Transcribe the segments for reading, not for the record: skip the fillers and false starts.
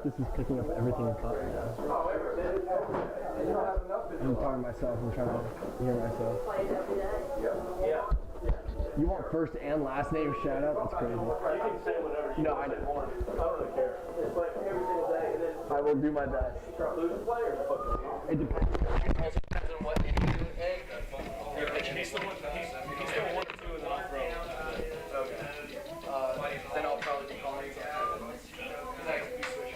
like this is picking up everything you cut right now. I'm talking to myself. I'm trying to hear myself. You want first and last name shout out? That's crazy. You can say whatever you I know. want. I don't really care. It's like every single day. And then I will do my best. start losing players. It depends. Also depends on what inning you egg. He's still 1-2 in the off row. Then I'll probably be calling you. Because I can be switched.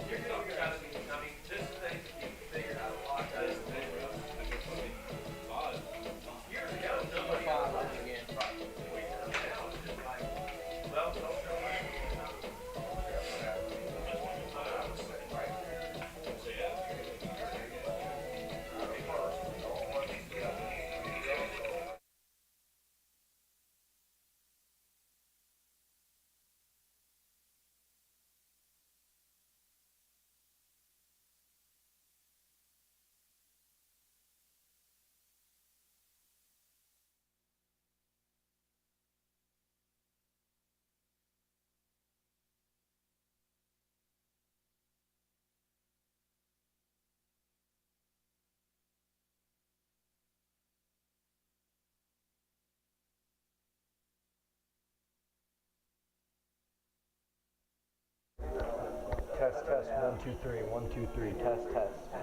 You're going to I mean, this thing you figured out a lot. This thing, years ago, number 5 again. Well, Test, 1, 2, 3, 1, 2, 3, test.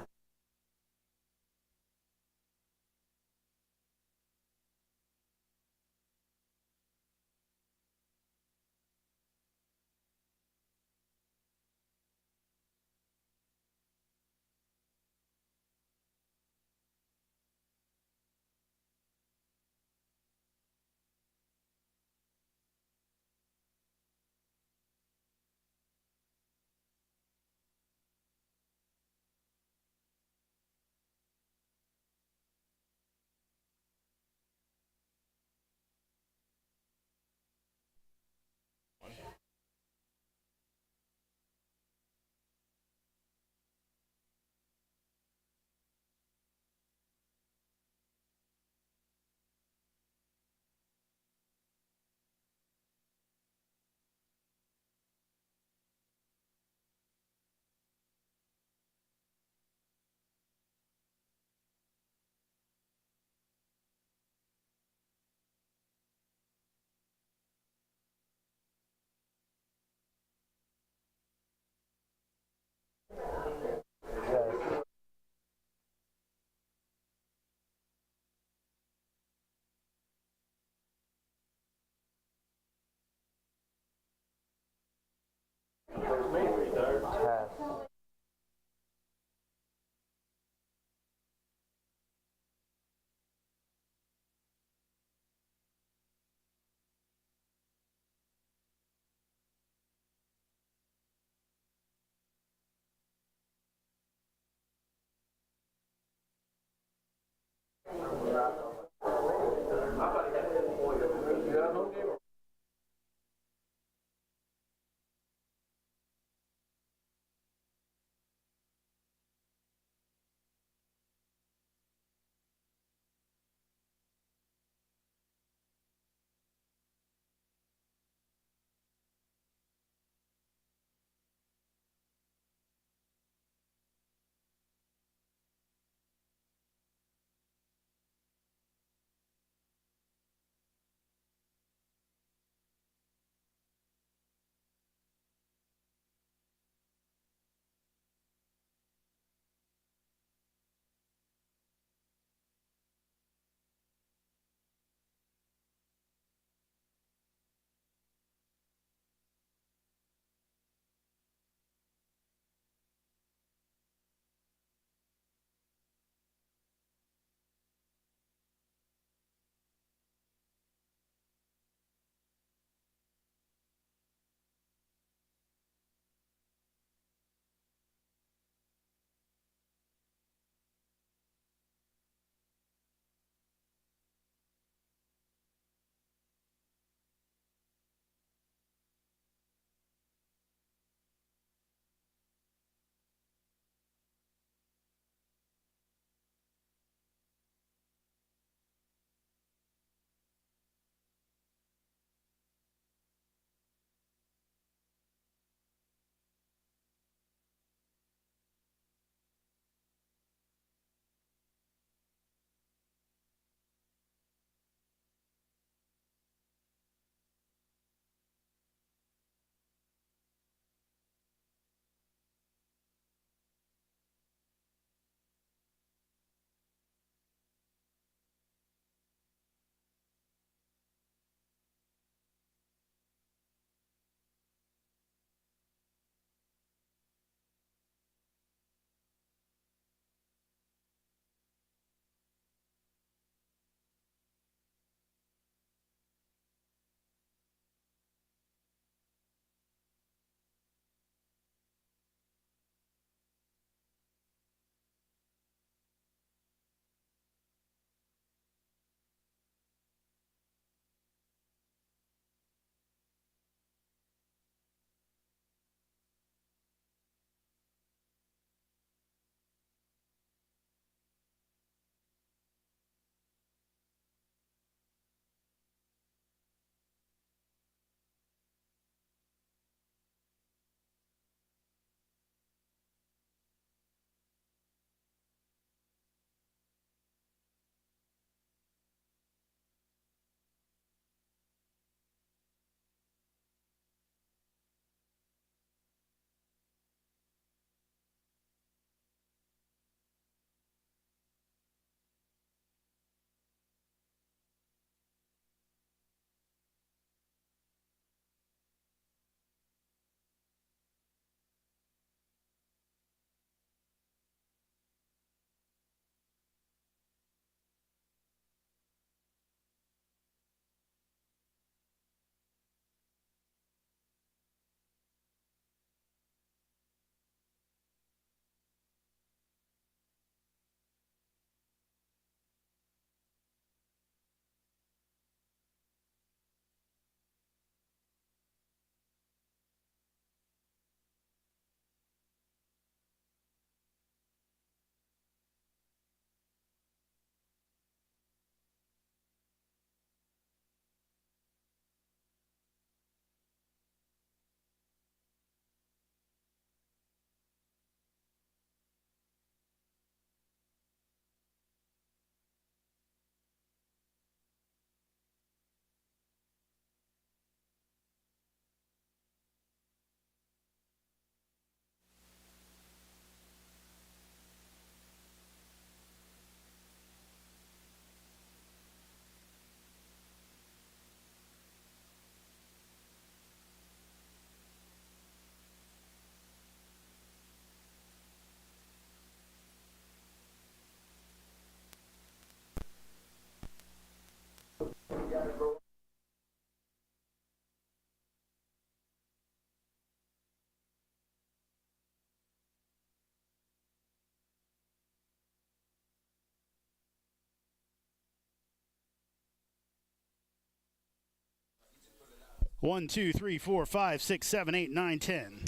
1, 2, 3, 4, 5, 6, 7, 8, 9, 10.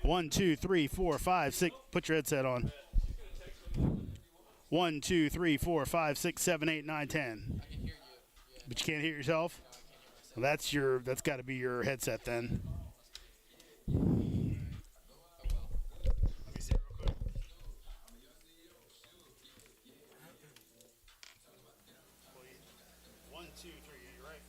1, 2, 3, 4, 5, 6. Put your headset on. 1, 2, 3, 4, 5, 6, 7, 8, 9, 10. I can hear you. Yeah. But you can't hear yourself? No, I can't hear myself. Well, that's got to be your headset then. Oh well. Let me see real quick. 1, 2, 3. You're right.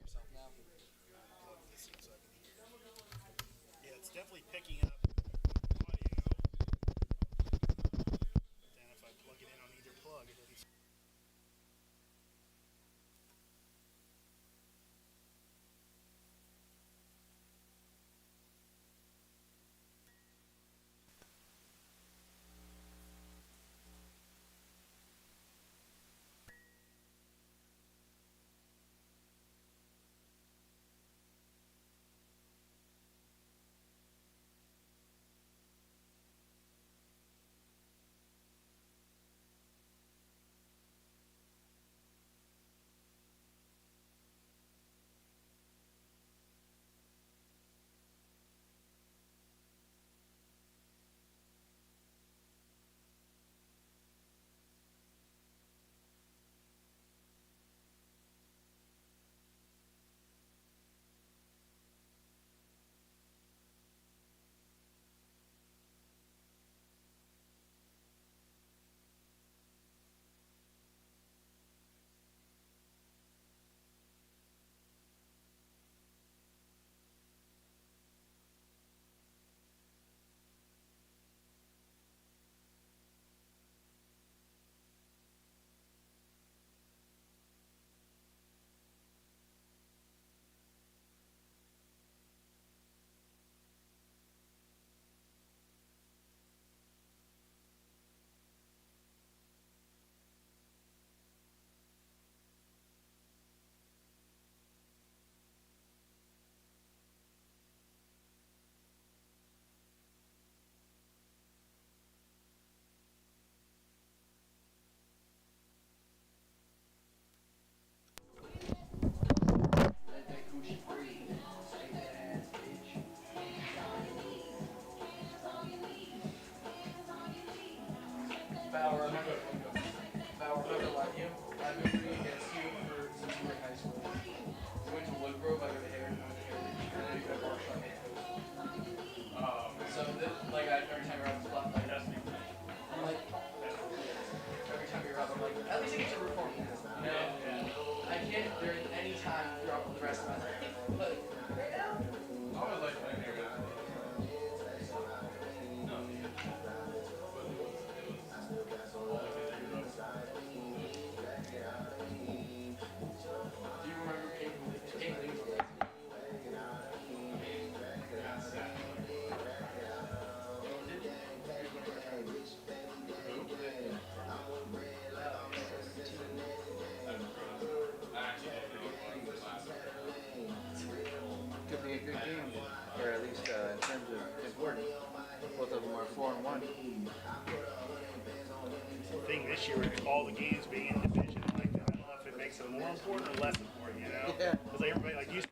Yourself now. Yeah, it's definitely picking up audio. But then if I plug it in on either plug, it doesn't. Bauer, remember like you? I moved against you for since you were in high school. We went to Woodgrove, I go to Heritage, and then you go to Marshall. So every time you're out the left, like I'm like every time you're up, I'm like at least I get to root for me. You know? I can't during any time you're up with the rest of my life. But right now, I always like playing here. Do you remember King Lee's on Could be a good game, or at least in terms of importance. Both of them are 4-1. The thing this year with all the games being in division, like I don't know if it makes it more important or less important, you know? Yeah. Because like everybody like used.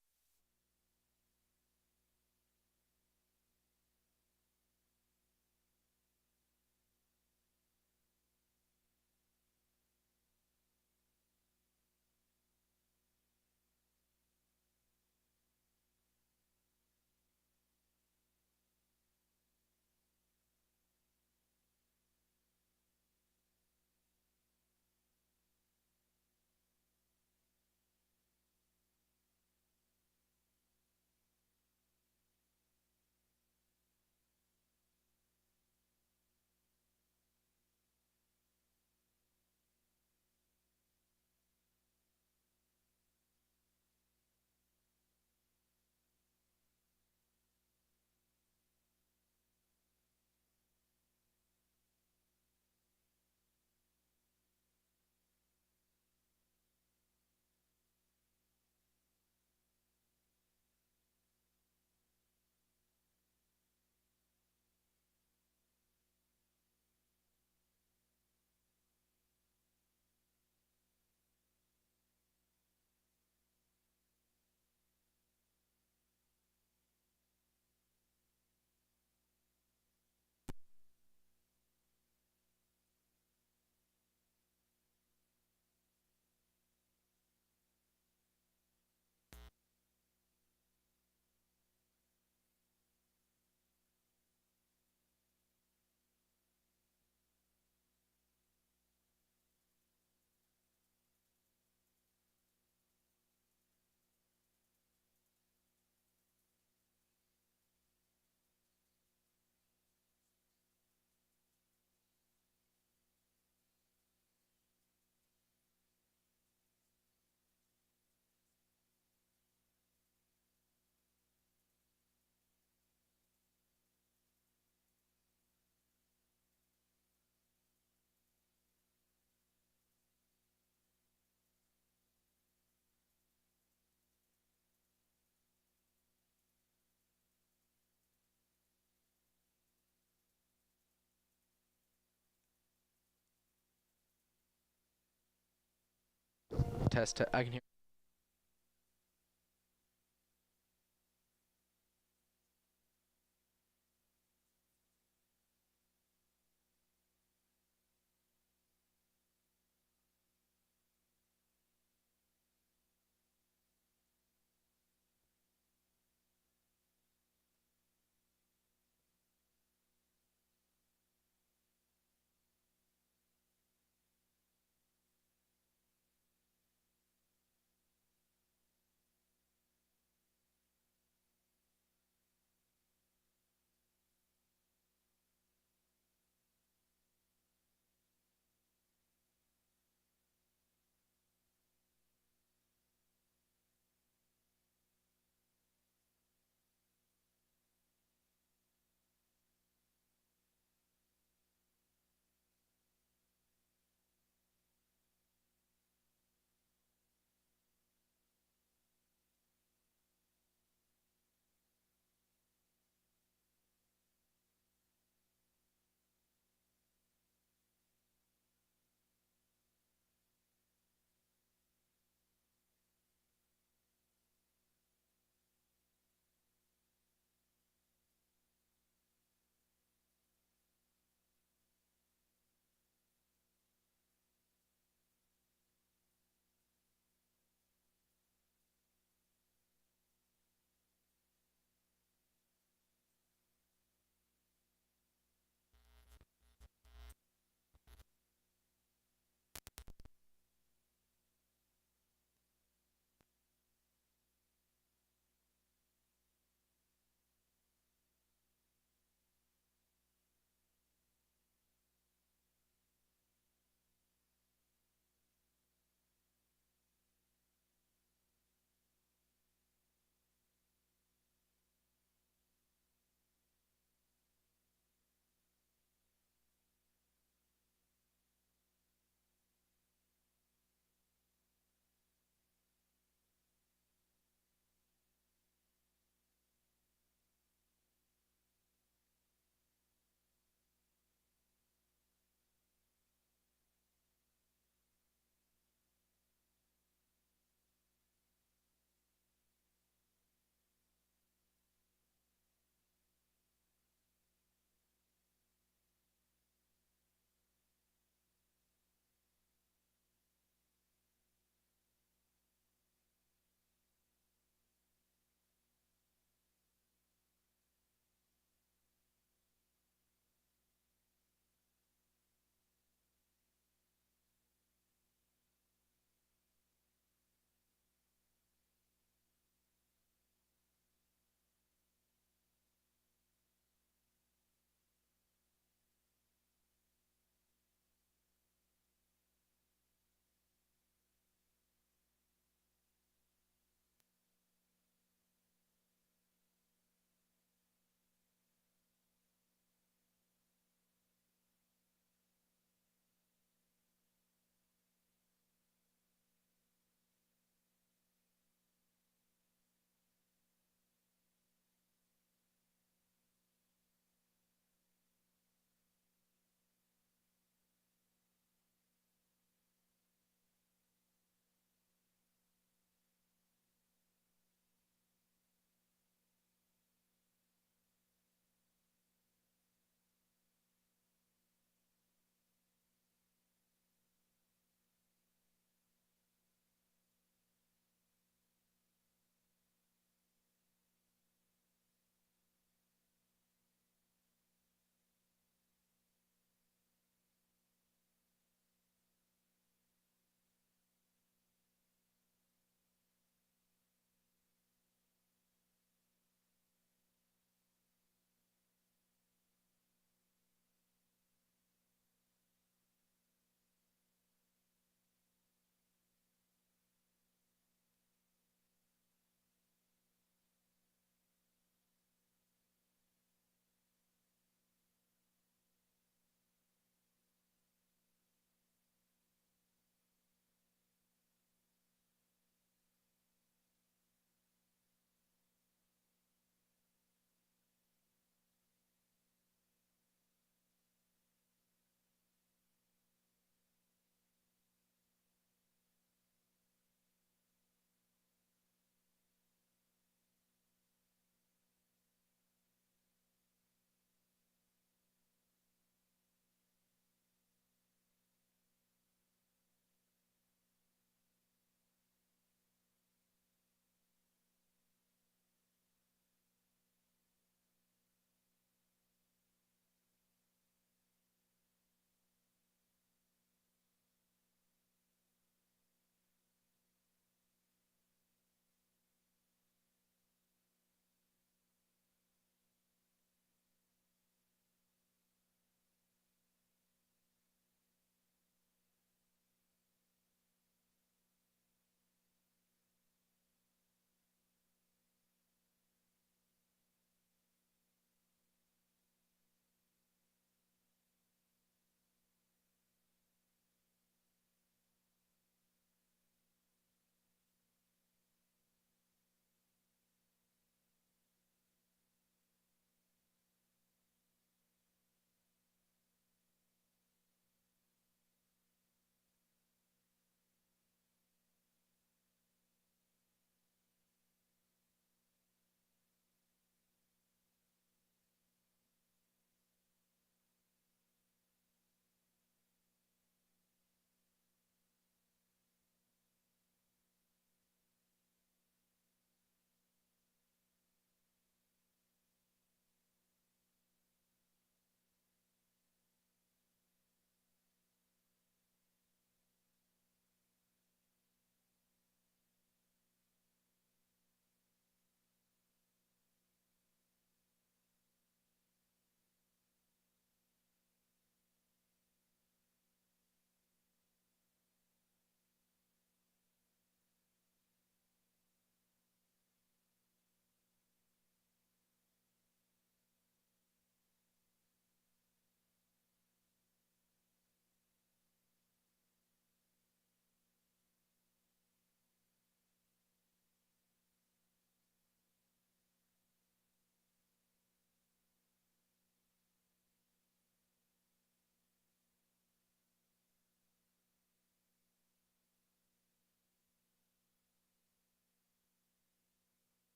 test. I can hear.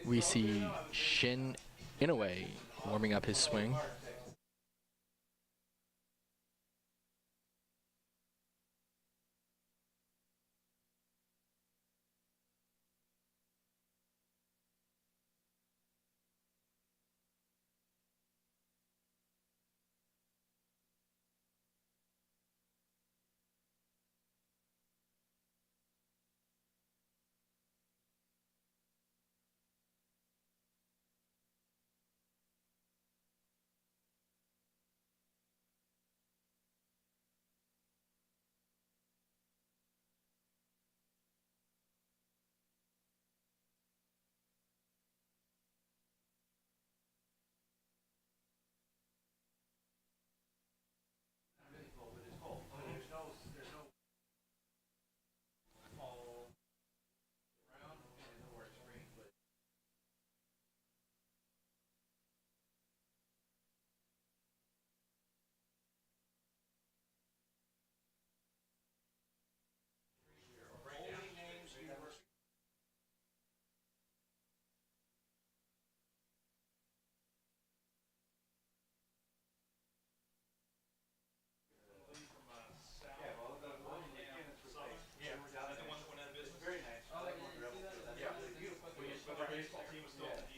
we see Shin Inoue warming up his swing.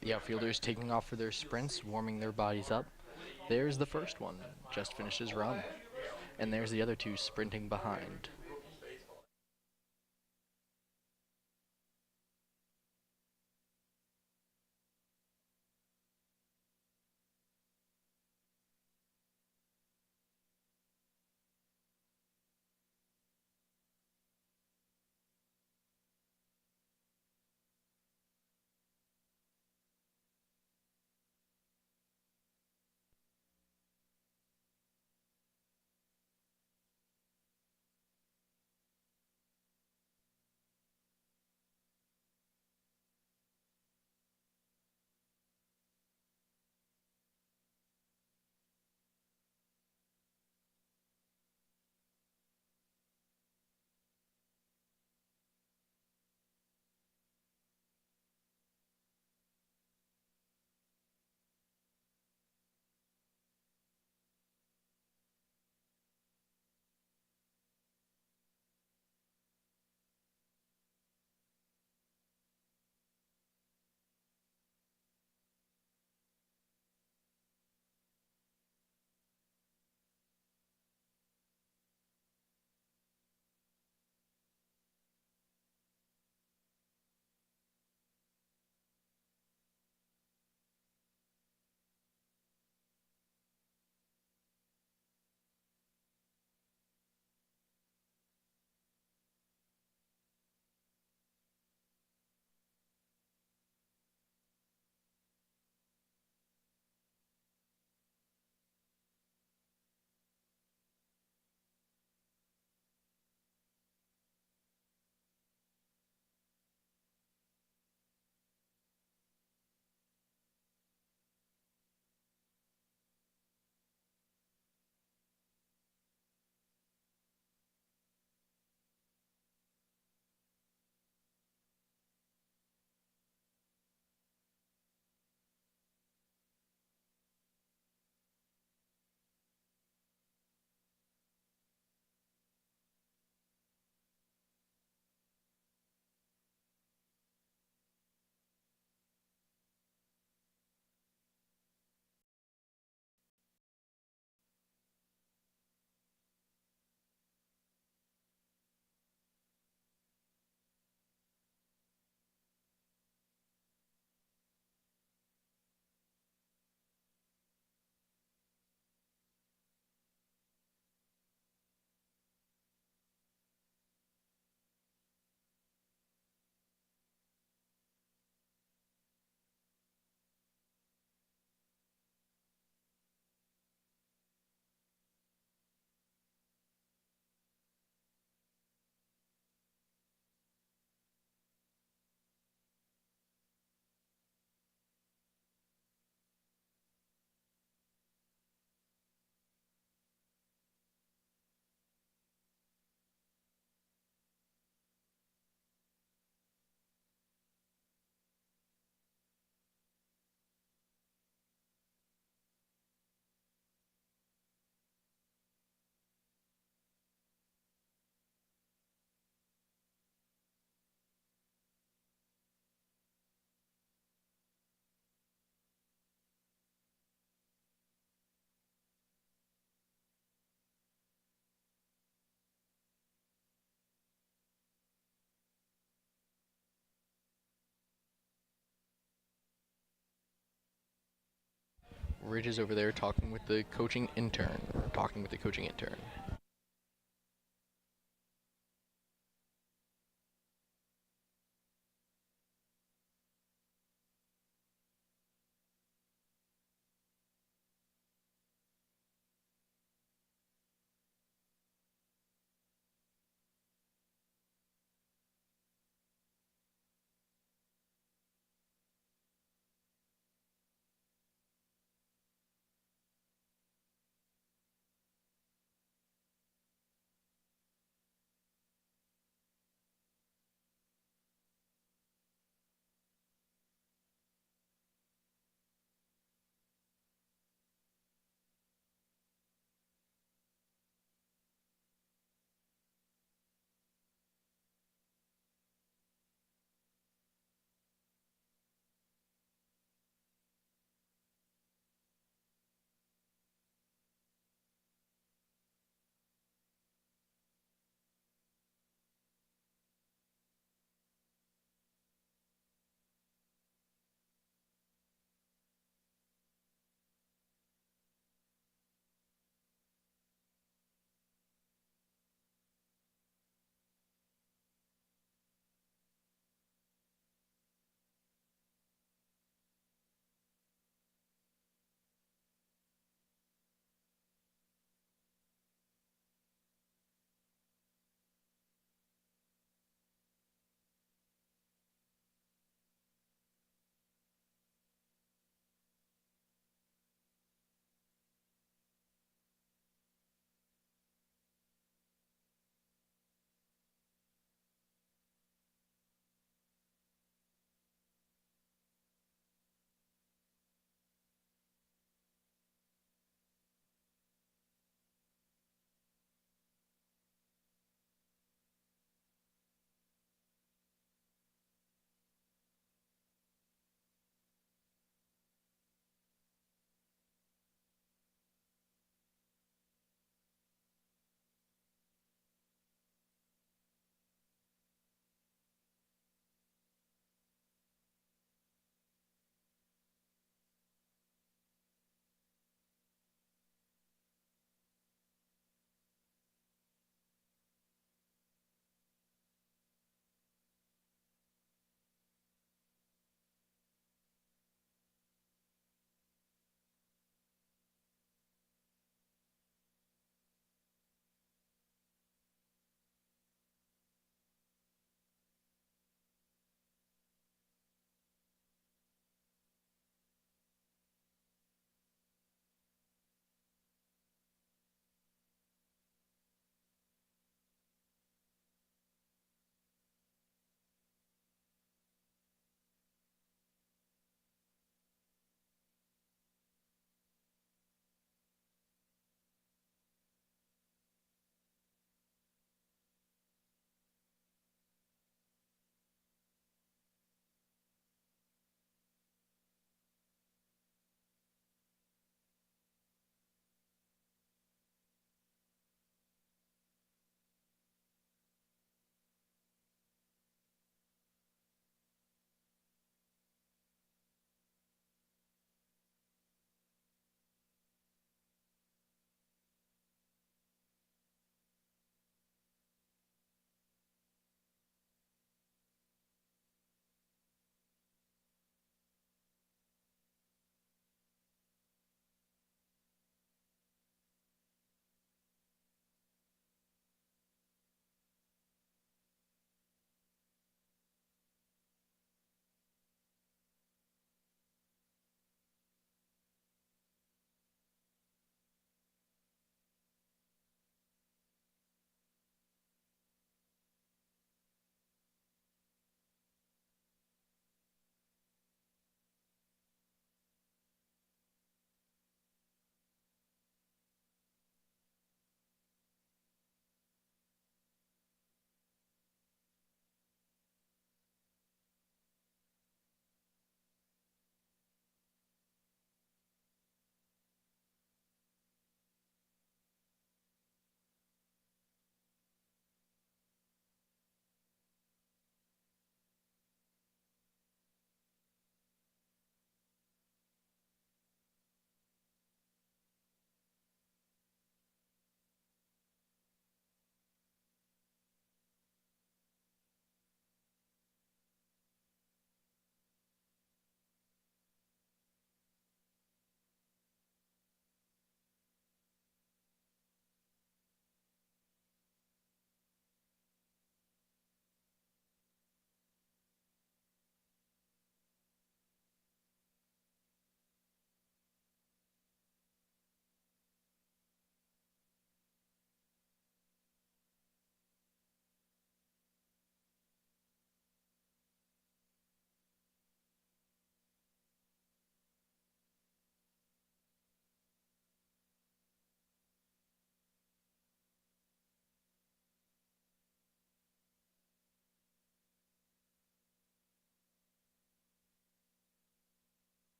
The outfielders taking off for their sprints, warming their bodies up. There's the first one, just finished his run. And there's the other two sprinting behind. Ridge is over there talking with the coaching intern. Talking with the coaching intern.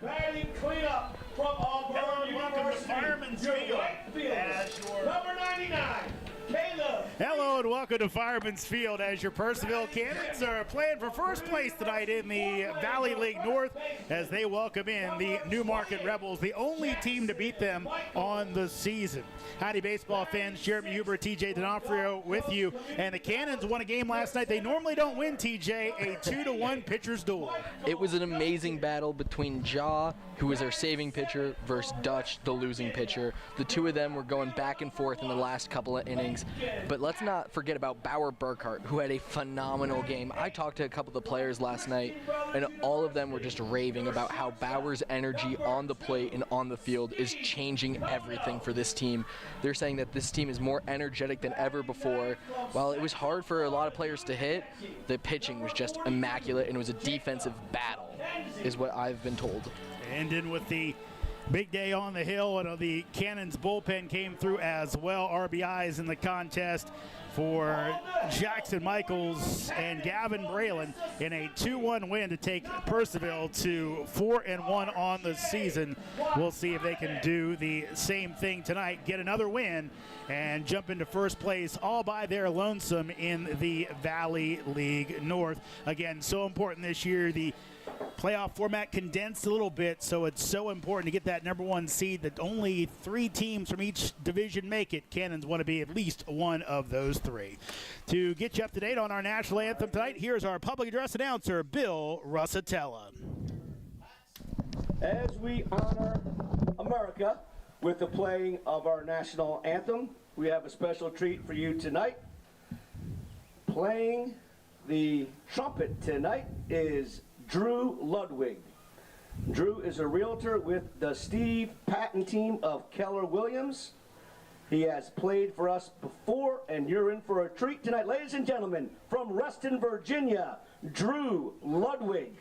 batting cleanup from Hello Auburn and welcome to University. Fireman's Your Field. right fielder, As your- number 99, Caleb. Hello and welcome to Fireman's Field as your Purcellville Cannons are playing for first place tonight in the Valley League North as they welcome in the Newmarket Rebels, the only team to beat them on the season. Howdy baseball fans, Jeremy Huber, TJ D'Onofrio with you. And the Cannons won a game last night. They normally don't win, TJ, a 2-1 pitcher's duel. It was an amazing battle between Jaw, who was our saving pitcher, versus Dutch, the losing pitcher. The two of them were going back and forth in the last couple of innings. But let's not forget about Bauer Burkhart, who had a phenomenal game. I talked to a couple of the players last night, and all of them were just raving about how Bauer's energy on the plate and on the field is changing everything for this team. They're saying that this team is more energetic than ever before. While it was hard for a lot of players to hit, the pitching was just immaculate, and it was a defensive battle, is what I've been told. Ending with the big day on the hill, and the Cannons bullpen came through as well. RBIs in the contest for Jackson Michaels and Gavin Braylon in a 2-1 win to take Purcellville to 4-1 on the season. We'll see if they can do the same thing tonight, get another win, and jump into first place all by their lonesome in the Valley League North. Again, so important this year. The playoff format condensed a little bit, so it's so important to get that number one seed that only 3 teams from each division make it. Cannons want to be at least one of those 3. To get you up to date on our national anthem tonight, here's our public address announcer, Bill Russatella. As we honor America with the playing of our national anthem, we have a special treat for you tonight. Playing the trumpet tonight is Drew Ludwig. Drew is a realtor with the Steve Patton team of Keller Williams. He has played for us before, and you're in for a treat tonight. Ladies and gentlemen, from Reston, Virginia, Drew Ludwig.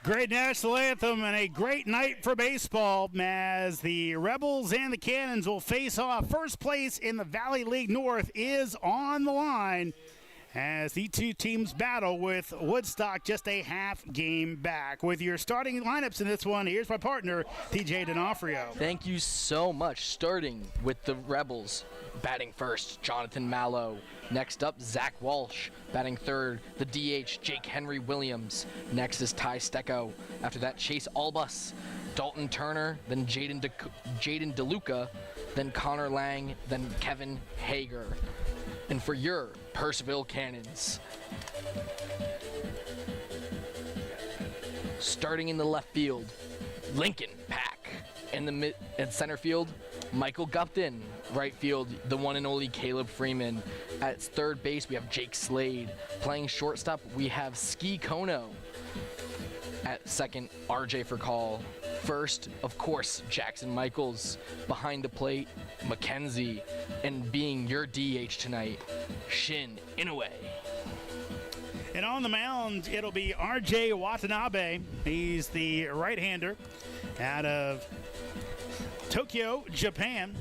Great national anthem and a great night for baseball as the Rebels and the Cannons will face off. First place in the Valley League North is on the line as the two teams battle with Woodstock just a half game back. With your starting lineups in this one, here's my partner, TJ D'Onofrio. Thank you so much. Starting with the Rebels, batting first, Jonathan Mallow. Next up, Zach Walsh. Batting third, the DH, Jake Henry Williams. Next is Ty Stecco. After that, Chase Albus, Dalton Turner, then Jaden DeLuca, then Connor Lang, then Kevin Hager. And for your Purcellville Cannons, starting in the left field, Lincoln Pack. In the center field, Michael Gupton. Right field, the one and only Caleb Freeman. At third base, we have Jake Slade. Playing shortstop, we have Ski Kono. At second, RJ for call. First, of course, Jackson Michaels. Behind the plate, McKenzie. And being your DH tonight, Shin Inoue. And on the mound, it'll be RJ Watanabe. He's the right-hander out of Tokyo, Japan.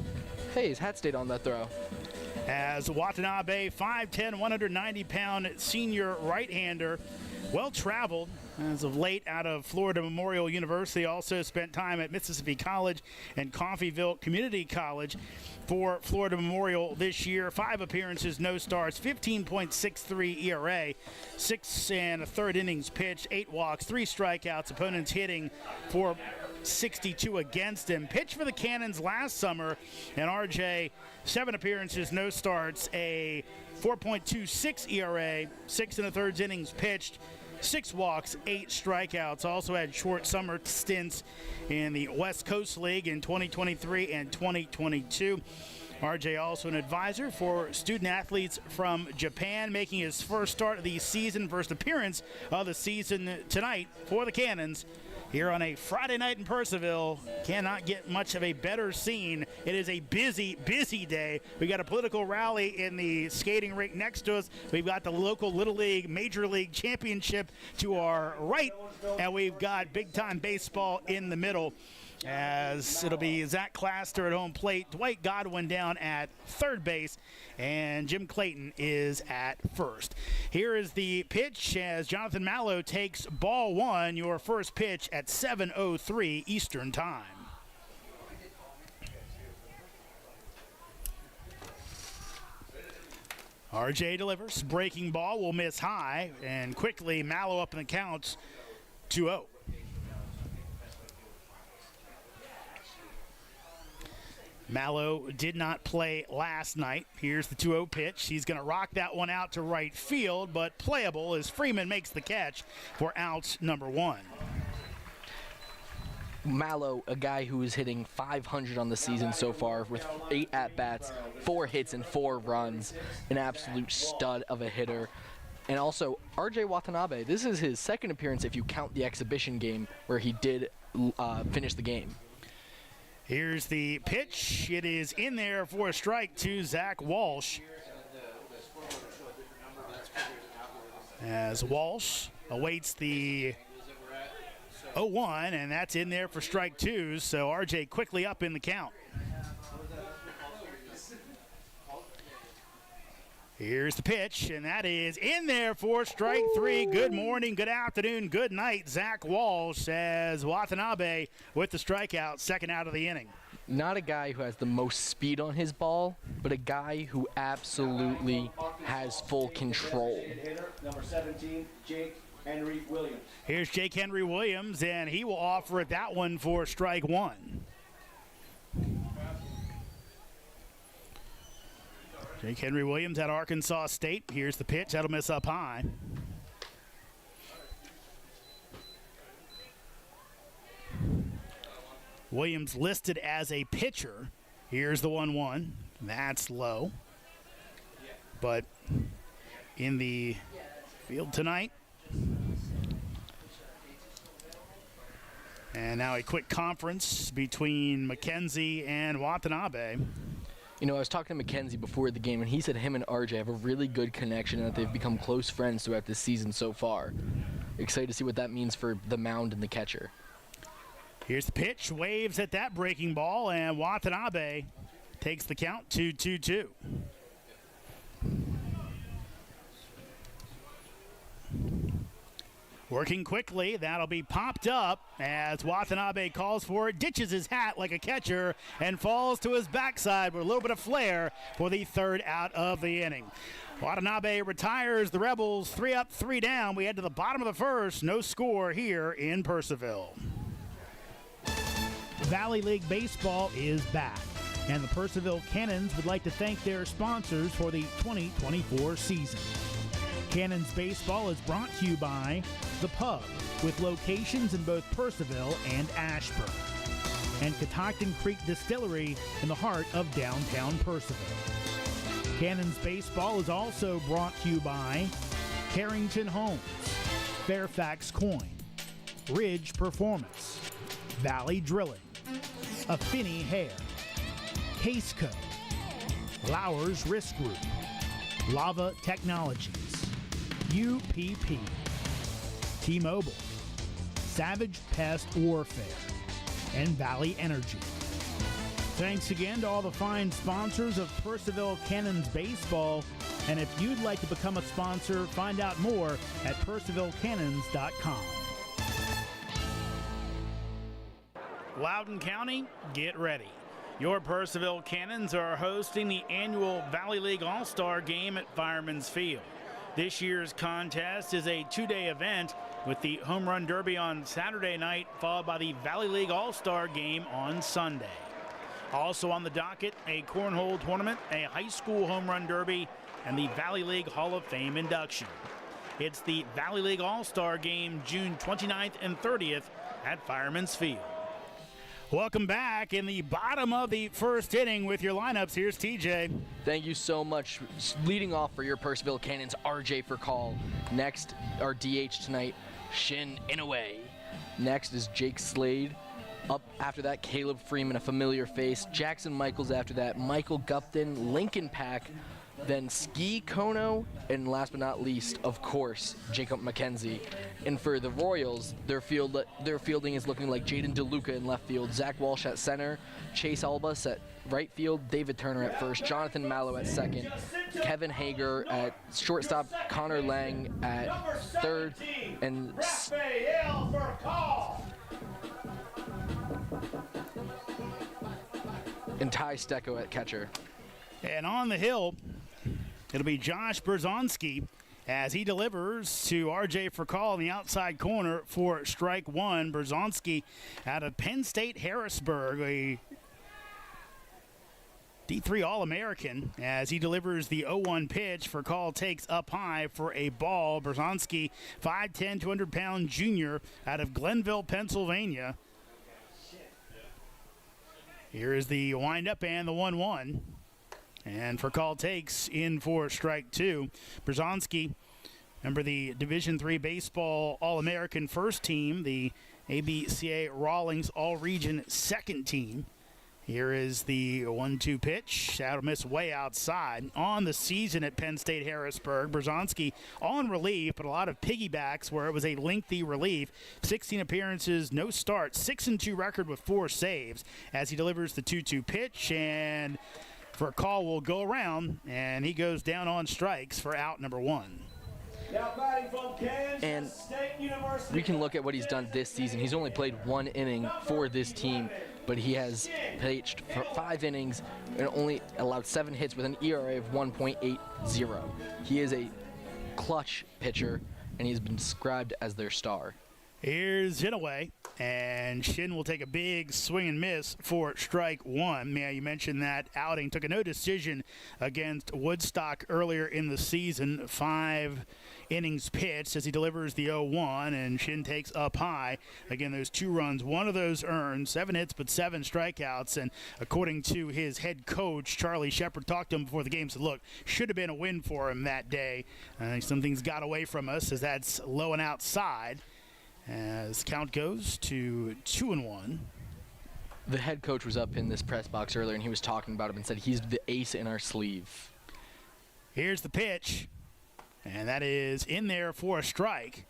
Hey, his hat stayed on that throw. As Watanabe, 5'10", 190-pound senior right-hander, well-traveled as of late out of Florida Memorial University. Also spent time at Mississippi College and Coffeyville Community College for Florida Memorial this year. 5 appearances, no starts, 15.63 ERA, 6 1/3 innings pitched, 8 walks, 3 strikeouts, opponents hitting .462 against him. Pitched for the Cannons last summer, and RJ, 7 appearances, no starts, a 4.26 ERA, 6 1/3 innings pitched, 6 walks, 8 strikeouts. Also had short summer stints in the West Coast League in 2023 and 2022. RJ also an advisor for student athletes from Japan, making his first start of the season, first appearance of the season tonight for the Cannons. Here on a Friday night in Purcellville, cannot get much of a better scene. It is a busy, busy day. We got a political rally in the skating rink next to us. We've got the local Little League, Major League Championship to our right, and we've got big-time baseball in the middle. As it'll be Zach Claster at home plate, Dwight Godwin down at third base, and Jim Clayton is at first. Here is the pitch as Jonathan Mallow takes ball 1, your first pitch at 7:03 Eastern Time. RJ delivers, breaking ball will miss high, and quickly Mallow up in the counts 2-0. Mallow did not play last night. Here's the 2-0 pitch. He's going to rock that one out to right field, but playable as Freeman makes the catch for out number 1. Mallow, a guy who is hitting .500 on the season so far with 8 at-bats, 4 hits, and 4 runs. An absolute stud of a hitter. And also, RJ Watanabe, this is his second appearance if you count the exhibition game where he did finish the game. Here's the pitch. It is in there for a strike to Zach Walsh. As Walsh awaits the 0-1, and that's in there for strike 2. So RJ quickly up in the count. Here's the pitch, and that is in there for strike 3. Good morning, good afternoon, good night. Zach Walsh as Watanabe with the strikeout, second out of the inning. Not a guy who has the most speed on his ball, but a guy who absolutely has full control. Number 17, Jake Henry Williams. Here's Jake Henry Williams, and he will offer it that one for strike 1. Jake Henry Williams at Arkansas State. Here's the pitch. That'll miss up high. Williams listed as a pitcher. Here's the 1-1. That's low. But in the field tonight. And now a quick conference between McKenzie and Watanabe. You know, I was talking to McKenzie before the game, and he said him and RJ have a really good connection and that they've become close friends throughout this season so far. Excited to see what that means for the mound and the catcher. Here's the pitch, waves at that breaking ball, and Watanabe takes the count to 2-2. Working quickly, that'll be popped up as Watanabe calls for it, ditches his hat like a catcher, and falls to his backside with a little bit of flair for the third out of the inning. Watanabe retires the Rebels 3 up, 3 down. We head to the bottom of the first. No score here in Purcellville. Valley League Baseball is back, and the Purcellville Cannons would like to thank their sponsors for the 2024 season. Cannons Baseball is brought to you by The Pub, with locations in both Purcellville and Ashburn, and Catoctin Creek Distillery in the heart of downtown Purcellville. Cannons Baseball is also brought to you by Carrington Homes, Fairfax Coin, Ridge Performance, Valley Drilling, Affinity Hair, Caseco, Lowers Risk Group, Lava Technologies, UPP, T-Mobile, Savage Pest Warfare, and Valley Energy. Thanks again to all the fine sponsors of Purcellville Cannons Baseball. And if you'd like to become a sponsor, find out more at PurcellvilleCannons.com. Loudoun County, get ready. Your Purcellville Cannons are hosting the annual Valley League All-Star Game at Fireman's Field. This year's contest is a two-day event with the Home Run Derby on Saturday night, followed by the Valley League All-Star Game on Sunday. Also on the docket, a cornhole tournament, a high school home run derby, and the Valley League Hall of Fame induction. It's the Valley League All-Star Game June 29th and 30th at Fireman's Field. Welcome back in the bottom of the first inning with your lineups. Here's TJ. Thank you so much. Leading off for your Purcellville Cannons, RJ for call. Next, our DH tonight, Shin Inoue. Next is Jake Slade. Up after that, Caleb Freeman, a familiar face. Jackson Michaels after that, Michael Gupton, Lincoln Pack, then Ski Kono, and last but not least, of course, Jacob McKenzie. And for the Royals, their fielding is looking like Jaden DeLuca in left field, Zach Walsh at center, Chase Albus at right field, David Turner at first, Jonathan Mallow at second, Kevin Hager at shortstop, Connor Lang at third, and Ty Stecco at catcher. And on the hill, it'll be Josh Berzonski as he delivers to RJ Fricall in the outside corner for strike one. Berzonski out of Penn State Harrisburg, a D3 All-American, as he delivers the 0-1 pitch. Fricall takes up high for a ball. Berzonski, 5'10", 200-pound junior out of Glenville, Pennsylvania. Here is the windup and the 1-1. And Fricall takes in for strike two. Berzonski, remember the Division III Baseball All-American first team, the ABCA Rawlings All-Region second team. Here is the 1-2 pitch. That'll miss way outside. On the season at Penn State Harrisburg, Berzonski on relief, but a lot of piggybacks where it was a lengthy relief. 16 appearances, no starts, 6-2 record with 4 saves as he delivers the 2-2 pitch, and Fricall will go around, and he goes down on strikes for out number one. And we can look at what he's done this season. He's only played 1 inning for this team, but he has pitched for 5 innings and only allowed 7 hits with an ERA of 1.80. He is a clutch pitcher, and he's been described as their star. Here's Inoue, and Shin will take a big swing and miss for strike one. Yeah, you mentioned that outing. Took a no decision against Woodstock earlier in the season. 5 innings pitched as he delivers the 0-1, and Shin takes up high. Again, those 2 runs, 1 of those earned, 7 hits but 7 strikeouts, and according to his head coach, Charlie Shepard, talked to him before the game, said, look, should have been a win for him that day. Some things got away from us as that's low and outside. As count goes to 2-1. The head coach was up in this press box earlier, and he was talking about him and said he's the ace in our sleeve. Here's the pitch, and that is in there for a strike.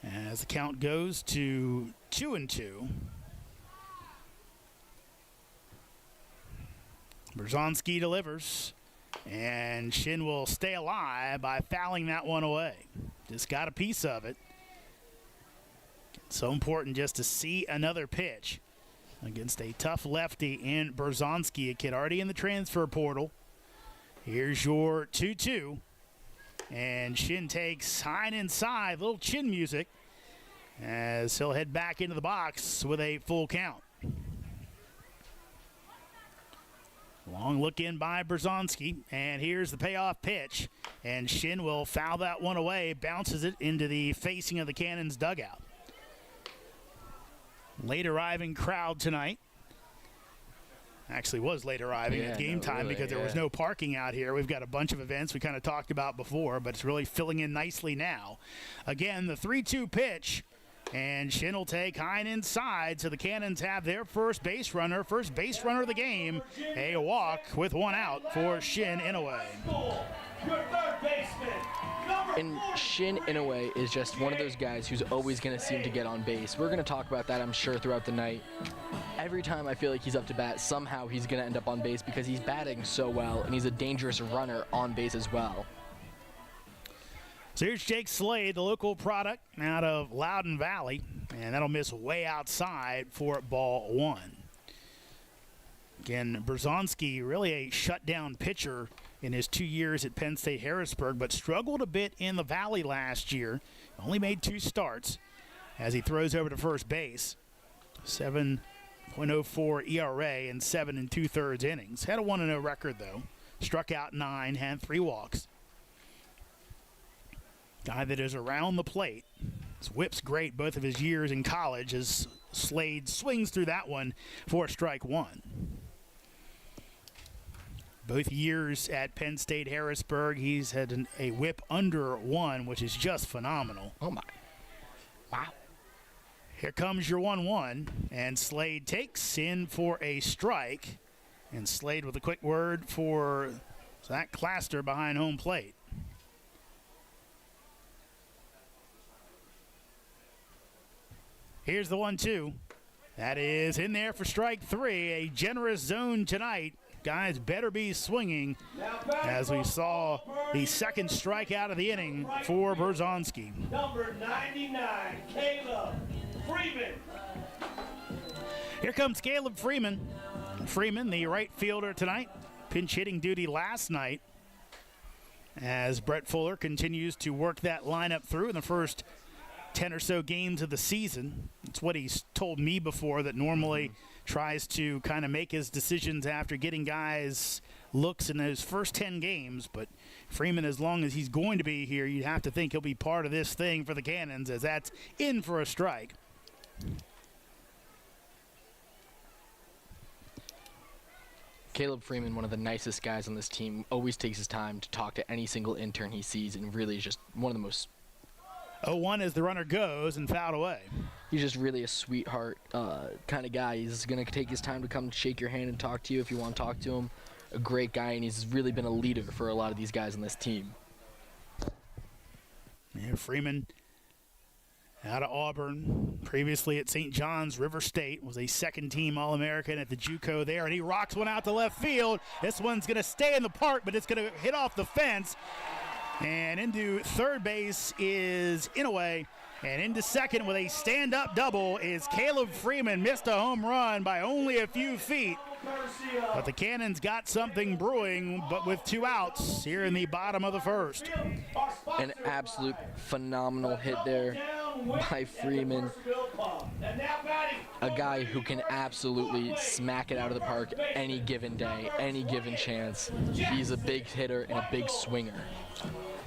As the count goes to 2-2. Berzonski delivers, and Shin will stay alive by fouling that one away. Just got a piece of it. So important just to see another pitch against a tough lefty in Berzonski, a kid already in the transfer portal. Here's your 2-2. And Shin takes high and inside, little chin music, as he'll head back into the box with a full count. Long look in by Berzonski, and here's the payoff pitch. And Shin will foul that one away, bounces it into the facing of the Cannons dugout. Late arriving crowd tonight. Actually was late arriving at game time because there was no parking out here. We've got a bunch of events we kind of talked about before, but it's really filling in nicely now. Again, the 3-2 pitch And Shin will take Hine inside, so the Cannons have their first base runner of the game. A walk with one out for Shin Inoue. And Shin Inoue is just one of those guys who's always going to seem to get on base. We're going to talk about that, I'm sure, throughout the night. Every time I feel like he's up to bat, somehow he's going to end up on base because he's batting so well, and he's a dangerous runner on base as well. So here's Jake Slade, the local product out of Loudoun Valley, and that'll miss way outside for ball one. Again, Berzonski, really a shutdown pitcher in his 2 years at Penn State Harrisburg, but struggled a bit in the Valley last year. Only made 2 starts as he throws over to first base. 7.04 ERA in 7 2/3 innings. Had a 1-0 record, though. Struck out 9, had 3 walks. Guy that is around the plate. His whip's great both of his years in college as Slade swings through that one for strike 1. Both years at Penn State Harrisburg, he's had a whip under 1, which is just phenomenal. Oh, my. Wow. Here comes your 1-1, and Slade takes in for a strike. And Slade with a quick word for Zach Claster behind home plate. Here's the 1-2. That is in there for strike 3. A generous zone tonight. Guys better be swinging as we saw the second strikeout of the inning for Berzonski. Number 99, Caleb Freeman. Here comes Caleb Freeman. Freeman, the right fielder tonight. Pinch hitting duty last night as Brett Fuller continues to work that lineup through in the first 10 or so games of the season. It's what he's told me before, that normally tries to kind of make his decisions after getting guys looks in those first 10 games. But Freeman, as long as he's going to be here, you'd have to think he'll be part of this thing for the Cannons, as that's in for a strike. Caleb Freeman, one of the nicest guys on this team, always takes his time to talk to any single intern he sees, and really is just one of the most... 0-1 as the runner goes and fouled away. He's just really a sweetheart kind of guy. He's going to take his time to come shake your hand and talk to you if you want to talk to him. A great guy, and he's really been a leader for a lot of these guys on this team. Yeah, Freeman out of Auburn, previously at St. John's River State, was a second-team All-American at the JUCO there, and he rocks one out to left field. This one's going to stay in the park, but it's going to hit off the fence. And into third base is Inoue. And into second with a stand-up double is Caleb Freeman. Missed a home run by only a few feet. But the Cannons got something brewing, but with 2 outs here in the bottom of the first. An absolute phenomenal hit there by Freeman. A guy who can absolutely smack it out of the park any given day, any given chance. He's a big hitter and a big swinger.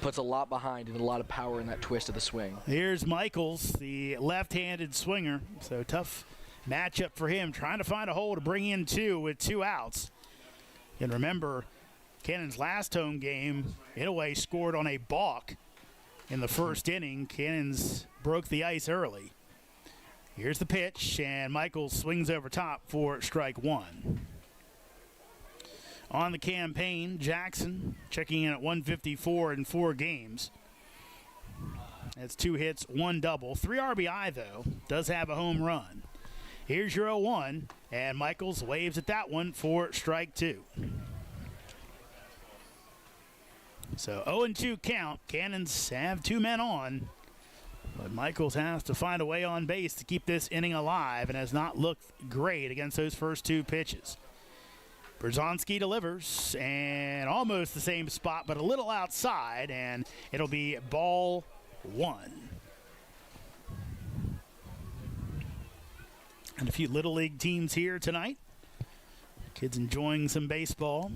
Puts a lot behind and a lot of power in that twist of the swing. Here's Michaels, the left-handed swinger. So tough matchup for him, trying to find a hole to bring in 2 with 2 outs. And remember, Cannon's last home game, Inoue scored on a balk in the first inning. Cannons broke the ice early. Here's the pitch, and Michaels swings over top for strike 1. On the campaign, Jackson checking in at 154 in 4 games. That's 2 hits, 1 double. 3 RBI, though. Does have a home run. Here's your 0-1, and Michaels waves at that one for strike 2. So 0-2 count. Cannons have 2 men on, but Michaels has to find a way on base to keep this inning alive and has not looked great against those first 2 pitches. Berzonski delivers, and almost the same spot, but a little outside, and it'll be ball 1. And a few Little League teams here tonight. Kids enjoying some baseball.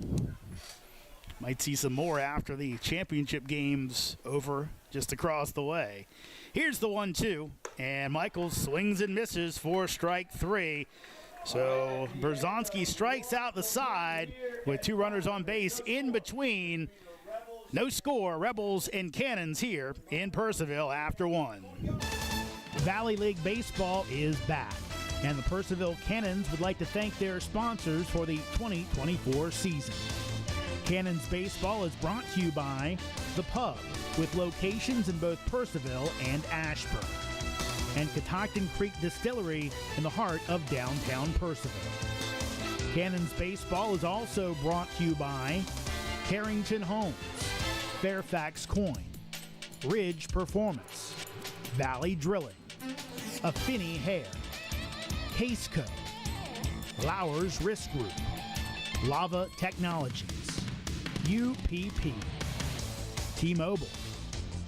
Might see some more after the championship game's over just across the way. Here's the 1-2, and Michaels swings and misses for strike 3. So Berzonski strikes out the side with 2 runners on base in between. No score, Rebels and Cannons here in Purcellville after 1. Valley League Baseball is back, and the Purcellville Cannons would like to thank their sponsors for the 2024 season. Cannons Baseball is brought to you by The Pub, with locations in both Purcellville and Ashburn, and Catoctin Creek Distillery in the heart of downtown Purcellville. Cannons Baseball is also brought to you by Carrington Homes, Fairfax Coin, Ridge Performance, Valley Drilling, Affinity Hair, Caseco, Lowers Risk Group, Lava Technologies, UPP, T-Mobile,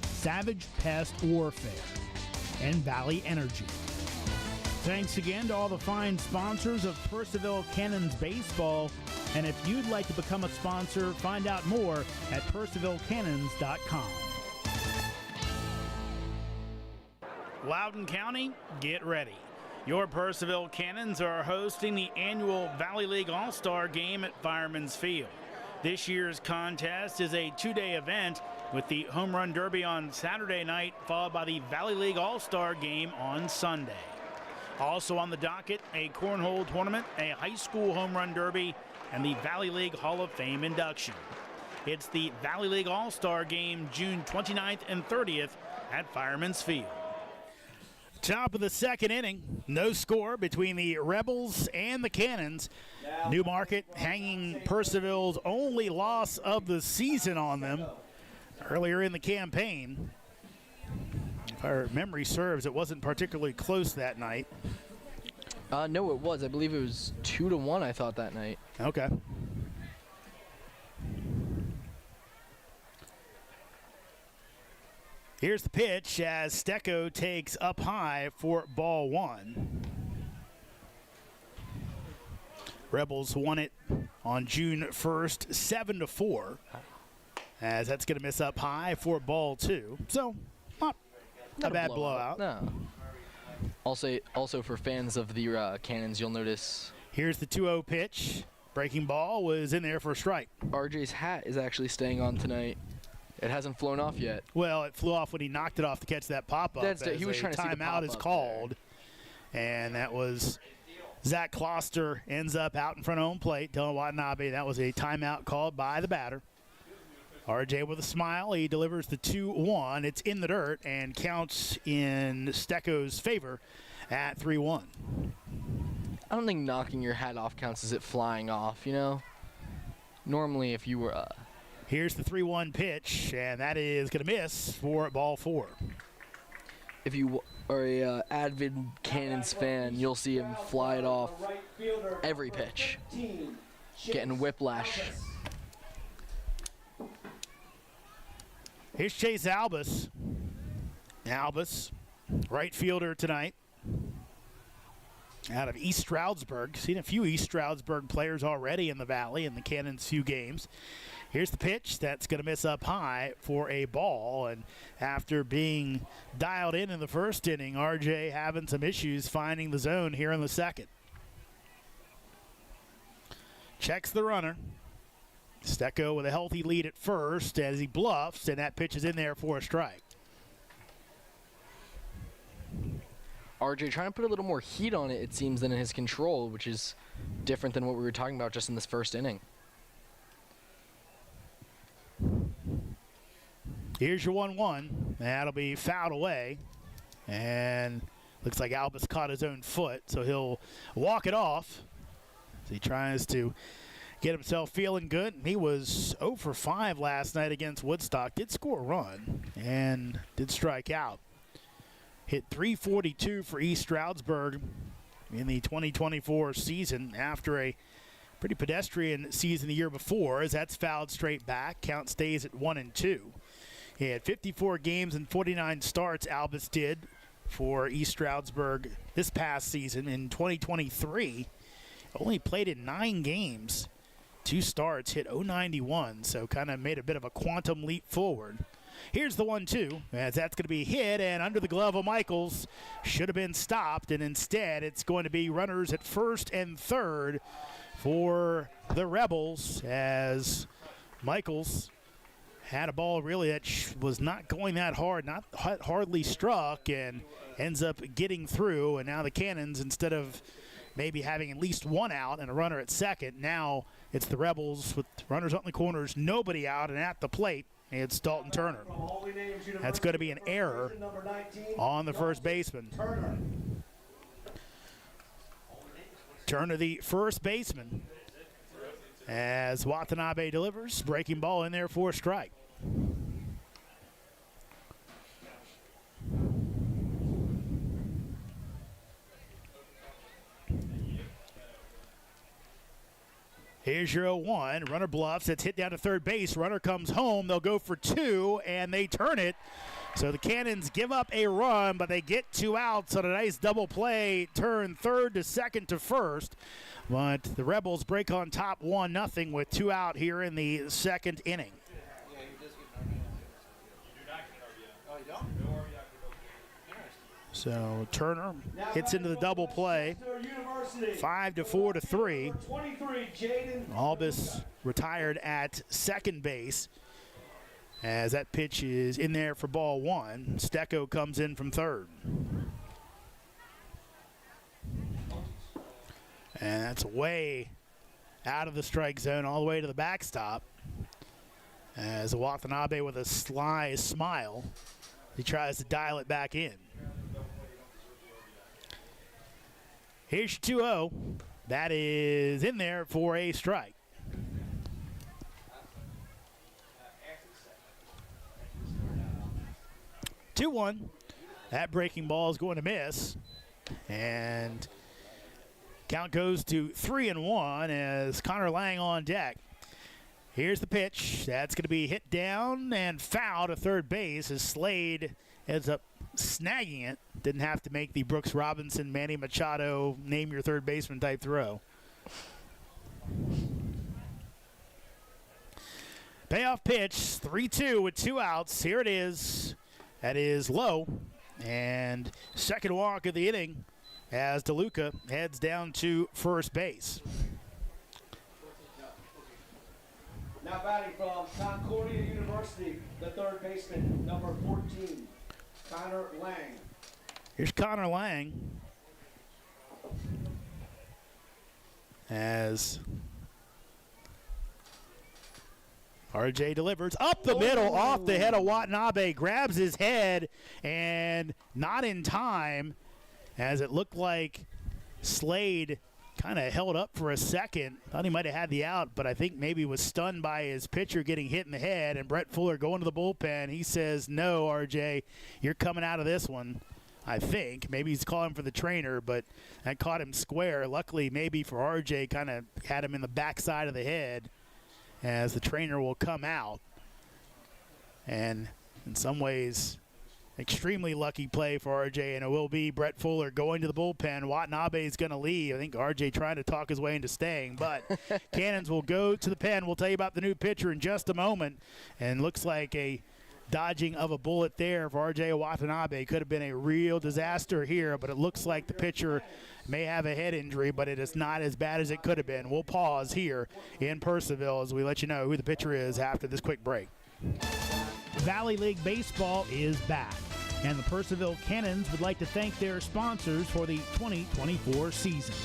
Savage Pest Warfare, and Valley Energy. Thanks again to all the fine sponsors of Purcellville Cannons Baseball. And if you'd like to become a sponsor, find out more at purcellvillecannons.com. Loudoun County, get ready. Your Purcellville Cannons are hosting the annual Valley League All-Star Game at Fireman's Field. This year's contest is a two-day event with the Home Run Derby on Saturday night, followed by the Valley League All-Star Game on Sunday. Also on the docket, a cornhole tournament, a high school home run derby, and the Valley League Hall of Fame induction. It's the Valley League All-Star Game June 29th and 30th at Fireman's Field. Top of the second inning, no score between the Rebels and the Cannons. Newmarket hanging Purcellville's only loss of the season on them earlier in the campaign. If our memory serves, it wasn't particularly close that night. No, it was. I believe it was 2-1, I thought, that night. Okay. Here's the pitch as Stecco takes up high for ball one. Rebels won it on June 1st, 7-4, as that's going to miss up high for ball two. So, not a bad blowout. No. Also for fans of the Cannons, you'll notice. Here's the 2-0 pitch. Breaking ball was in there for a strike. RJ's hat is actually staying on tonight. It hasn't flown off yet. Well, it flew off when he knocked it off to catch that pop-up. He was trying to see the timeout is called, and that was Zach Kloster ends up out in front of home plate, telling Watanabe that was a timeout called by the batter. RJ with a smile, he delivers the 2-1. It's in the dirt and counts in Stecco's favor at 3-1. I don't think knocking your hat off counts as it flying off, you know? Normally, if you were... Here's the 3-1 pitch, and that is going to miss for ball four. If you are a avid Cannons fan, you'll see him fly it off every pitch, getting whiplash. Here's Chase Albus. Albus, right fielder tonight, out of East Stroudsburg. Seen a few East Stroudsburg players already in the Valley in the Cannons' few games. Here's the pitch that's going to miss up high for a ball. And after being dialed in the first inning, RJ having some issues finding the zone here in the second. Checks the runner. Stecco with a healthy lead at first as he bluffs, and that pitch is in there for a strike. RJ trying to put a little more heat on it, it seems, than in his control, which is different than what we were talking about just in this first inning. Here's your 1-1. That'll be fouled away. And looks like Albus caught his own foot, so he'll walk it off. So he tries to get himself feeling good. He was 0 for 5 last night against Woodstock. Did score a run and did strike out. Hit .342 for East Stroudsburg in the 2024 season after a pretty pedestrian season the year before, as that's fouled straight back. Count stays at 1-2. He had 54 games and 49 starts, Albus did, for East Stroudsburg this past season. In 2023, only played in 9 games. 2 starts, hit .091, so kind of made a bit of a quantum leap forward. Here's the 1-2, as that's going to be hit, and under the glove of Michaels. Should have been stopped, and instead it's going to be runners at first and third for the Rebels, as Michaels had a ball really that was not going that hard, not hardly struck, and ends up getting through, and now the Cannons, instead of maybe having at least one out and a runner at second, now it's the Rebels with runners up in the corners, nobody out, and at the plate, it's Dalton Turner. That's going to be an error on the first baseman. Turner, the first baseman, as Watanabe delivers. Breaking ball in there for a strike. Here's your 0-1. Runner bluffs. It's hit down to third base. Runner comes home. They'll go for two, and they turn it. So the Cannons give up a run, but they get two outs on a nice double play. Turn third to second to first. But the Rebels break on top 1-0 with two out here in the second inning. So Turner hits into the double play. 5-4 to 3. Albus retired at second base as that pitch is in there for ball one. Stecco comes in from third. And that's way out of the strike zone all the way to the backstop. As Watanabe with a sly smile, he tries to dial it back in. Here's your 2-0. That is in there for a strike. Two 2-1. That breaking ball is going to miss. And count goes to 3-1 as Connor Lang on deck. Here's the pitch. That's going to be hit down and foul to third base as Slade ends up snagging it. Didn't have to make the Brooks Robinson, Manny Machado, name your third baseman type throw. Payoff pitch, 3-2 with two outs. Here it is. That is low. And second walk of the inning as DeLuca heads down to first base. Now batting from Concordia University, the third baseman, number 14, Connor Lang. Here's Connor Lang as RJ delivers up the middle, off the head of Watanabe, grabs his head, and not in time, as it looked like Slade kind of held up for a second. Thought he might have had the out, but I think maybe was stunned by his pitcher getting hit in the head, and Brett Fuller going to the bullpen. He says, no, RJ, you're coming out of this one, I think. Maybe he's calling for the trainer, but that caught him square. Luckily, maybe for RJ, kind of had him in the backside of the head as the trainer will come out. And in some ways, extremely lucky play for RJ, and it will be Brett Fuller going to the bullpen. Watanabe is going to leave. I think RJ trying to talk his way into staying, but Cannons will go to the pen. We'll tell you about the new pitcher in just a moment. And looks like a dodging of a bullet there for RJ Watanabe. Could have been a real disaster here, but it looks like the pitcher may have a head injury, but it is not as bad as it could have been. We'll pause here in Purcellville as we let you know who the pitcher is after this quick break. Valley League Baseball is back, and the Purcellville Cannons would like to thank their sponsors for the 2024 season.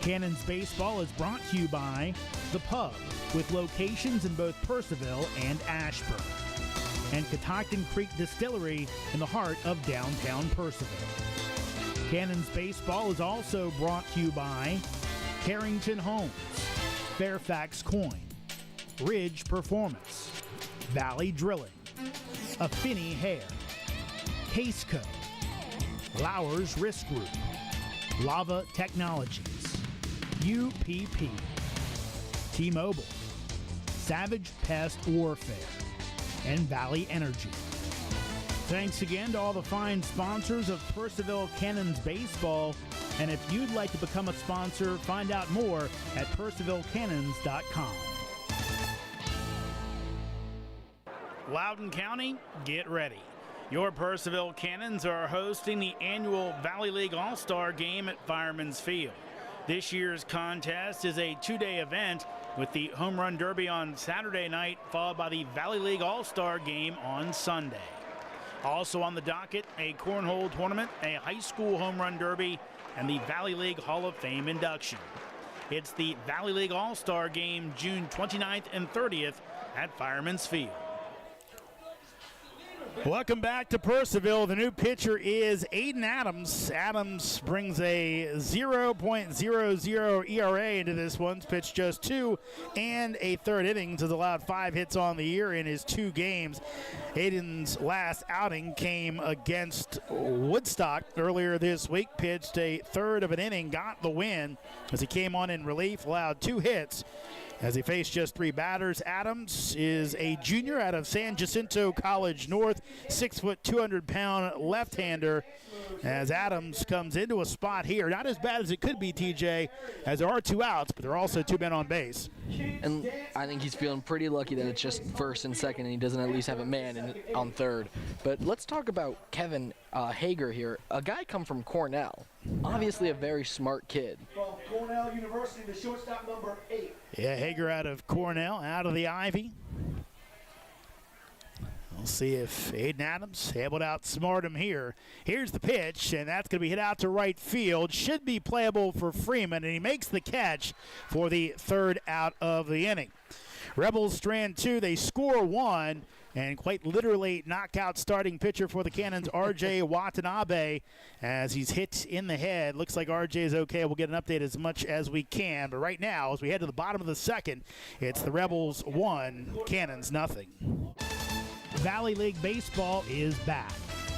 Cannons Baseball is brought to you by The Pub, with locations in both Purcellville and Ashburn, and Catoctin Creek Distillery in the heart of downtown Purcellville. Cannons Baseball is also brought to you by Carrington Homes, Fairfax Coin, Ridge Performance, Valley Drilling, Affinity Hair, Caseco, Lowers Risk Group, Lava Technologies, UPP, T-Mobile, Savage Pest Warfare, and Valley Energy. Thanks again to all the fine sponsors of Purcellville Cannons Baseball. And if you'd like to become a sponsor, find out more at PurcellvilleCannons.com. Loudoun County, get ready. Your Purcellville Cannons are hosting the annual Valley League All-Star Game at Fireman's Field. This year's contest is a two-day event with the Home Run Derby on Saturday night, followed by the Valley League All-Star Game on Sunday. Also on the docket, a cornhole tournament, a high school home run derby, and the Valley League Hall of Fame induction. It's the Valley League All-Star Game, June 29th and 30th at Fireman's Field. Welcome back to Purcellville. The new pitcher is Aiden Adams. Adams brings a 0.00 ERA into this one. Pitched just 2 and a third innings. Has allowed 5 hits on the year in his 2 games. Aiden's last outing came against Woodstock earlier this week. Pitched a third of an inning, got the win as he came on in relief, allowed 2 hits. As he faced just 3 batters. Adams is a junior out of San Jacinto College North, 6 foot, 200-pound left-hander. As Adams comes into a spot here, not as bad as it could be, TJ, as there are 2 outs, but there are also 2 men on base. And I think he's feeling pretty lucky that it's just first and second and he doesn't at least have a man on third. But let's talk about Kevin Hager here, a guy come from Cornell. Obviously a very smart kid. From Cornell University, the shortstop number 8. Yeah, Hager out of Cornell, out of the Ivy. We'll see if Aiden Adams able to outsmart him here. Here's the pitch, and that's going to be hit out to right field. Should be playable for Freeman, and he makes the catch for the 3rd out of the inning. Rebels strand 2, they score 1, and quite literally knockout starting pitcher for the Cannons, R.J. Watanabe, as he's hit in the head. Looks like R.J. is okay. We'll get an update as much as we can. But right now, as we head to the bottom of the 2nd, it's the Rebels 1, Cannons nothing. Valley League Baseball is back,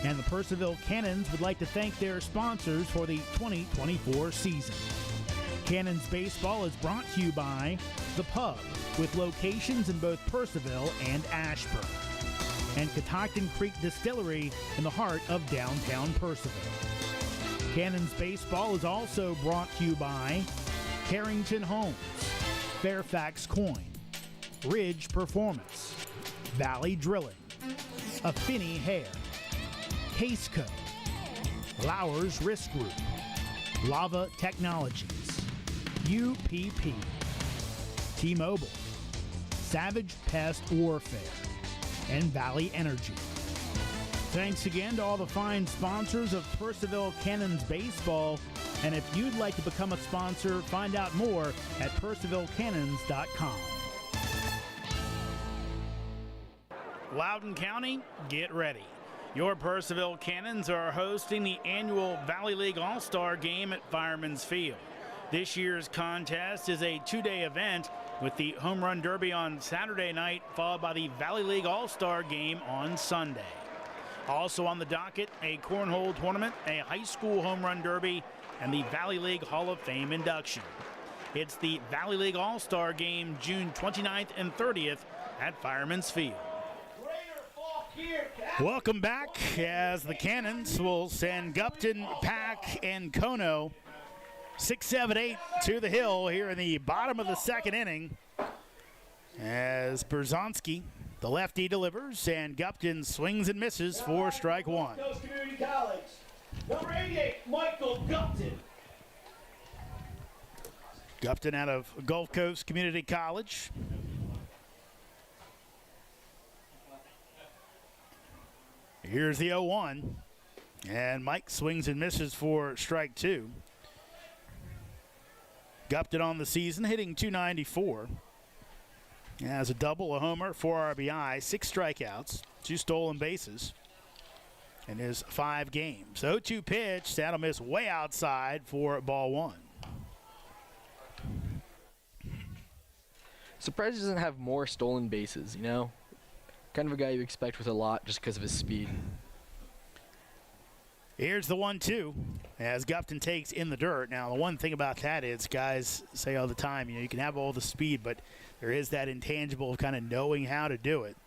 and the Purcellville Cannons would like to thank their sponsors for the 2024 season. Cannons Baseball is brought to you by The Pub, with locations in both Purcellville and Ashburn, and Catoctin Creek Distillery in the heart of downtown Purcellville. Cannons Baseball is also brought to you by Harrington Homes, Fairfax Coin, Ridge Performance, Valley Drilling, Affinity Hair, Caseco, Lowers Risk Group, Lava Technologies, UPP, T-Mobile, Savage Pest Warfare, and Valley Energy. Thanks again to all the fine sponsors of Purcellville Cannons Baseball. And if you'd like to become a sponsor, find out more at PurcellvilleCannons.com. Loudoun County, get ready. Your Purcellville Cannons are hosting the annual Valley League All-Star Game at Fireman's Field. This year's contest is a 2-day event with the Home Run Derby on Saturday night, followed by the Valley League All-Star Game on Sunday. Also on the docket, a cornhole tournament, a high school home run derby, and the Valley League Hall of Fame induction. It's the Valley League All-Star Game, June 29th and 30th at Fireman's Field. Welcome back as the Cannons will send Gupton, Pack, and Kono 6, 7, 8 to the hill here in the bottom of the 2nd inning as Berzonski, the lefty, delivers, and Gupton swings and misses for strike 1. Community College, number 88, Michael Gupton. Gupton out of Gulf Coast Community College. Here's the 0-1, and Mike swings and misses for strike 2. Gupton on the season, hitting .294. Has a double, a homer, 4 RBI, 6 strikeouts, 2 stolen bases in his 5 games. 0-2 pitch, that'll miss way outside for ball 1. Surprised he doesn't have more stolen bases, you know? Kind of a guy you expect with a lot just because of his speed. Here's the 1-2 as Gupton takes in the dirt. Now, the one thing about that is guys say all the time, you know, you can have all the speed, but there is that intangible of kind of knowing how to do it.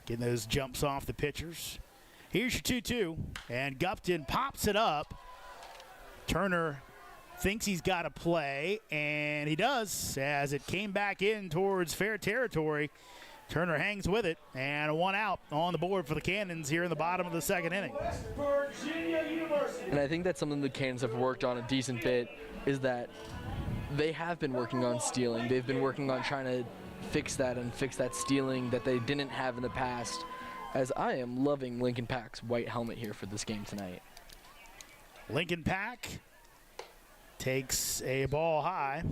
Getting those jumps off the pitchers. Here's your 2-2, and Gupton pops it up. Turner thinks he's got to play, and he does as it came back in towards fair territory. Turner hangs with it, and a 1 out on the board for the Cannons here in the bottom of the 2nd inning. West Virginia University. And I think that's something the Cannons have worked on a decent bit, is that they have been working on stealing. They've been working on trying to fix that stealing that they didn't have in the past. as I am loving Lincoln Pack's white helmet here for this game tonight. Lincoln Pack takes a ball high.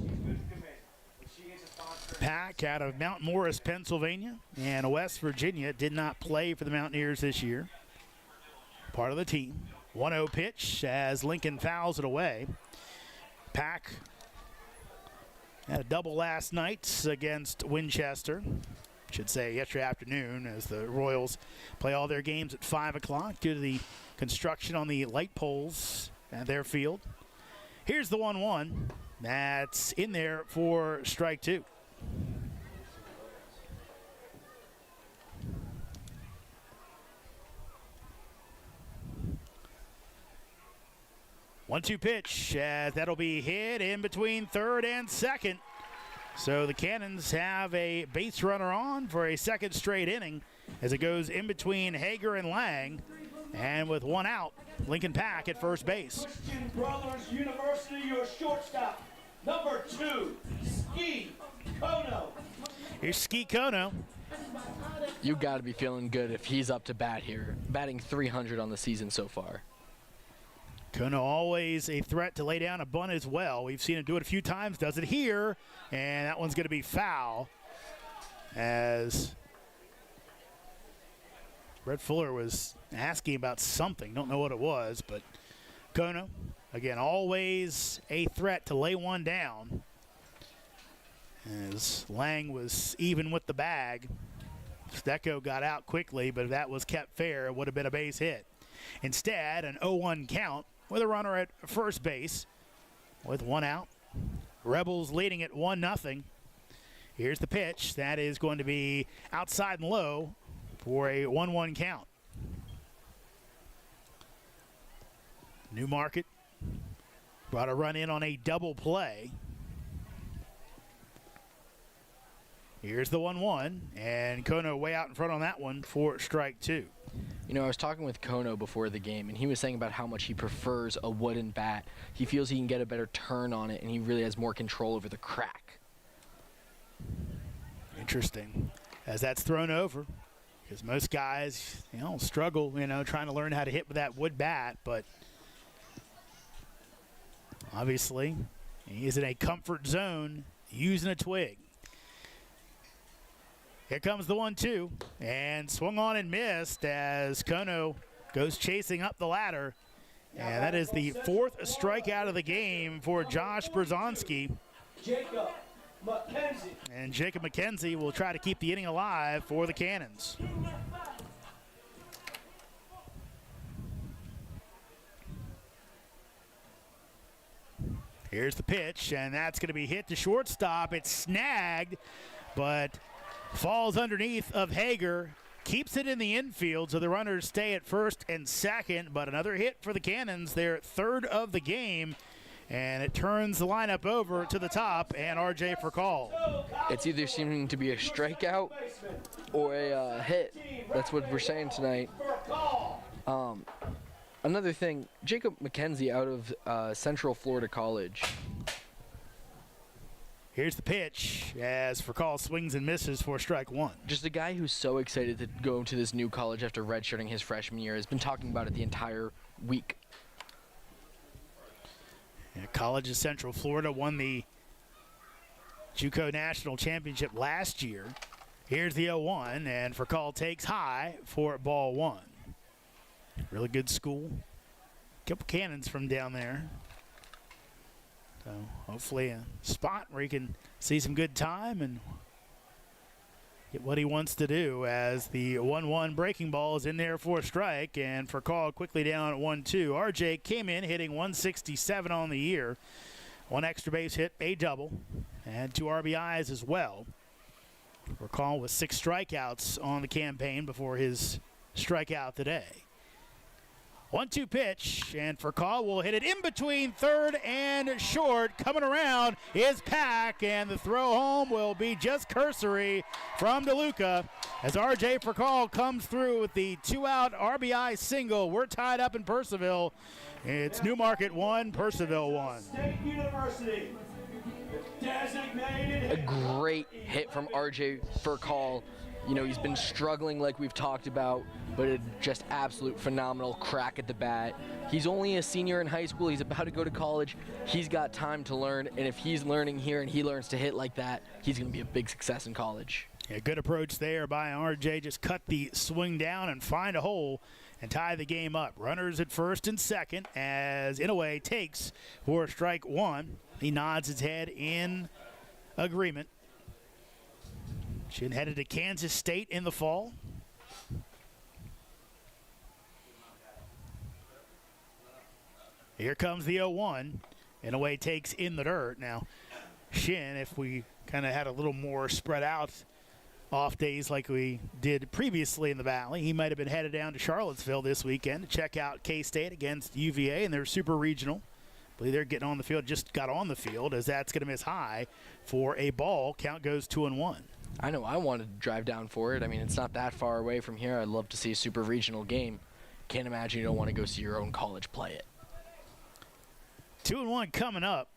Pack out of Mount Morris, Pennsylvania, and West Virginia did not play for the Mountaineers this year. Part of the team. 1-0 pitch as Lincoln fouls it away. Pack had a double last night against Winchester. Should say yesterday afternoon, as the Royals play all their games at 5 o'clock due to the construction on the light poles at their field. Here's the 1-1. That's in there for strike 2. One-two pitch, that'll be hit in between third and second. So the Cannons have a base runner on for a second straight inning as it goes in between Hager and Lang. And with one out, Lincoln Pack at first base. Christian Brothers University, your shortstop, number 2, Ski Kono. Here's Ski Kono. You got to be feeling good if he's up to bat here, batting .300 on the season so far. Kono always a threat to lay down a bunt as well. We've seen him do it a few times, does it here, and that one's going to be foul as Brett Fuller was asking about something. Don't know what it was, but Kono, again, always a threat to lay one down as Lang was even with the bag. Stecco got out quickly, but if that was kept fair, it would have been a base hit. Instead, an 0-1 count with a runner at first base with one out. Rebels leading at 1-0. Here's the pitch. That is going to be outside and low for a 1-1 count. Newmarket brought a run in on a double play. Here's the 1-1, and Kono way out in front on that one for strike 2. You know, I was talking with Kono before the game, and he was saying about how much he prefers a wooden bat. He feels he can get a better turn on it, and he really has more control over the crack. Interesting, as that's thrown over, because most guys, struggle, trying to learn how to hit with that wood bat, but obviously he is in a comfort zone using a twig. Here comes the 1-2, and swung on and missed as Kono goes chasing up the ladder. And that is the 4th strikeout of the game for Josh Berzonski. Jacob McKenzie. And Jacob McKenzie will try to keep the inning alive for the Cannons. Here's the pitch, and that's going to be hit to shortstop. It's snagged, but falls underneath of Hager, keeps it in the infield, so the runners stay at first and second, but another hit for the Cannons, their 3rd of the game, and it turns the lineup over to the top and RJ for call. It's either seeming to be a strikeout or a hit. That's what we're saying tonight. Another thing, Jacob McKenzie out of Central Florida College. Here's the pitch as Furcall swings and misses for strike 1. Just a guy who's so excited to go to this new college after redshirting his freshman year. Has been talking about it the entire week. College of Central Florida won the JUCO National Championship last year. Here's the 0-1, and Furcall takes high for ball 1. Really good school. Couple Cannons from down there. So hopefully a spot where he can see some good time and get what he wants to do, as the 1-1 breaking ball is in there for a strike, and Furcall quickly down at 1-2. RJ came in hitting 167 on the year. 1 extra base hit, a double, and 2 RBIs as well. Furcall with 6 strikeouts on the campaign before his strikeout today. 1-2 pitch, and Furcall will hit it in between third and short. Coming around is Pack, and the throw home will be just cursory from DeLuca as RJ Furcall comes through with the 2-out RBI single. We're tied up in Purcellville. It's Newmarket 1, Purcellville 1. State University. Designated A great hit from RJ Furcall. You know, he's been struggling like we've talked about, but a just absolute phenomenal crack at the bat. He's only a senior in high school. He's about to go to college. He's got time to learn, and if he's learning here and he learns to hit like that, he's going to be a big success in college. Yeah, good approach there by RJ. Just cut the swing down and find a hole and tie the game up. Runners at first and second as Inouye takes for strike one. He nods his head in agreement. Shin headed to Kansas State in the fall. Here comes the 0-1. Inouye takes in the dirt. Now, Shin, if we kind of had a little more spread out off days like we did previously in the Valley, he might have been headed down to Charlottesville this weekend to check out K-State against UVA in their super regional. I believe they're getting on the field, just got on the field, as that's going to miss high for a ball. Count goes 2-1. I know I wanted to drive down for it. I mean, it's not that far away from here. I'd love to see a super regional game. Can't imagine you don't want to go see your own college play it. 2-1 coming up.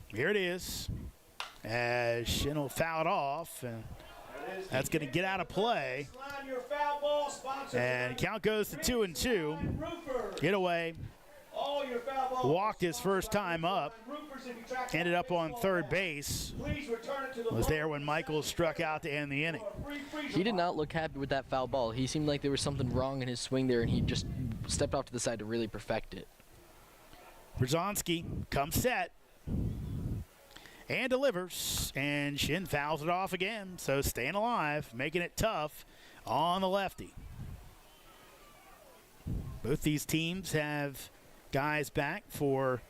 Here it is. As Shin will foul it off, and that's going to get out of play. And count goes to 2-2. Inouye walked his first time up. Ended up on third base. Was there when Michaels struck out to end the inning. He did not look happy with that foul ball. He seemed like there was something wrong in his swing there, and he just stepped off to the side to really perfect it. Brzezowski comes set and delivers, and Shin fouls it off again. So staying alive, making it tough on the lefty. Both these teams have guys back for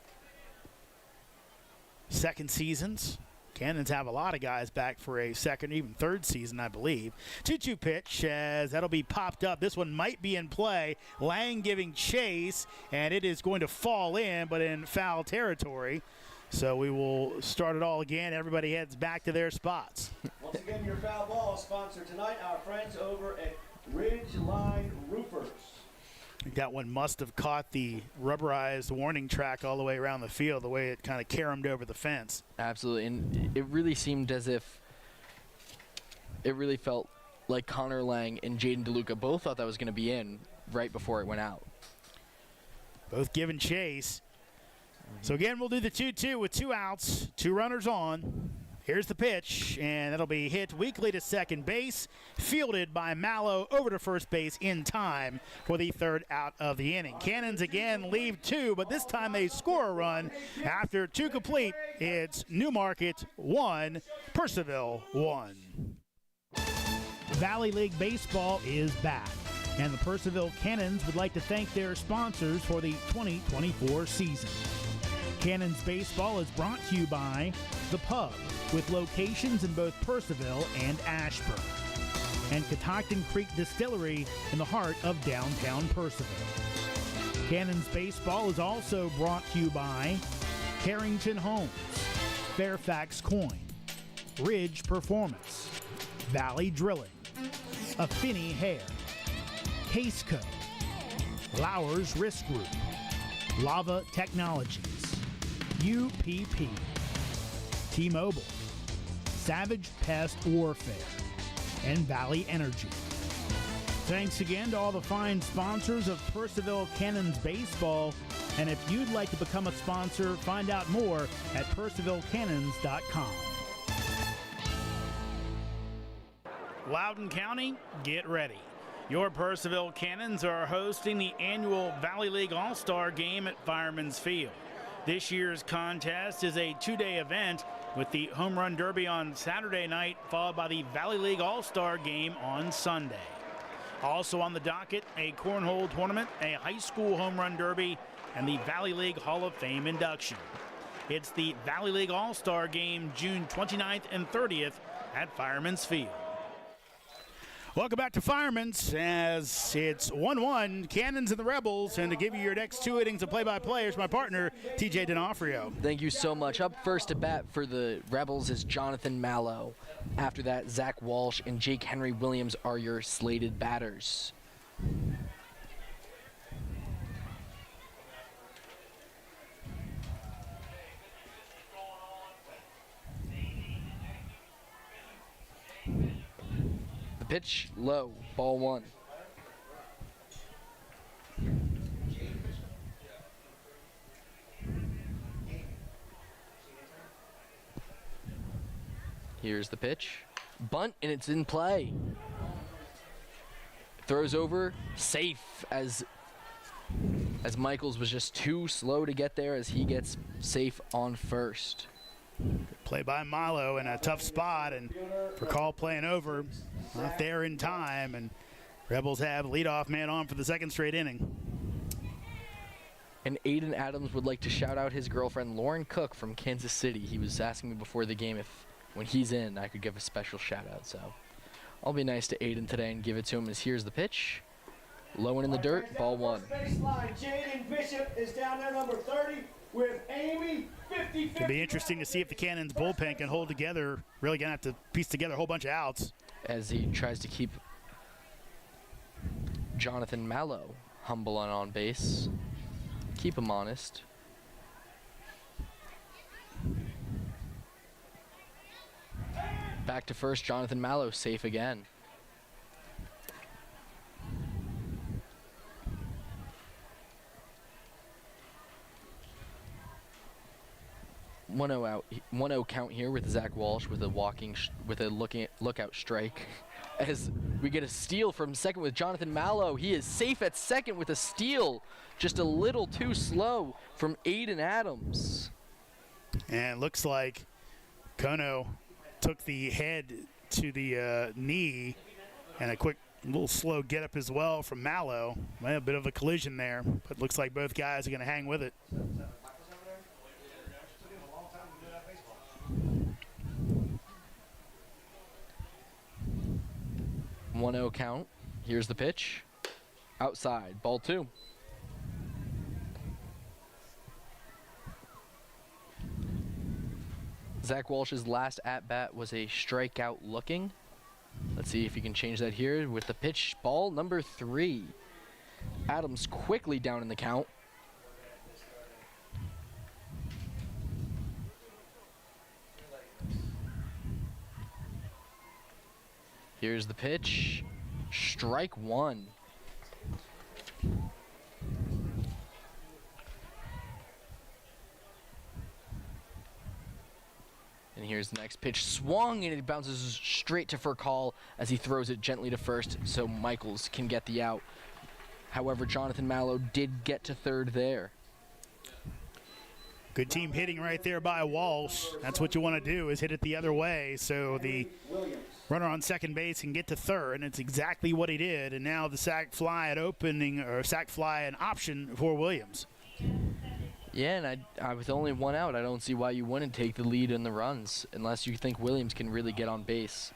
second seasons. Cannons have a lot of guys back for a second, even third season, I believe. 2-2 pitch, as that'll be popped up. This one might be in play. Lang giving chase, and it is going to fall in, but in foul territory. So we will start it all again. Everybody heads back to their spots. Once again, your foul ball sponsor tonight, our friends over at Ridgeline Roofers. I think that one must have caught the rubberized warning track all the way around the field, the way it kind of caromed over the fence. Absolutely, and it really seemed as if it really felt like Connor Lang and Jaden DeLuca both thought that was going to be in right before it went out. Both giving chase. So again, we'll do the 2-2 with 2 outs, 2 runners on. Here's the pitch, and that'll be hit weakly to second base, fielded by Mallow over to first base in time for the third out of the inning. Cannons again leave 2, but this time they score a run. After 2 complete, it's Newmarket 1, Purcellville 1. Valley League Baseball is back, and the Purcellville Cannons would like to thank their sponsors for the 2024 season. Cannons Baseball is brought to you by The Pub, with locations in both Purcellville and Ashburn, and Catoctin Creek Distillery in the heart of downtown Purcellville. Cannons Baseball is also brought to you by Carrington Homes, Fairfax Coin, Ridge Performance, Valley Drilling, Affinity Hair, Caseco, Lowers Risk Group, Lava Technologies, UPP, T-Mobile, Savage Pest Warfare, and Valley Energy. Thanks again to all the fine sponsors of Purcellville Cannons Baseball. And if you'd like to become a sponsor, find out more at purcellvillecannons.com. Loudoun County, get ready. Your Purcellville Cannons are hosting the annual Valley League All-Star Game at Fireman's Field. This year's contest is a 2-day event with the Home Run Derby on Saturday night, followed by the Valley League All-Star Game on Sunday. Also on the docket, a cornhole tournament, a high school home run derby, and the Valley League Hall of Fame induction. It's the Valley League All-Star Game June 29th and 30th at Fireman's Field. Welcome back to Fireman's, as it's 1-1, Cannons and the Rebels, and to give you your next 2 innings of play-by-play is my partner, TJ D'Onofrio. Thank you so much. Up first to bat for the Rebels is Jonathan Mallow. After that, Zach Walsh and Jake Henry Williams are your slated batters. pitch low, ball 1. Here's the pitch. Bunt, and it's in play. Throws over, safe, as Michaels was just too slow to get there, as he gets safe on first. Play by Milo in a tough spot, and for call playing over, not there in time, and Rebels have leadoff man on for the second straight inning. And Aiden Adams would like to shout out his girlfriend, Lauren Cook from Kansas City. He was asking me before the game if, when he's in, I could give a special shout out. So I'll be nice to Aiden today and give it to him, as here's the pitch. Low and in the dirt, ball 1. Baseline, Jaden Bishop is down there, number 30, with Amy, 50. It'll be interesting to see if the Cannons bullpen can hold together. Really gonna have to piece together a whole bunch of outs. As he tries to keep Jonathan Mallow humble and on base. Keep him honest. Back to first, Jonathan Mallow safe again. One 0 out, 1-0 count here with Zach Walsh with a lookout strike. As we get a steal from second with Jonathan Mallow. He is safe at second with a steal. Just a little too slow from Aiden Adams. And it looks like Kono took the head to the knee, and a quick little slow get up as well from Mallow. Well, a bit of a collision there, but looks like both guys are going to hang with it. 1-0 count. Here's the pitch. Outside, ball 2. Zach Walsh's last at-bat was a strikeout looking. Let's see if he can change that here with the pitch. Ball number 3. Adams quickly down in the count. Here's the pitch. Strike 1. And here's the next pitch. Swung, and it bounces straight to Furcall as he throws it gently to first so Michaels can get the out. However, Jonathan Mallow did get to third there. Good team hitting right there by Walsh. That's what you want to do, is hit it the other way so the runner on second base can get to third, and it's exactly what he did. And now the sac fly an option for Williams. Yeah, and I with only 1 out, I don't see why you wouldn't take the lead in the runs unless you think Williams can really get on base.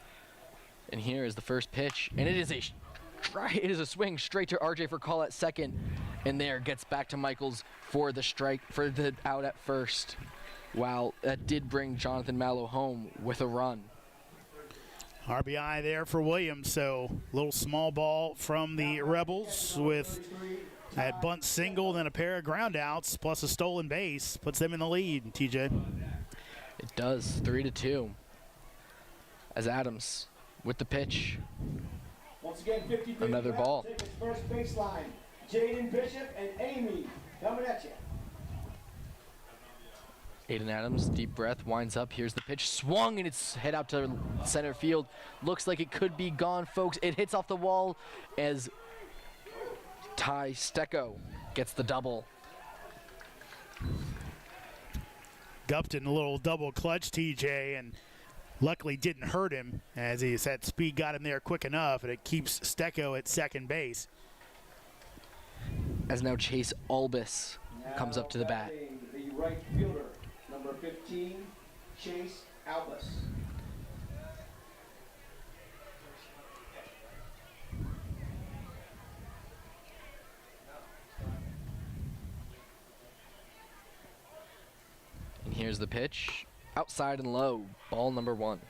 And here is the first pitch, and it is a swing straight to RJ Furcall at second, and there gets back to Michaels for the strike, for the out at first. Wow, that did bring Jonathan Mallow home with a run. RBI there for Williams, so little small ball from the Rebels with that bunt single, then a pair of ground outs, plus a stolen base, puts them in the lead, TJ. It does, 3-2. As Adams with the pitch. Once again, 50-50 Another ball. Take his first baseline. Jaden Bishop and Amy coming at you. Aiden Adams, deep breath, winds up. Here's the pitch. Swung, and it's head out to center field. Looks like it could be gone, folks. It hits off the wall as Ty Stecco gets the double. Gupton, a little double clutch, TJ, and luckily didn't hurt him, as he said speed got him there quick enough, and it keeps Stecco at second base. As now Chase Albus comes up to the bat. The right fielder, number 15, Chase Albus. And here's the pitch. Outside and low. Ball number 1.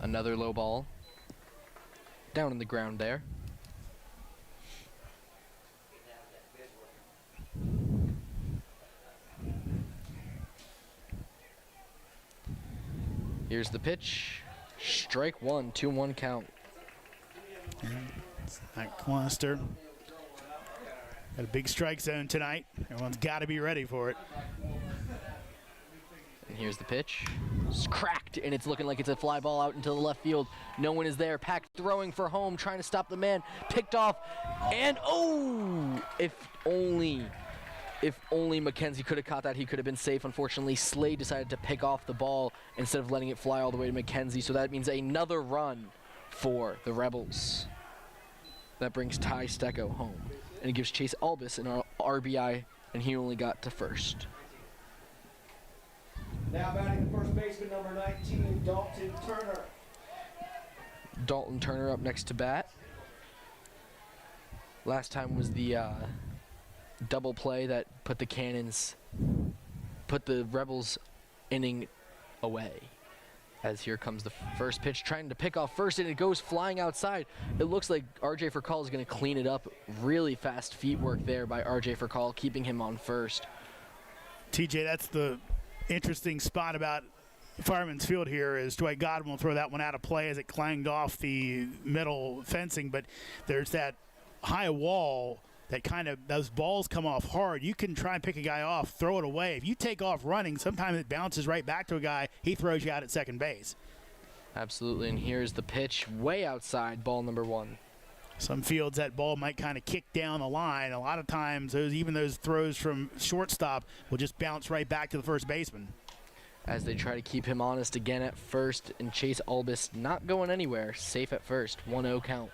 Another low ball. Down in the ground there. Here's the pitch. Strike one, 2-1 count. That cluster. Got a big strike zone tonight. Everyone's got to be ready for it. And here's the pitch. It's cracked, and it's looking like it's a fly ball out into the left field. No one is there. Pack throwing for home, trying to stop the man. Picked off, and oh! If only McKenzie could have caught that, he could have been safe. Unfortunately, Slade decided to pick off the ball instead of letting it fly all the way to McKenzie, so that means another run for the Rebels. That brings Ty Stecco home, and it gives Chase Albus an RBI, and he only got to first. Now batting the first baseman, number 19, Dalton Turner. Dalton Turner up next to bat. Last time was the double play that put the Rebels inning away. As here comes the first pitch, trying to pick off first, and it goes flying outside. It looks like RJ Furcall is going to clean it up. Really fast feet work there by RJ Furcall, keeping him on first. TJ, that's the interesting spot about Fireman's Field here is Dwight Godwin will throw that one out of play as it clanged off the middle fencing, but there's that high wall that those balls come off hard. You can try and pick a guy off, throw it away. If you take off running, sometimes it bounces right back to a guy. He throws you out at second base. Absolutely, and here's the pitch way outside, ball number 1. Some fields that ball might kind of kick down the line. A lot of times, even those throws from shortstop will just bounce right back to the first baseman. As they try to keep him honest again at first, and Chase Albus not going anywhere, safe at first, 1-0 count.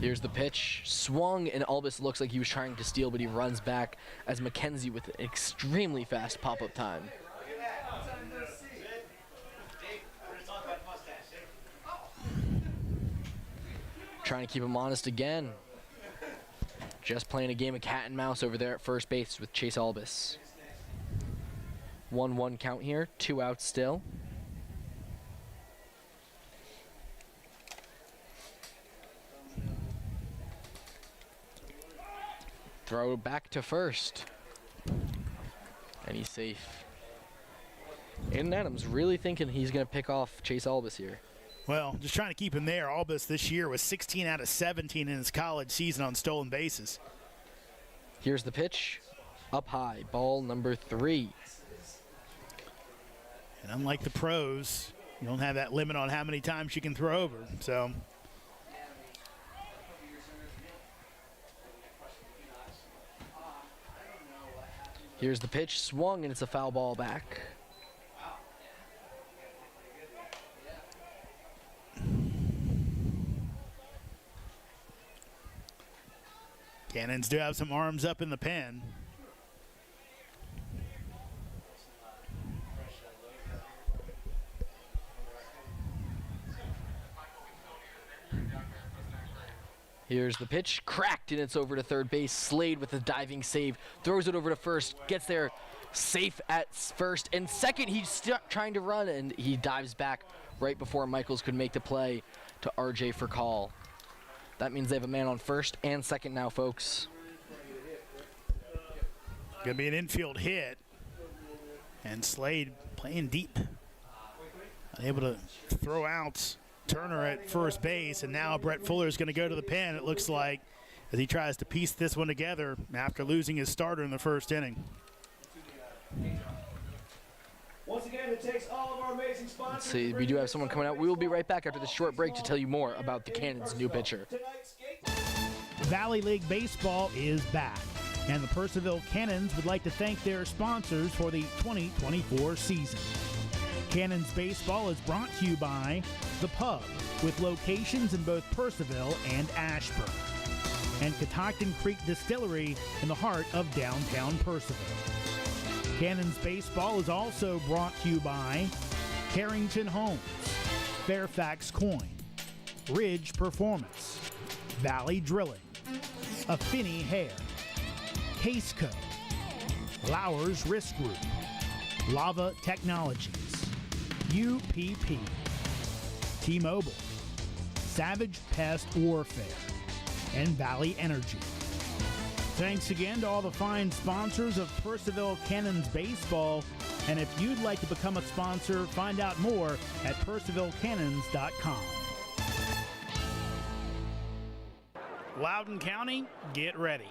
Here's the pitch, swung, and Albus looks like he was trying to steal, but he runs back as McKenzie with an extremely fast pop-up time. Trying to keep him honest again. Just playing a game of cat and mouse over there at first base with Chase Albus. 1-1 count here, 2 outs still. Throw back to first. And he's safe. Aiden Adams really thinking he's going to pick off Chase Albus here. Well, just trying to keep him there. Albus this year was 16 out of 17 in his college season on stolen bases. Here's the pitch. Up high, ball number 3. And unlike the pros, you don't have that limit on how many times you can throw over. So here's the pitch, swung, and it's a foul ball back. Cannons do have some arms up in the pen. Here's the pitch, cracked, and it's over to third base. Slade with a diving save, throws it over to first, gets there safe at first, and second he's trying to run, and he dives back right before Michaels could make the play to RJ Furcall. That means they have a man on first and second now, folks. Gonna be an infield hit, and Slade playing deep, unable to throw out Turner at first base, and now Brett Fuller is going to go to the pen, it looks like, as he tries to piece this one together after losing his starter in the first inning. Once again, it takes all of our amazing sponsors. Let's see, we do have someone coming out. We will be right back after this short break to tell you more about the Cannons' new pitcher. Valley League Baseball is back, and the Purcellville Cannons would like to thank their sponsors for the 2024 season. Cannons Baseball is brought to you by The Pub, with locations in both Purcellville and Ashburn, and Catoctin Creek Distillery in the heart of downtown Purcellville. Cannons Baseball is also brought to you by Carrington Homes, Fairfax Coin, Ridge Performance, Valley Drilling, Affinity Hair, Caseco, Lowers Risk Group, Lava Technologies, UPP, T-Mobile, Savage Pest Warfare, and Valley Energy. Thanks again to all the fine sponsors of Purcellville Cannons Baseball. And if you'd like to become a sponsor, find out more at purcellvillecannons.com. Loudoun County, get ready.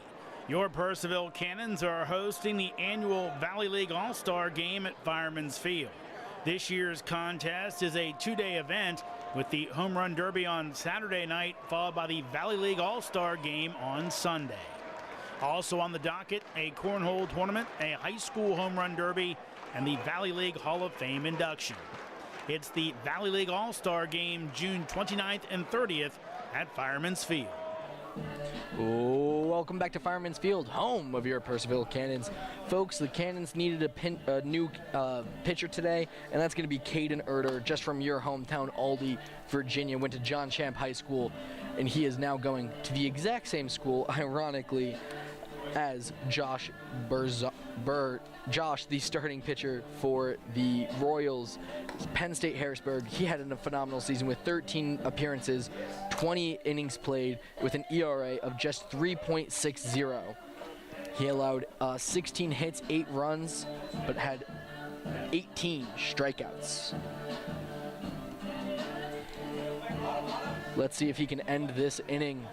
Your Purcellville Cannons are hosting the annual Valley League All-Star Game at Fireman's Field. This year's contest is a two-day event with the Home Run Derby on Saturday night, followed by the Valley League All-Star Game on Sunday. Also on the docket, a cornhole tournament, a high school home run derby, and the Valley League Hall of Fame induction. It's the Valley League All-Star Game June 29th and 30th at Fireman's Field. Welcome back to Fireman's Field, home of your Purcellville Cannons. Folks, the Cannons needed a new pitcher today, and that's going to be Caden Erder, just from your hometown, Aldie, Virginia. Went to John Champ High School, and he is now going to the exact same school, ironically, as Josh, the starting pitcher for the Royals, Penn State Harrisburg. He had a phenomenal season with 13 appearances, 20 innings played, with an ERA of just 3.60. He allowed 16 hits, 8 runs, but had 18 strikeouts. Let's see if he can end this inning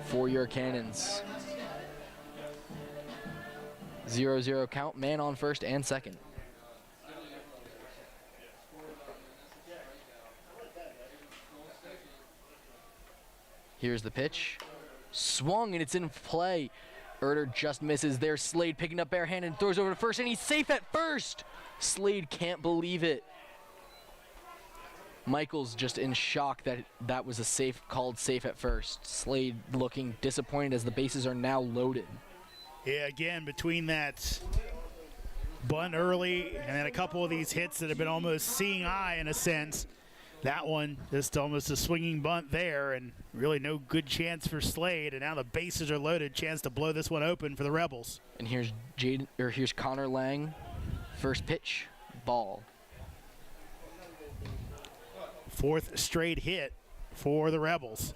for your Cannons. 0-0 count, man on first and second. Here's the pitch. Swung, and it's in play. Erder just misses there. Slade picking up barehanded and throws over to first, and he's safe at first. Slade can't believe it. Michael's just in shock that that was a safe, called safe at first. Slade looking disappointed as the bases are now loaded. Yeah, again, between that bunt early and then a couple of these hits that have been almost seeing eye in a sense, that one just almost a swinging bunt there, and really no good chance for Slade. And now the bases are loaded, chance to blow this one open for the Rebels. And here's here's Connor Lang, first pitch, ball. Fourth straight hit for the Rebels.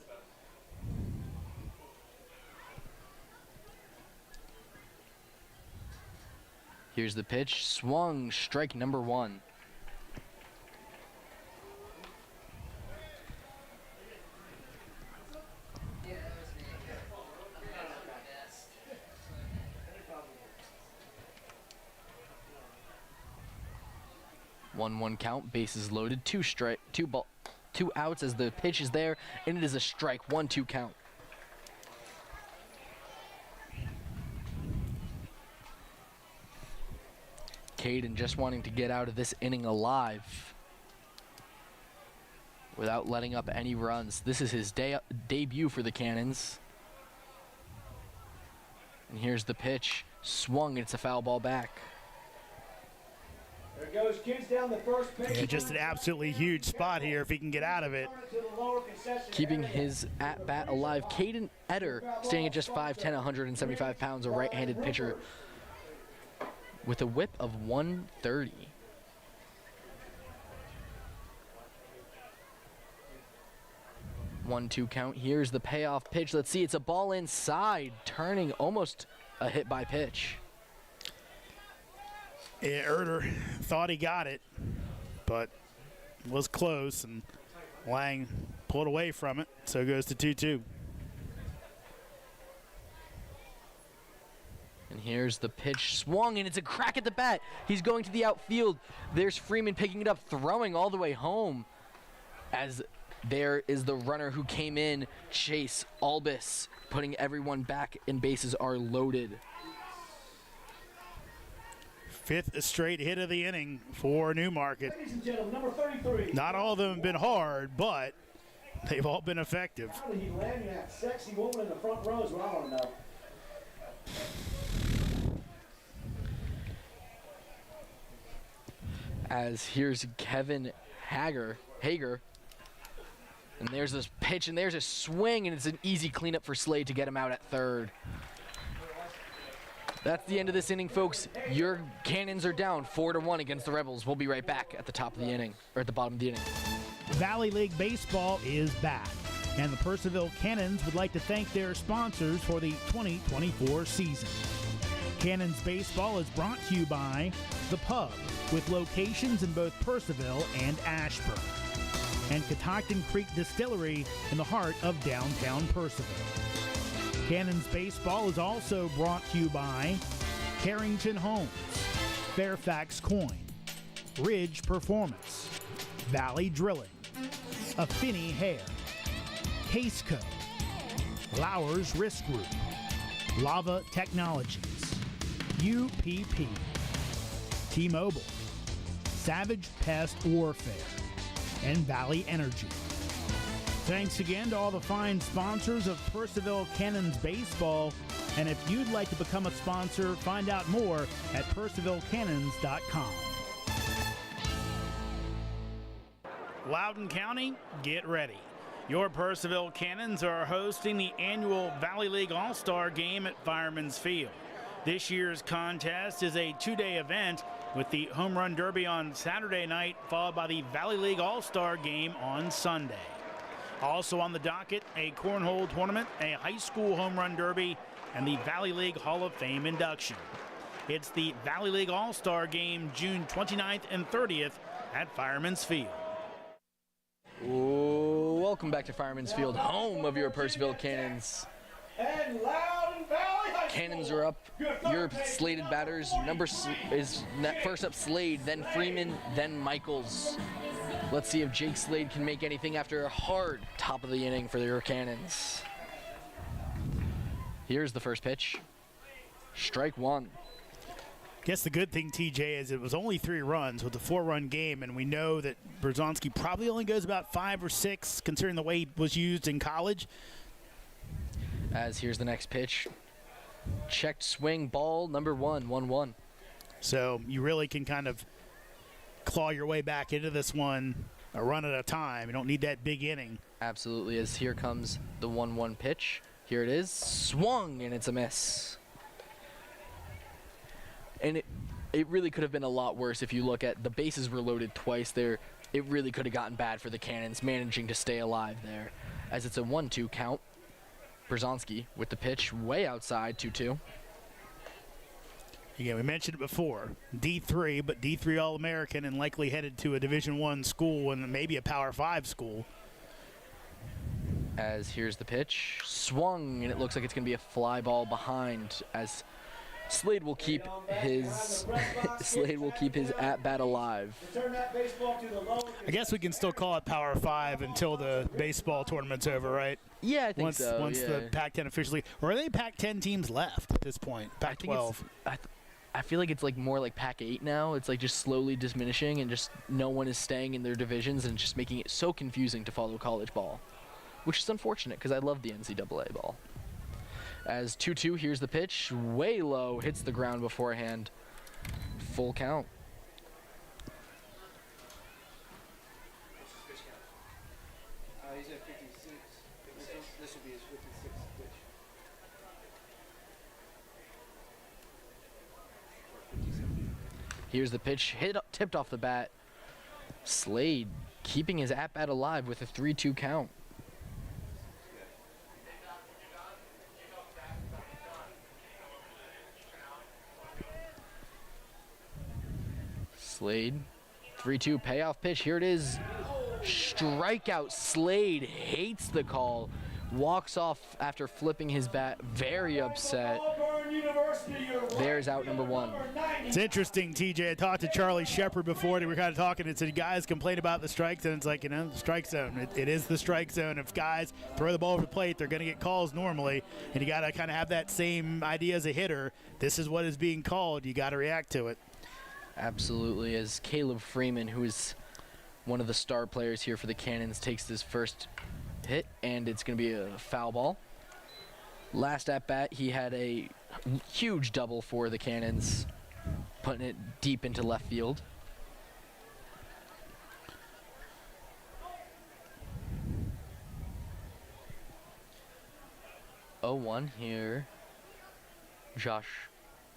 Here's the pitch, swung, strike number 1. One count, bases loaded, two outs as the pitch is there, and it is a strike, 1-2 count. Caden just wanting to get out of this inning alive without letting up any runs. This is his debut for the Cannons. And here's the pitch, swung, and it's a foul ball back. There goes kids down the first pitch. Yeah, just an absolutely huge spot here if he can get out of it. Keeping his at-bat alive, Caden Erder, standing at just 5'10", 175 pounds, a right-handed pitcher with a whip of 130. One-two count. Here's the payoff pitch. Let's see. It's a ball inside, turning almost a hit by pitch. Yeah, Erder thought he got it, but was close, and Lang pulled away from it, so it goes to 2-2. And here's the pitch, swung, and it's a crack at the bat. He's going to the outfield. There's Freeman picking it up, throwing all the way home. As there is the runner who came in, Chase Albus, putting everyone back, and bases are loaded. Fifth straight hit of the inning for Newmarket. Ladies and gentlemen, number 33. Not all of them have been hard, but they've all been effective. How did he land that sexy woman in the front row is what I want to know. As here's Kevin Hager, and there's this pitch, and there's a swing, and it's an easy cleanup for Slade to get him out at third. That's the end of this inning, folks. Your Cannons are down 4-1 against the Rebels. We'll be right back at the top of the inning, or at the bottom of the inning. Valley League Baseball is back. And the Purcellville Cannons would like to thank their sponsors for the 2024 season. Cannons Baseball is brought to you by The Pub, with locations in both Purcellville and Ashburn, and Catoctin Creek Distillery in the heart of downtown Purcellville. Cannons Baseball is also brought to you by Carrington Homes, Fairfax Coin, Ridge Performance, Valley Drilling, Affinity Hair, Caseco, Lowers Risk Group, Lava Technologies, UPP, T-Mobile, Savage Pest Warfare, and Valley Energy. Thanks again to all the fine sponsors of Purcellville Cannons Baseball. And if you'd like to become a sponsor, find out more at purcellvillecannons.com. Loudoun County, get ready. Your Purcellville Cannons are hosting the annual Valley League All-Star Game at Fireman's Field. This year's contest is a two-day event with the Home Run Derby on Saturday night, followed by the Valley League All-Star Game on Sunday. Also on the docket, a cornhole tournament, a high school home run derby, and the Valley League Hall of Fame induction. It's the Valley League All-Star Game June 29th and 30th at Fireman's Field. Welcome back to Fireman's Field, home of your Purcellville Cannons. Cannons are up. Your slated batters. Is first up Slade, then Freeman, then Michaels. Let's see if Jake Slade can make anything after a hard top of the inning for your Cannons. Here's the first pitch. Strike one. Guess the good thing, TJ, is it was only 3 runs with a 4-run game, and we know that Berzonski probably only goes about 5 or 6, considering the way he was used in college. As here's the next pitch. Checked swing, ball number 1, 1-1. So you really can kind of claw your way back into this one a run at a time. You don't need that big inning. Absolutely, as here comes the 1-1 pitch. Here it is, swung, and it's a miss. And it really could have been a lot worse if you look at the bases were loaded twice there. It really could have gotten bad for the Cannons, managing to stay alive there. As it's a 1-2 count. Berzonski with the pitch way outside, 2-2. Again, we mentioned it before, D3, but D3 All-American and likely headed to a Division I school and maybe a Power 5 school. As here's the pitch, swung, and it looks like it's going to be a fly ball behind, as Slade will keep his at bat alive. I guess we can still call it Power 5 until the baseball tournament's over, right? Yeah, I think so. Once the Pac-10 officially, or are they Pac-10 teams left at this point? Pac-12. I feel like it's like more like Pac-8 now. It's like just slowly diminishing, and just no one is staying in their divisions, and just making it so confusing to follow college ball, which is unfortunate because I love the NCAA ball. As 2-2, here's the pitch, way low, hits the ground beforehand. Full count. He's at 56. This will be his 56th pitch. Here's the pitch, tipped off the bat. Slade keeping his at-bat alive with a 3-2 count. Slade, 3-2 payoff pitch. Here it is. Strikeout. Slade hates the call. Walks off after flipping his bat. Very upset. There's out number 1. It's interesting, TJ. I talked to Charlie Shepard before, and we were kind of talking and said, guys complain about the strike zone. It's like, the strike zone. It is the strike zone. If guys throw the ball over the plate, they're going to get calls normally, and you got to kind of have that same idea as a hitter. This is what is being called. You got to react to it. Absolutely, as Caleb Freeman, who is one of the star players here for the Cannons, takes this first hit, and it's going to be a foul ball. Last at bat, he had a huge double for the Cannons, putting it deep into left field. Oh, 1 here. Josh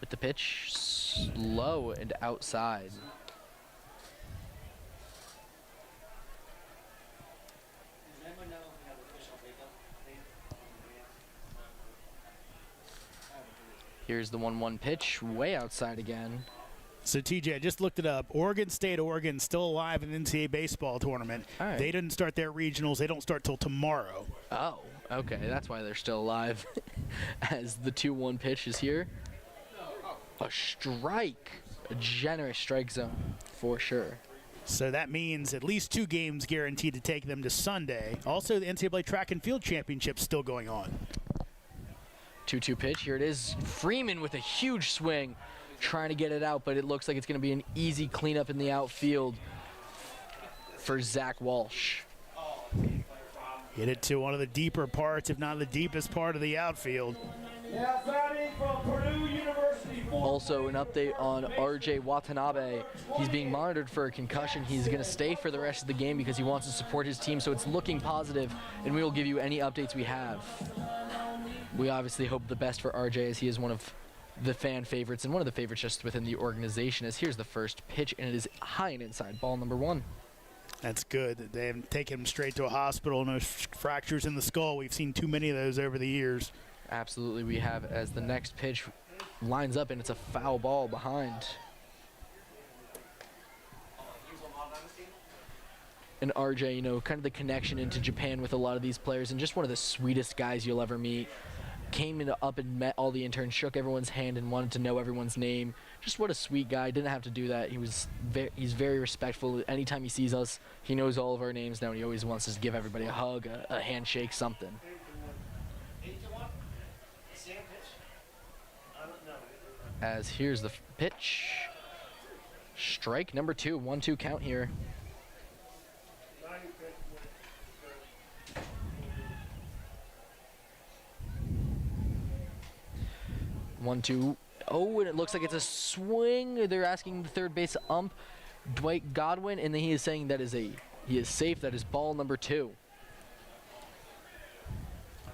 with the pitch, slow and outside. Here's the 1-1 pitch, way outside again. So, TJ, I just looked it up. Oregon State, Oregon, still alive in the NCAA baseball tournament. All right. They didn't start their regionals. They don't start till tomorrow. Oh, okay, that's why they're still alive. As the 2-1 pitch is here. A strike, a generous strike zone for sure. So that means at least 2 games guaranteed to take them to Sunday. Also, the NCAA Track and Field Championship's still going on. 2-2 pitch, here it is. Freeman with a huge swing, trying to get it out, but it looks like it's going to be an easy cleanup in the outfield for Zach Walsh. Hit it to one of the deeper parts, if not the deepest part of the outfield. Also, an update on RJ Watanabe. He's being monitored for a concussion. He's going to stay for the rest of the game because he wants to support his team, so it's looking positive, and we will give you any updates we have. We obviously hope the best for RJ, as he is one of the fan favorites and one of the favorites just within the organization. As here's the first pitch, and it is high and inside, ball number 1. That's good. They haven't taken him straight to a hospital. No fractures in the skull. We've seen too many of those over the years. Absolutely, we have as the next pitch lines up, and it's a foul ball behind. And RJ, you know, kind of the connection into Japan with a lot of these players, and just one of the sweetest guys you'll ever meet. Came up and met all the interns, shook everyone's hand, and wanted to know everyone's name. Just what a sweet guy. Didn't have to do that. He's very respectful. Anytime he sees us, he knows all of our names now, and he always wants us to give everybody a hug, a handshake, something. As here's the pitch. Strike number 2, 1-2 count here. One, two. Oh, and it looks like it's a swing. They're asking the third base ump, Dwight Godwin, and then he is saying that he is safe. That is ball number 2.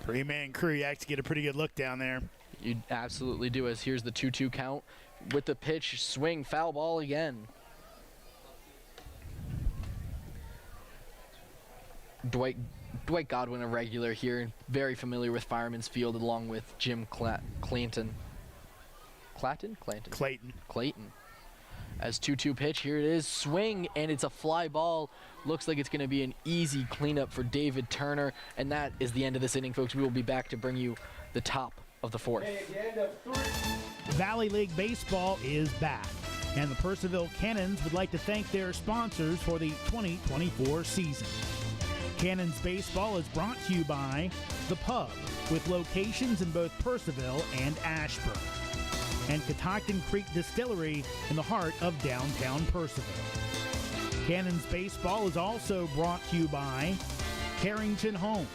3-man crew. You actually get a pretty good look down there. You absolutely do. As here's the 2-2 count with the pitch, swing, foul ball again. Dwight Godwin, a regular here, very familiar with Fireman's Field, along with Jim Clayton. As 2-2 pitch, here it is, swing, and it's a fly ball. Looks like it's going to be an easy cleanup for David Turner, and that is the end of this inning, folks. We will be back to bring you the top of the 4th. Valley League Baseball is back, and the Purcellville Cannons would like to thank their sponsors for the 2024 season. Cannons Baseball is brought to you by The Pub, with locations in both Purcellville and Ashburn, and Catoctin Creek Distillery in the heart of downtown Purcellville. Cannons Baseball is also brought to you by Carrington Homes,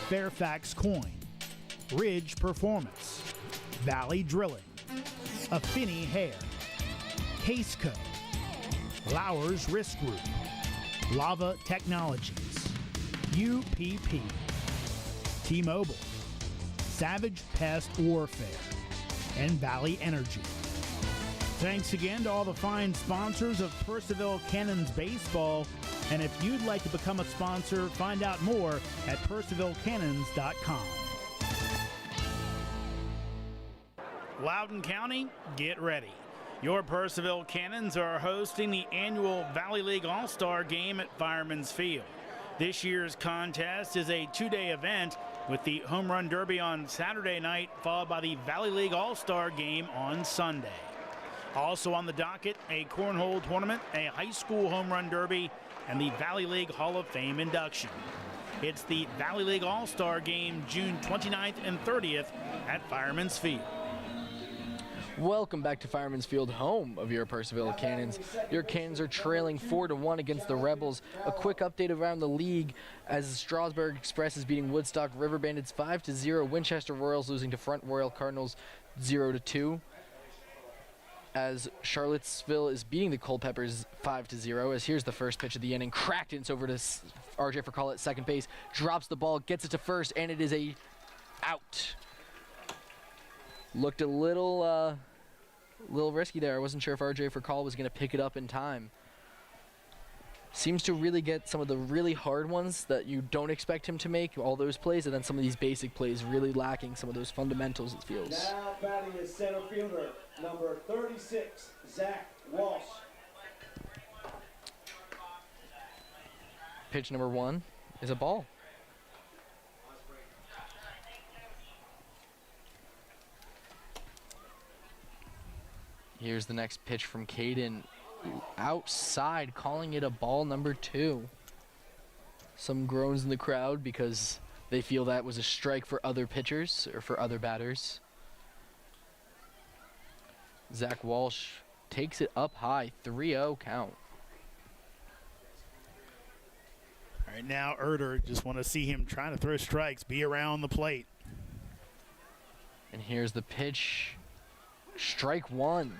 Fairfax Coin, Ridge Performance, Valley Drilling, Affinity Hair, Caseco, Lowers Risk Group, Lava Technologies, UPP, T-Mobile, Savage Pest Warfare, and Valley Energy. Thanks again to all the fine sponsors of Purcellville Cannons Baseball, and if you'd like to become a sponsor, find out more at purcellvillecannons.com. Loudoun County, get ready. Your Purcellville Cannons are hosting the annual Valley League All-Star Game at Fireman's Field. This year's contest is a 2-day event with the Home Run Derby on Saturday night, followed by the Valley League All-Star Game on Sunday. Also on the docket, a cornhole tournament, a high school home run derby, and the Valley League Hall of Fame induction. It's the Valley League All-Star Game June 29th and 30th at Fireman's Field. Welcome back to Fireman's Field, home of your Purcellville Cannons. Your Cannons are trailing 4-1 against the Rebels. A quick update around the league as Strasburg Express is beating Woodstock River Bandits 5-0. Winchester Royals losing to Front Royal Cardinals 0-2. As Charlottesville is beating the Culpeppers 5-0. As here's the first pitch of the inning. Cracked it, it's over to RJ Furcall at second base. Drops the ball, gets it to first, and it is a out. Looked a little risky there. I wasn't sure if RJ Furcall was going to pick it up in time. seems to really get some of the really hard ones that you don't expect him to make, all those plays, and then some of these basic plays really lacking some of those fundamentals, it feels. Now batting is center fielder, number 36, Zach Walsh. Pitch number 1 is a ball. Here's the next pitch from Caden. Outside, calling it a ball, number 2. Some groans in the crowd because they feel that was a strike for other pitchers or for other batters. Zach Walsh takes it up high, 3-0 count. All right, now Erder, just want to see him trying to throw strikes, be around the plate. And here's the pitch. Strike 1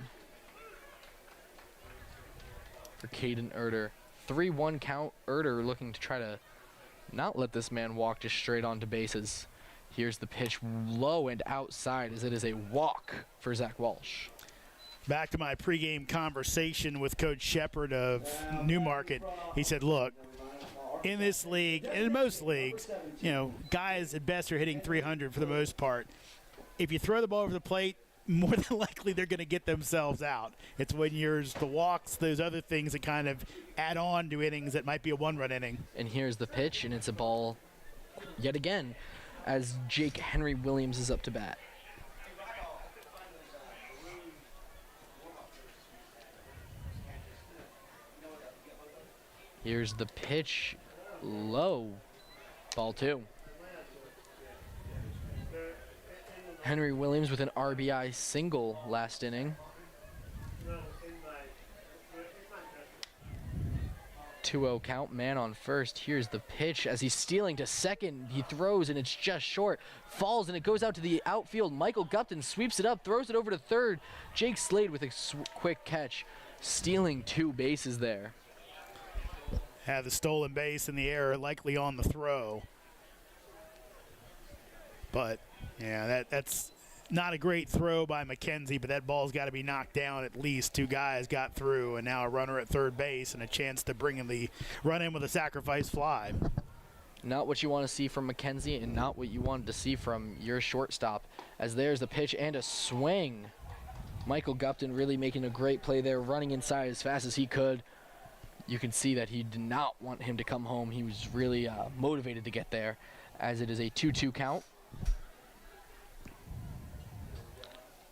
for Caden Erder. 3-1 count. Erder looking to try to not let this man walk just straight onto bases. Here's the pitch low and outside as it is a walk for Zach Walsh. Back to my pregame conversation with Coach Shepard of Newmarket. He said, look, in this league, and in most leagues, you know, guys at best are hitting 300 for the most part. If you throw the ball over the plate, more than likely they're going to get themselves out. It's when there's the walks, those other things that kind of add on to innings that might be a one-run inning. And here's the pitch, and it's a ball yet again as Jake Henry Williams is up to bat. Here's the pitch, low, ball 2. Henry Williams with an RBI single last inning. 2-0 count, man on first. Here's the pitch as he's stealing to second. He throws and it's just short. Falls and it goes out to the outfield. Michael Gupton sweeps it up, throws it over to third. Jake Slade with a quick catch, stealing 2 bases there. Had the stolen base in the air, likely on the throw. But, yeah, that's not a great throw by McKenzie, but that ball's got to be knocked down at least. 2 guys got through, and now a runner at third base and a chance to bring in the run in with a sacrifice fly. Not what you want to see from McKenzie and not what you wanted to see from your shortstop, as there's the pitch and a swing. Michael Gupton really making a great play there, running inside as fast as he could. You can see that he did not want him to come home. He was really motivated to get there, as it is a 2-2 count.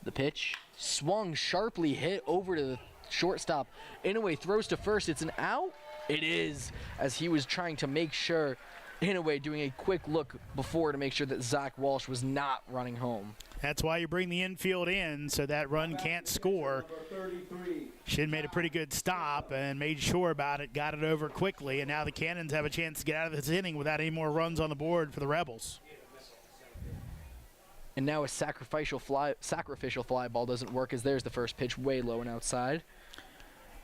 The pitch swung sharply, hit over to the shortstop. Inouye throws to first. It's an out. It is, as he was trying to make sure, Inouye doing a quick look before to make sure that Zach Walsh was not running home. That's why you bring the infield in so that run can't score. Shin made a pretty good stop and made sure about it, got it over quickly, and now the Cannons have a chance to get out of this inning without any more runs on the board for the Rebels. And now a sacrificial fly ball doesn't work, as there's the first pitch way low and outside.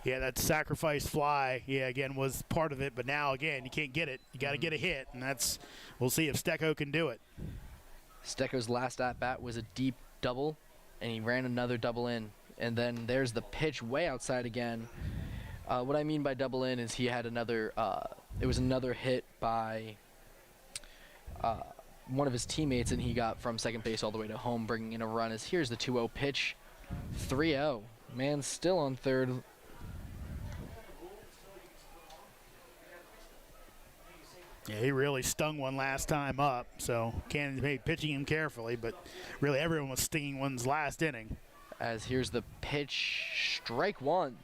Yeah, that sacrifice fly, again, was part of it, but now, again, you can't get it. You got to get a hit, and we'll see if Stecco can do it. Stecco's last at-bat was a deep double, and he ran another double in. And then there's the pitch way outside again. What I mean by double in is he had another, it was another hit by one of his teammates, and he got from second base all the way to home, bringing in a run. As here's the 2-0 pitch, 3-0. Man still on third. Yeah, he really stung one last time up, so Cannons may be pitching him carefully, but really everyone was stinging one's last inning. As here's the pitch, strike 1.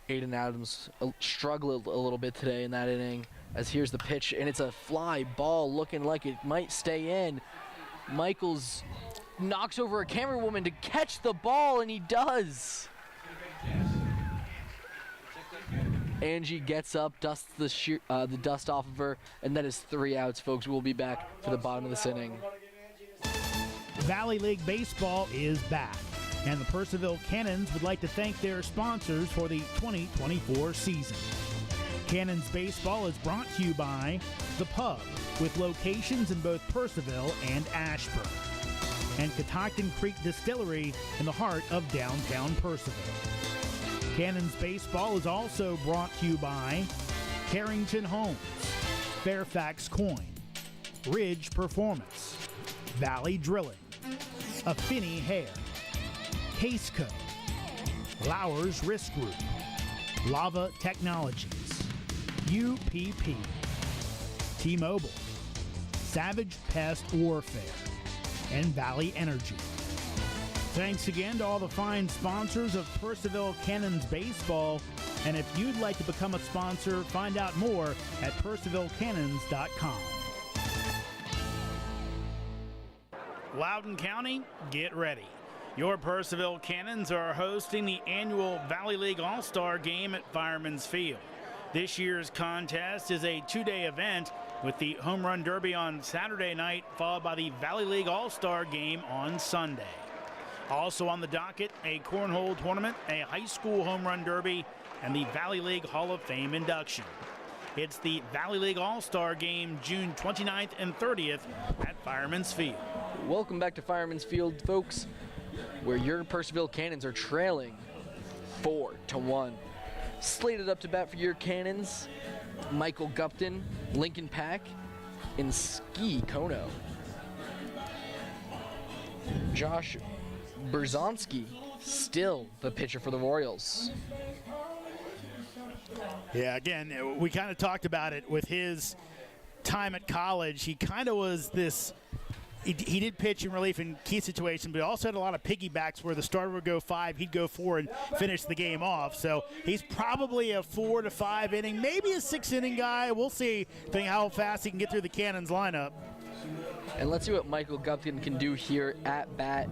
Aiden Adams struggled a little bit today in that inning, as here's the pitch, and it's a fly ball looking like it might stay in. Michaels knocks over a camerawoman to catch the ball, and he does. Angie gets up, dusts the dust off of her, and that is 3 outs, folks. We'll be back for the bottom of this inning. Valley League Baseball is back, and the Purcellville Cannons would like to thank their sponsors for the 2024 season. Cannons Baseball is brought to you by The Pub, with locations in both Purcellville and Ashburn. and Catoctin Creek Distillery in the heart of downtown Purcellville. Cannons Baseball is also brought to you by Carrington Homes, Fairfax Coin, Ridge Performance, Valley Drilling, Affinity Hair, Caseco, Lowers Risk Group, Lava Technologies, UPP, T-Mobile, Savage Pest Warfare, and Valley Energy. Thanks again to all the fine sponsors of Purcellville Cannons Baseball. And if you'd like to become a sponsor, find out more at purcellvillecannons.com. Loudoun County, get ready. Your Purcellville Cannons are hosting the annual Valley League All-Star Game at Fireman's Field. This year's contest is a two-day event with the Home Run Derby on Saturday night, followed by the Valley League All-Star Game on Sunday. Also on the docket, a cornhole tournament, a high school home run derby, and the Valley League Hall of Fame induction. It's the Valley League All-Star Game, June 29th and 30th at Fireman's Field. Welcome back to Fireman's Field, folks, where your Purcellville Cannons are trailing 4-1. Slated up to bat for your Cannons, Michael Gupton, Lincoln Pack, and Ski Kono. Josh Berzonski, still the pitcher for the Royals. Yeah, again, we kind of talked about it with his time at college. He kind of was this, he did pitch in relief in key situations, but also had a lot of piggybacks where the starter would go 5, he'd go 4 and finish the game off. So he's probably a 4 to 5 inning, maybe a 6 inning guy. We'll see how fast he can get through the Cannons lineup. And let's see what Michael Gupton can do here at bat.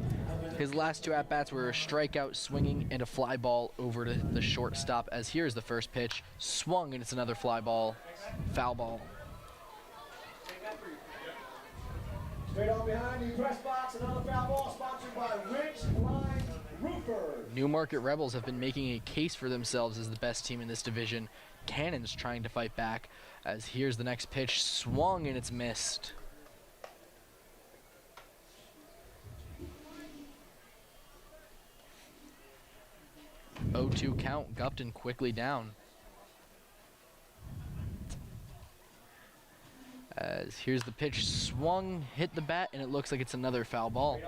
His last 2 at-bats were a strikeout swinging and a fly ball over to the shortstop, as here's the first pitch. Swung, and it's another fly ball. Foul ball. Straight on behind the press box, another foul ball sponsored by Ridgeline Roofers. Newmarket Rebels have been making a case for themselves as the best team in this division. Cannons trying to fight back, as here's the next pitch. Swung, and it's missed. 0-2 count. Gupton quickly down. As here's the pitch, swung, hit the bat, and it looks like it's another foul ball.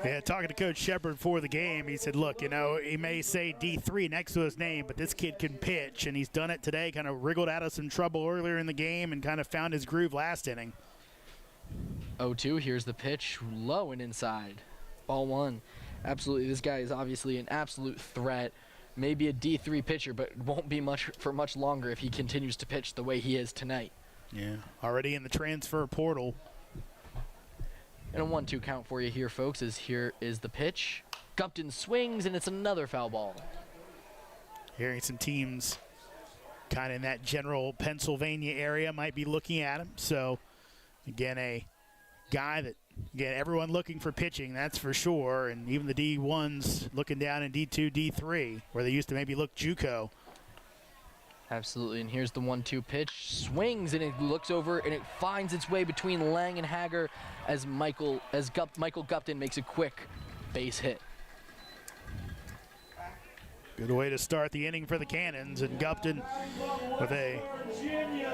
Yeah, talking to Coach Shepard before the game, he said, look, he may say D3 next to his name, but this kid can pitch, and he's done it today, kind of wriggled out of some trouble earlier in the game and kind of found his groove last inning. 0-2, here's the pitch, low and inside. Ball 1. Absolutely, this guy is obviously an absolute threat. Maybe a D3 pitcher, but won't be for much longer if he continues to pitch the way he is tonight. Yeah, already in the transfer portal. And a 1-2 count for you here, folks, as here is the pitch. Gupton swings, and it's another foul ball. Hearing some teams kind of in that general Pennsylvania area might be looking at him. So, again, a guy that, again, everyone looking for pitching, that's for sure. And even the D1s looking down in D2, D3, where they used to maybe look JUCO. Absolutely, and here's the 1-2 pitch. Swings, and it looks over, and it finds its way between Lang and Hager as Michael Gupton makes a quick base hit. Good way to start the inning for the Cannons, and Gupton with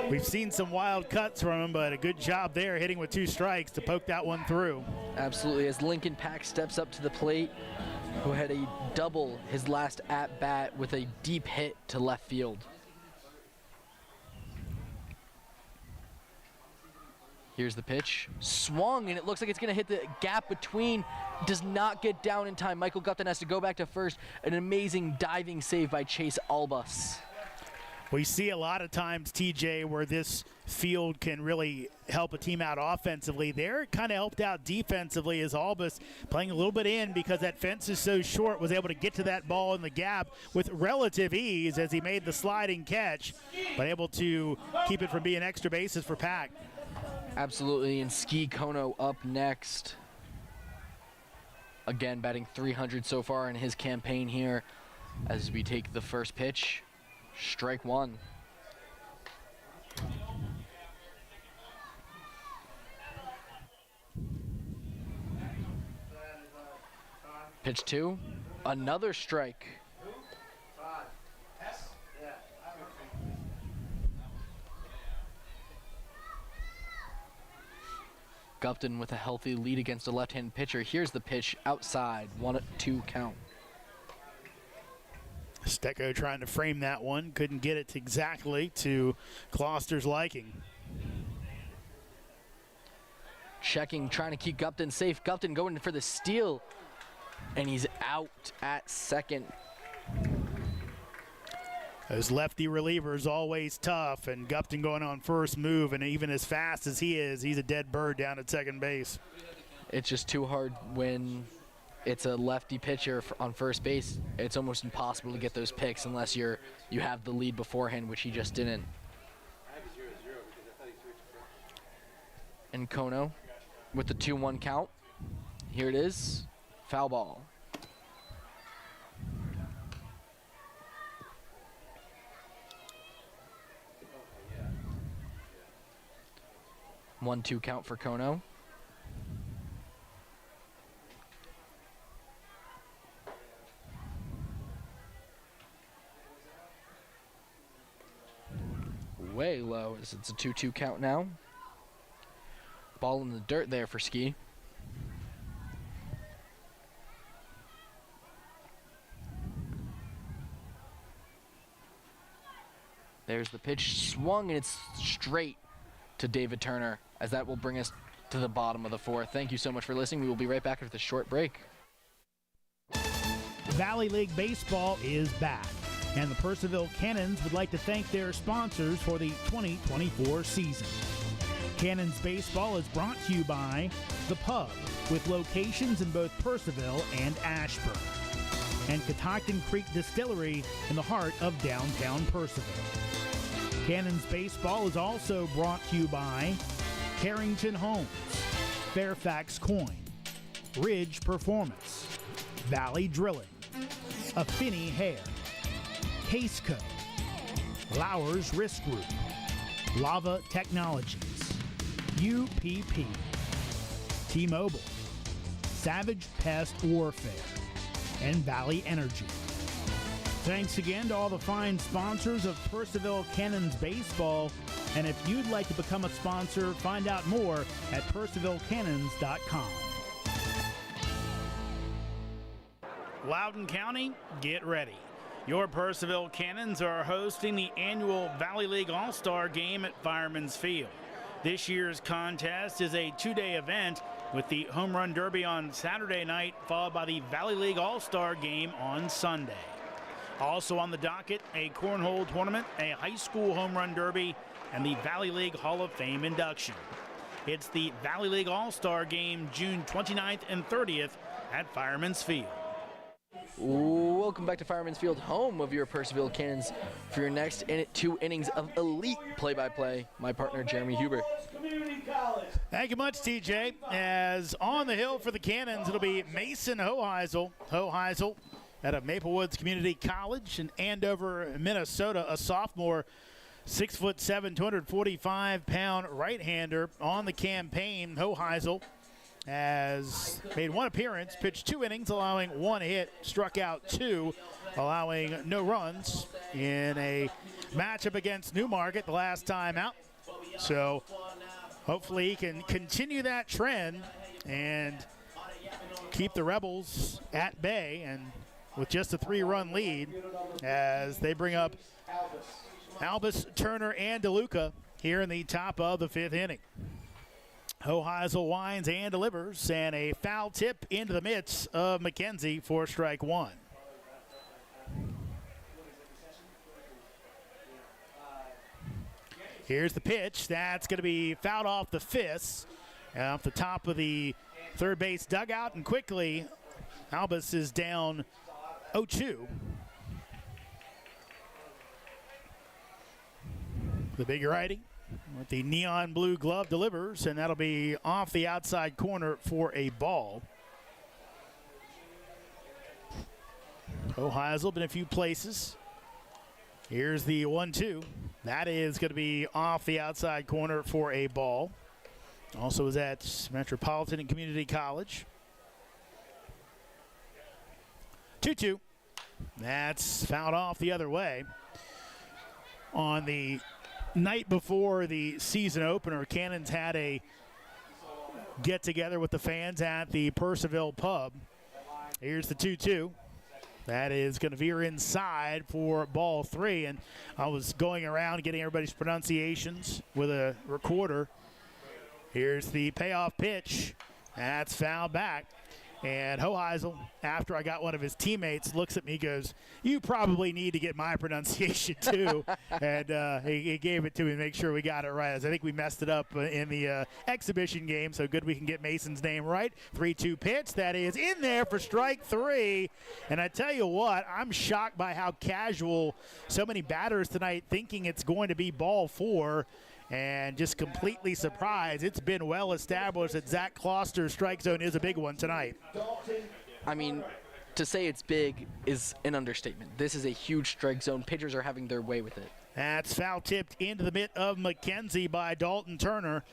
we've seen some wild cuts from him, but a good job there hitting with 2 strikes to poke that one through. Absolutely, as Lincoln Pack steps up to the plate, who had a double his last at-bat with a deep hit to left field. Here's the pitch. Swung, and it looks like it's going to hit the gap between. Does not get down in time. Michael Gupton has to go back to first. An amazing diving save by Chase Albus. We see a lot of times, TJ, where this field can really help a team out offensively. There it kind of helped out defensively as Albus, playing a little bit in because that fence is so short, was able to get to that ball in the gap with relative ease as he made the sliding catch, but able to keep it from being extra bases for Pack. Absolutely, and Ski Kono up next. Again, batting .300 so far in his campaign here as we take the first pitch. Strike 1. Pitch 2, another strike. Gupton with a healthy lead against a left-hand pitcher. Here's the pitch outside, 1-2 count. Stecco trying to frame that one, couldn't get it exactly to Kloster's liking. Checking, trying to keep Gupton safe. Gupton going for the steal, and he's out at second. Those lefty relievers always tough, and Gupton going on first move, and even as fast as he is, he's a dead bird down at second base. It's just too hard when it's a lefty pitcher on first base. It's almost impossible to get those picks unless you have the lead beforehand, which he just didn't. And Kono with the 2-1 count. Here it is, foul ball. 1-2 count for Kono. Way low as it's a 2-2 count now. Ball in the dirt there for Ski. There's the pitch, swung, and it's straight to David Turner, as that will bring us to the bottom of the fourth. Thank you so much for listening. We will be right back after this short break. Valley League Baseball is back, and the Purcellville Cannons would like to thank their sponsors for the 2024 season. Cannons Baseball is brought to you by The Pub, with locations in both Purcellville and Ashburn, and Catoctin Creek Distillery in the heart of downtown Purcellville. Cannons Baseball is also brought to you by Carrington Homes, Fairfax Coin, Ridge Performance, Valley Drilling, Affinity Hair, Caseco, Lowers Risk Group, Lava Technologies, UPP, T-Mobile, Savage Pest Warfare, and Valley Energy. Thanks again to all the fine sponsors of Purcellville Cannons Baseball. And if you'd like to become a sponsor, find out more at purcellvillecannons.com. Loudoun County, get ready. Your Purcellville Cannons are hosting the annual Valley League All-Star Game at Fireman's Field. This year's contest is a two-day event with the Home Run Derby on Saturday night, followed by the Valley League All-Star Game on Sunday. Also on the docket, a cornhole tournament, a high school home run derby, and the Valley League Hall of Fame induction. It's the Valley League All-Star Game June 29th and 30th at Fireman's Field. Welcome back to Fireman's Field, home of your Purcellville Cannons, for your next 2 innings of elite play-by-play. My partner, Jeremy Huber. Thank you much, TJ. As on the hill for the Cannons, it'll be Mason Hoheisel. Hoheisel out of Maplewoods Community College in Andover, Minnesota, a sophomore, 6'7", 245-pound right-hander on the campaign. Hoheisel has made one appearance, pitched 2 innings, allowing 1 hit, struck out 2, allowing no runs in a matchup against Newmarket the last time out. So hopefully he can continue that trend and keep the Rebels at bay, and with just a 3-run lead as they bring up Albus, Turner, and DeLuca here in the top of the 5th inning. Hoheisel winds and delivers, and a foul tip into the midst of McKenzie for strike 1. Here's the pitch. That's going to be fouled off the fists, off the top of the third base dugout, and quickly Albus is down 0-2. The big righty with the neon blue glove delivers, and that'll be off the outside corner for a ball. Hoheisel been a few places. Here's the 1-2. That is going to be off the outside corner for a ball. Also is at Metropolitan and Community College. 2-2. That's fouled off the other way. On the night before the season opener, Cannons had a get-together with the fans at the Purcellville pub. Here's the 2-2. That is going to veer inside for ball 3. And I was going around getting everybody's pronunciations with a recorder. Here's the payoff pitch. That's fouled back. And Hoheisel, after I got one of his teammates, looks at me, goes, "You probably need to get my pronunciation too." And he gave it to me to make sure we got it right. I think we messed it up in the exhibition game, so good we can get Mason's name right. 3-2 pitch. That is in there for strike 3. And I tell you what, I'm shocked by how casual so many batters tonight thinking it's going to be ball 4. And just completely surprised. It's been well established that Zach Kloster's strike zone is a big one tonight. I mean, to say it's big is an understatement. This is a huge strike zone. Pitchers are having their way with it. That's foul tipped into the mitt of McKenzie by Dalton Turner,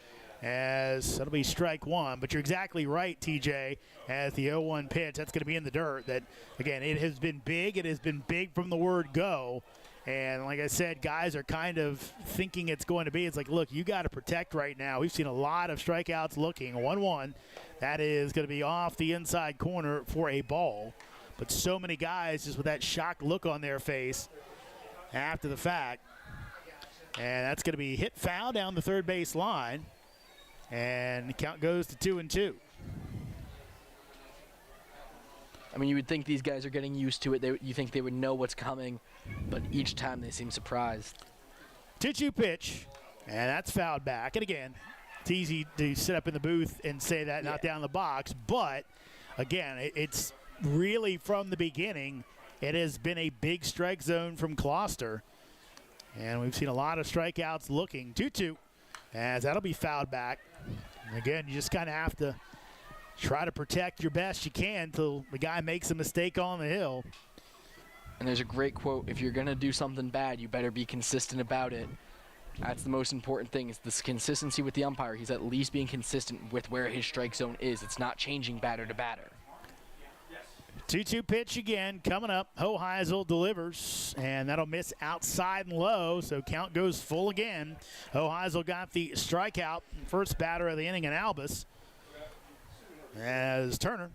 as that'll be strike 1. But you're exactly right, TJ, as the 0-1 pitch, that's going to be in the dirt. That, again, it has been big. It has been big from the word go. And like I said, guys are kind of thinking it's going to be. It's like, look, you got to protect right now. We've seen a lot of strikeouts looking. 1-1. That is going to be off the inside corner for a ball. But so many guys just with that shocked look on their face after the fact. And that's going to be hit foul down the third base line. And the count goes to 2-2. I mean, you would think these guys are getting used to it. You think they would know what's coming, but each time they seem surprised. 2-2 pitch, and that's fouled back. And again, it's easy to sit up in the booth and say that, not down the box. But, again, it's really from the beginning, it has been a big strike zone from Kloster. And we've seen a lot of strikeouts looking. 2-2, as that'll be fouled back. And again, you just kind of have to try to protect your best you can till the guy makes a mistake on the hill. And there's a great quote, if you're going to do something bad, you better be consistent about it. That's the most important thing, is this consistency with the umpire. He's at least being consistent with where his strike zone is. It's not changing batter to batter. 2-2 pitch again coming up. Hoheisel delivers, and that'll miss outside and low, so count goes full again. Hoheisel got the strikeout, first batter of the inning in Albus, as Turner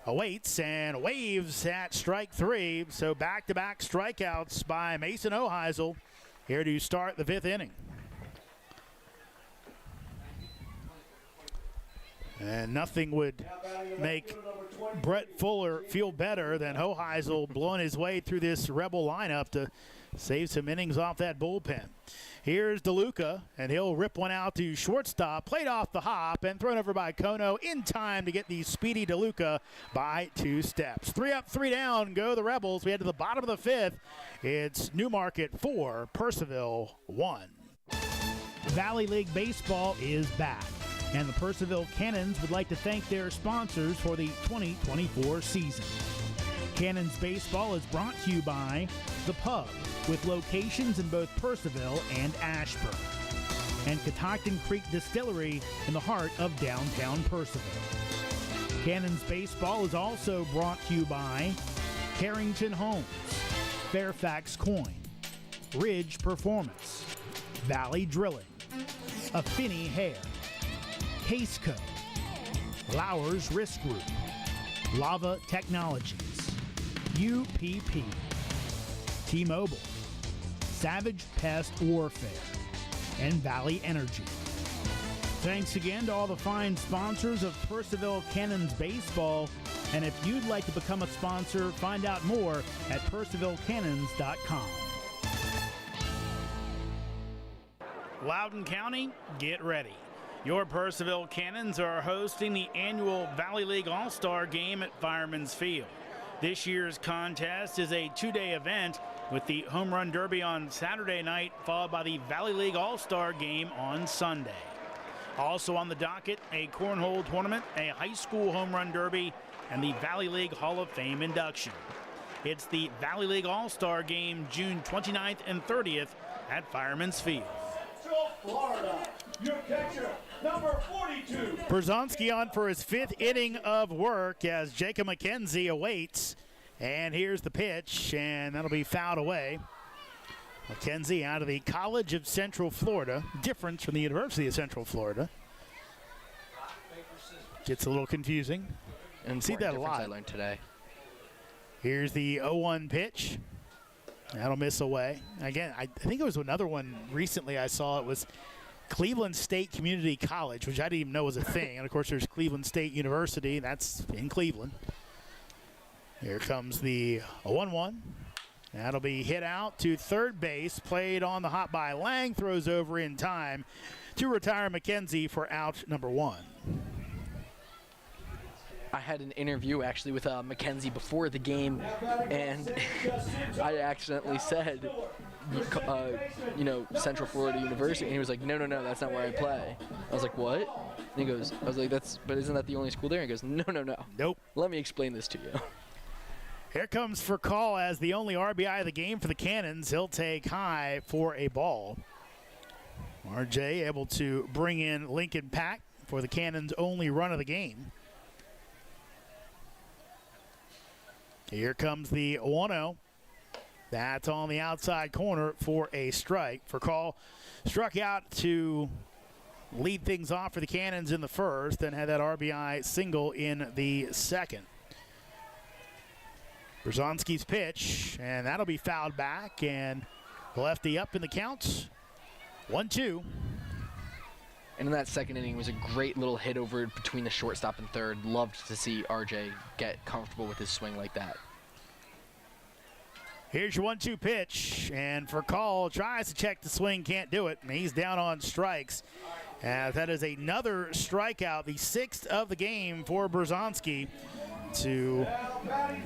awaits and waves at strike 3. So back-to-back strikeouts by Mason Hoheisel here to start the 5th inning. And nothing would make Brett Fuller feel better than Hoheisel blowing his way through this Rebel lineup to save some innings off that bullpen. Here's DeLuca, and he'll rip one out to shortstop, played off the hop, and thrown over by Kono in time to get the speedy DeLuca by 2 steps. 3 up, 3 down, go the Rebels. We head to the bottom of the 5th. It's Newmarket 4, Purcellville 1. Valley League Baseball is back, and the Purcellville Cannons would like to thank their sponsors for the 2024 season. Cannons Baseball is brought to you by The Pub, with locations in both Purcellville and Ashburn, and Catoctin Creek Distillery in the heart of downtown Purcellville. Cannons Baseball is also brought to you by Carrington Homes, Fairfax Coin, Ridge Performance, Valley Drilling, Affinity Hair, Caseco, Lowers Risk Group, Lava Technologies, UPP, T-Mobile, Savage Pest Warfare, and Valley Energy. Thanks again to all the fine sponsors of Purcellville Cannons Baseball, and if you'd like to become a sponsor, find out more at purcellvillecannons.com. Loudoun County, get ready. Your Purcellville Cannons are hosting the annual Valley League All-Star Game at Fireman's Field. This year's contest is a 2-day event with the Home Run Derby on Saturday night, followed by the Valley League All-Star Game on Sunday. Also on the docket, a cornhole tournament, a high school Home Run Derby, and the Valley League Hall of Fame induction. It's the Valley League All-Star Game June 29th and 30th at Fireman's Field. Florida, your catcher, number 42. Berzonski on for his 5th inning of work as Jacob McKenzie awaits. And here's the pitch, and that'll be fouled away. McKenzie out of the College of Central Florida, different from the University of Central Florida. Gets a little confusing. And see that a lot. I learned today. Here's the 0-1 pitch. That'll miss away. Again, I think it was another one recently I saw. It was Cleveland State Community College, which I didn't even know was a thing. And, of course, there's Cleveland State University. That's in Cleveland. Here comes the 1-1. That'll be hit out to third base. Played on the hop by Lang. Throws over in time to retire McKenzie for out number 1. I had an interview actually with McKenzie before the game, and I accidentally said, Central Florida University, and he was like, no, that's not where I play. I was like, what? And he goes, I was like, but isn't that the only school there? And he goes, no. Nope. Let me explain this to you. Here comes for call as the only RBI of the game for the Cannons. He'll take high for a ball. RJ able to bring in Lincoln Pack for the Cannons' only run of the game. Here comes the 1-0. That's on the outside corner for a strike. For call, struck out to lead things off for the Cannons in the first, and had that RBI single in the second. Brzonski's pitch, and that'll be fouled back, and lefty up in the count. 1-2. And in that second inning, it was a great little hit over between the shortstop and third. Loved to see RJ get comfortable with his swing like that. Here's your 1-2 pitch, and for call, tries to check the swing, can't do it, and he's down on strikes. That is another strikeout, the 6th of the game for Brzonski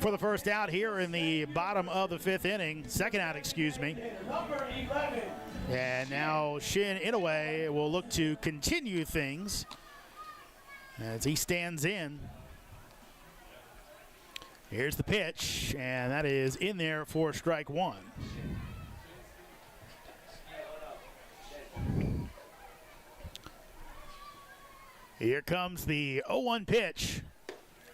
for the first out here in the bottom of the 5th inning. Second out, excuse me. And now Shin Inoue will look to continue things as he stands in. Here's the pitch, and that is in there for strike 1. Here comes the 0-1 pitch.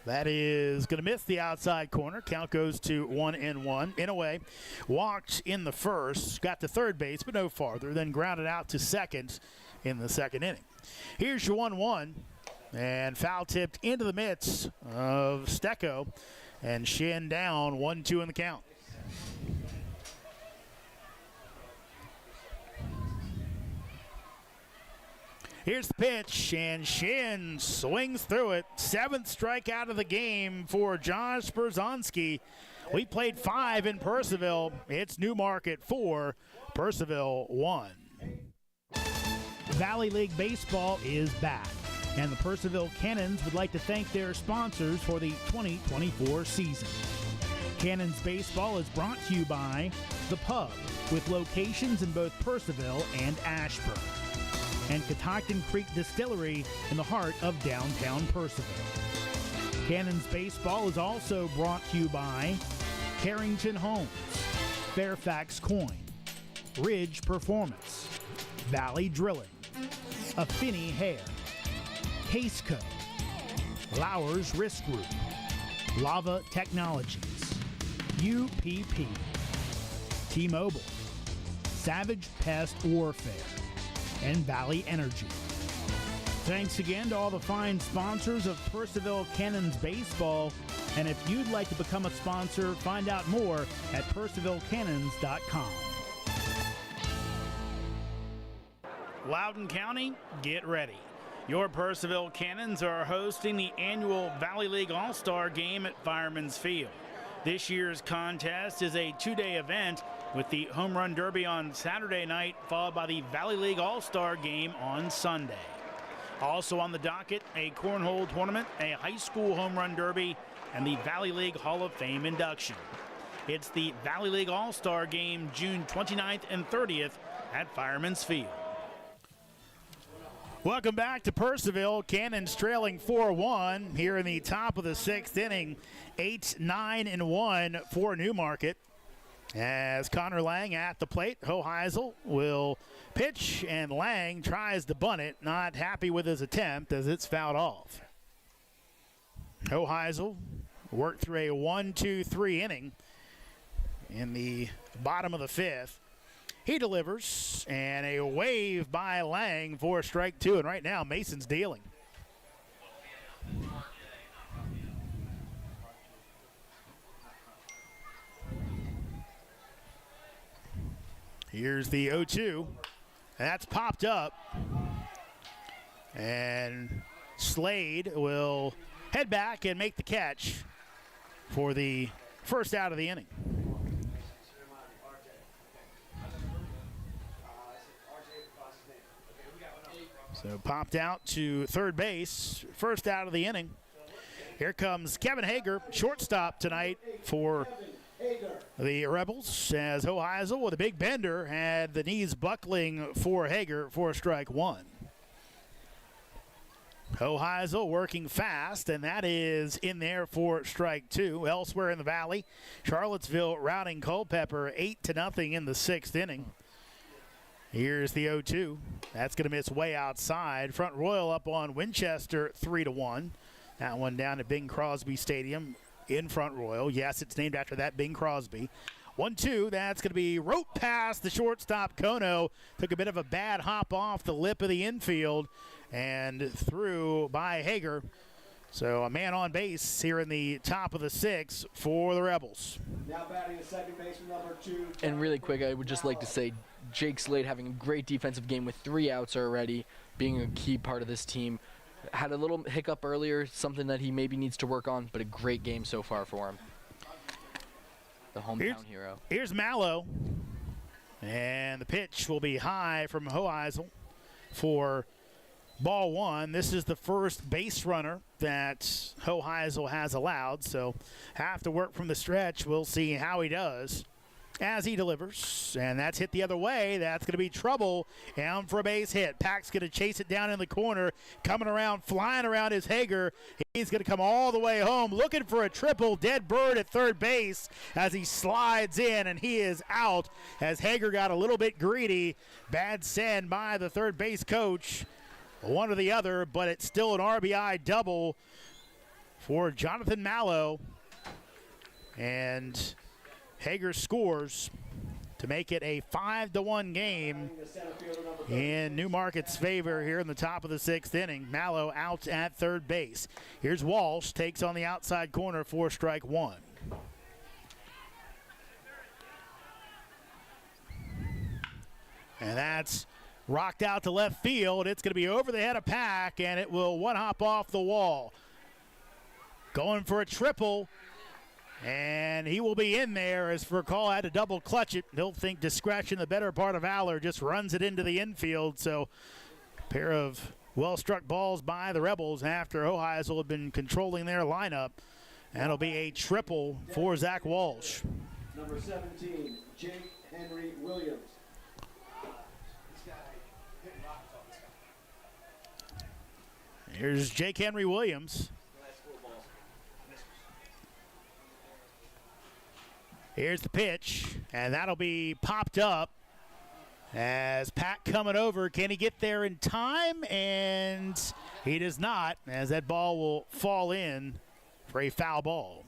That is going to miss the outside corner. Count goes to 1-1. Inoue walked in the first, got to third base, but no farther, then grounded out to second in the second inning. Here's your 1-1, and foul tipped into the midst of Stecco, and Shin down 1-2 in the count. Here's the pitch, and Shin swings through it. 7th strikeout of the game for Josh Brzonski. We played 5 in Purcellville. It's Newmarket 4, Purcellville 1. Valley League Baseball is back, and the Purcellville Cannons would like to thank their sponsors for the 2024 season. Cannons Baseball is brought to you by The Pub, with locations in both Purcellville and Ashburn, and Catoctin Creek Distillery in the heart of downtown Purcellville. Cannons Baseball is also brought to you by Carrington Homes, Fairfax Coin, Ridge Performance, Valley Drilling, Affinity Hair, Caseco, Lowers Risk Group, Lava Technologies, UPP, T-Mobile, Savage Pest Warfare, and Valley Energy. Thanks again to all the fine sponsors of Purcellville Cannons Baseball, and if you'd like to become a sponsor, find out more at purcellvillecannons.com. Loudoun County, get ready. Your Purcellville Cannons are hosting the annual Valley League All-Star Game at Fireman's Field. This year's contest is a 2-day event with the Home Run Derby on Saturday night, followed by the Valley League All-Star Game on Sunday. Also on the docket, a cornhole tournament, a high school home run derby, and the Valley League Hall of Fame induction. It's the Valley League All-Star Game June 29th and 30th at Fireman's Field. Welcome back to Purcellville. Cannons trailing 4-1 here in the top of the 6th inning. 8-9-1 for Newmarket. As Connor Lang at the plate, Hoheisel will pitch, and Lang tries to bunt it. Not happy with his attempt as it's fouled off. Hoheisel worked through a 1-2-3 inning in the bottom of the 5th. He delivers, and a wave by Lang for strike 2, and right now Mason's dealing. Here's the 0-2. That's popped up. And Slade will head back and make the catch for the first out of the inning. So popped out to third base, first out of the inning. Here comes Kevin Hager, shortstop tonight for the Rebels, as Hoheisel with a big bender had the knees buckling for Hager for strike 1. Hoheisel working fast, and that is in there for strike 2. Elsewhere in the Valley, Charlottesville routing Culpeper 8-0 in the 6th inning. Here's the 0-2. That's going to miss way outside. Front Royal up on Winchester 3-1. That one down at Bing Crosby Stadium in Front Royal. Yes, it's named after that Bing Crosby. 1-2, that's going to be roped past the shortstop Kono. Took a bit of a bad hop off the lip of the infield and through by Hager. So a man on base here in the top of the 6th for the Rebels. Now batting the second baseman, number 2. And really quick, I would just like to say Jake Slade having a great defensive game with 3 outs already, being a key part of this team. Had a little hiccup earlier, something that he maybe needs to work on, but a great game so far for him. The hometown hero. Here's Mallow. And the pitch will be high from Hoheisel for ball 1. This is the first base runner that Hoheisel has allowed, so have to work from the stretch. We'll see how he does as he delivers, and that's hit the other way. That's going to be trouble, and for a base hit. Pack's going to chase it down in the corner, coming around, flying around is Hager. He's going to come all the way home, looking for a triple. Dead bird at third base as he slides in, and he is out as Hager got a little bit greedy. Bad send by the third base coach, one or the other, but it's still an RBI double for Jonathan Mallow, and Hager scores to make it a 5-1 game in Newmarket's favor here in the top of the 6th inning. Mallow out at third base. Here's Walsh, takes on the outside corner for strike 1. And that's rocked out to left field. It's going to be over the head of Pack, and it will one hop off the wall. Going for a triple. And he will be in there as Vercall had to double clutch it. He'll think discretion, the better part of valor, just runs it into the infield. So a pair of well-struck balls by the Rebels after Hoheisel had been controlling their lineup. And it'll be a triple for Zach Walsh. Number 17, Jake Henry Williams. Here's Jake Henry Williams. Here's the pitch, and that'll be popped up as Pat coming over. Can he get there in time? And he does not, as that ball will fall in for a foul ball.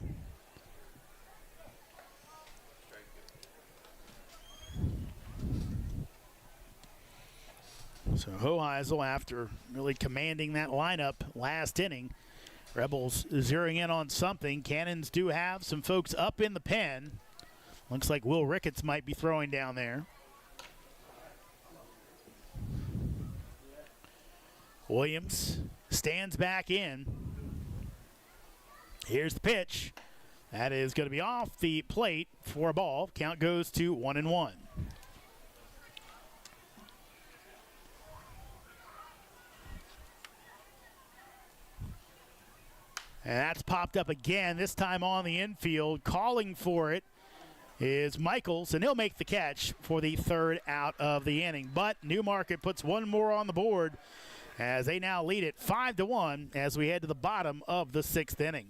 So Hoheisel, after really commanding that lineup last inning, Rebels zeroing in on something. Cannons do have some folks up in the pen. Looks like Will Ricketts might be throwing down there. Williams stands back in. Here's the pitch. That is going to be off the plate for a ball. Count goes to 1-1. And that's popped up again, this time on the infield. Calling for it is Michaels, and he'll make the catch for the 3rd out of the inning. But Newmarket puts one more on the board as they now lead it 5-1 as we head to the bottom of the 6th inning.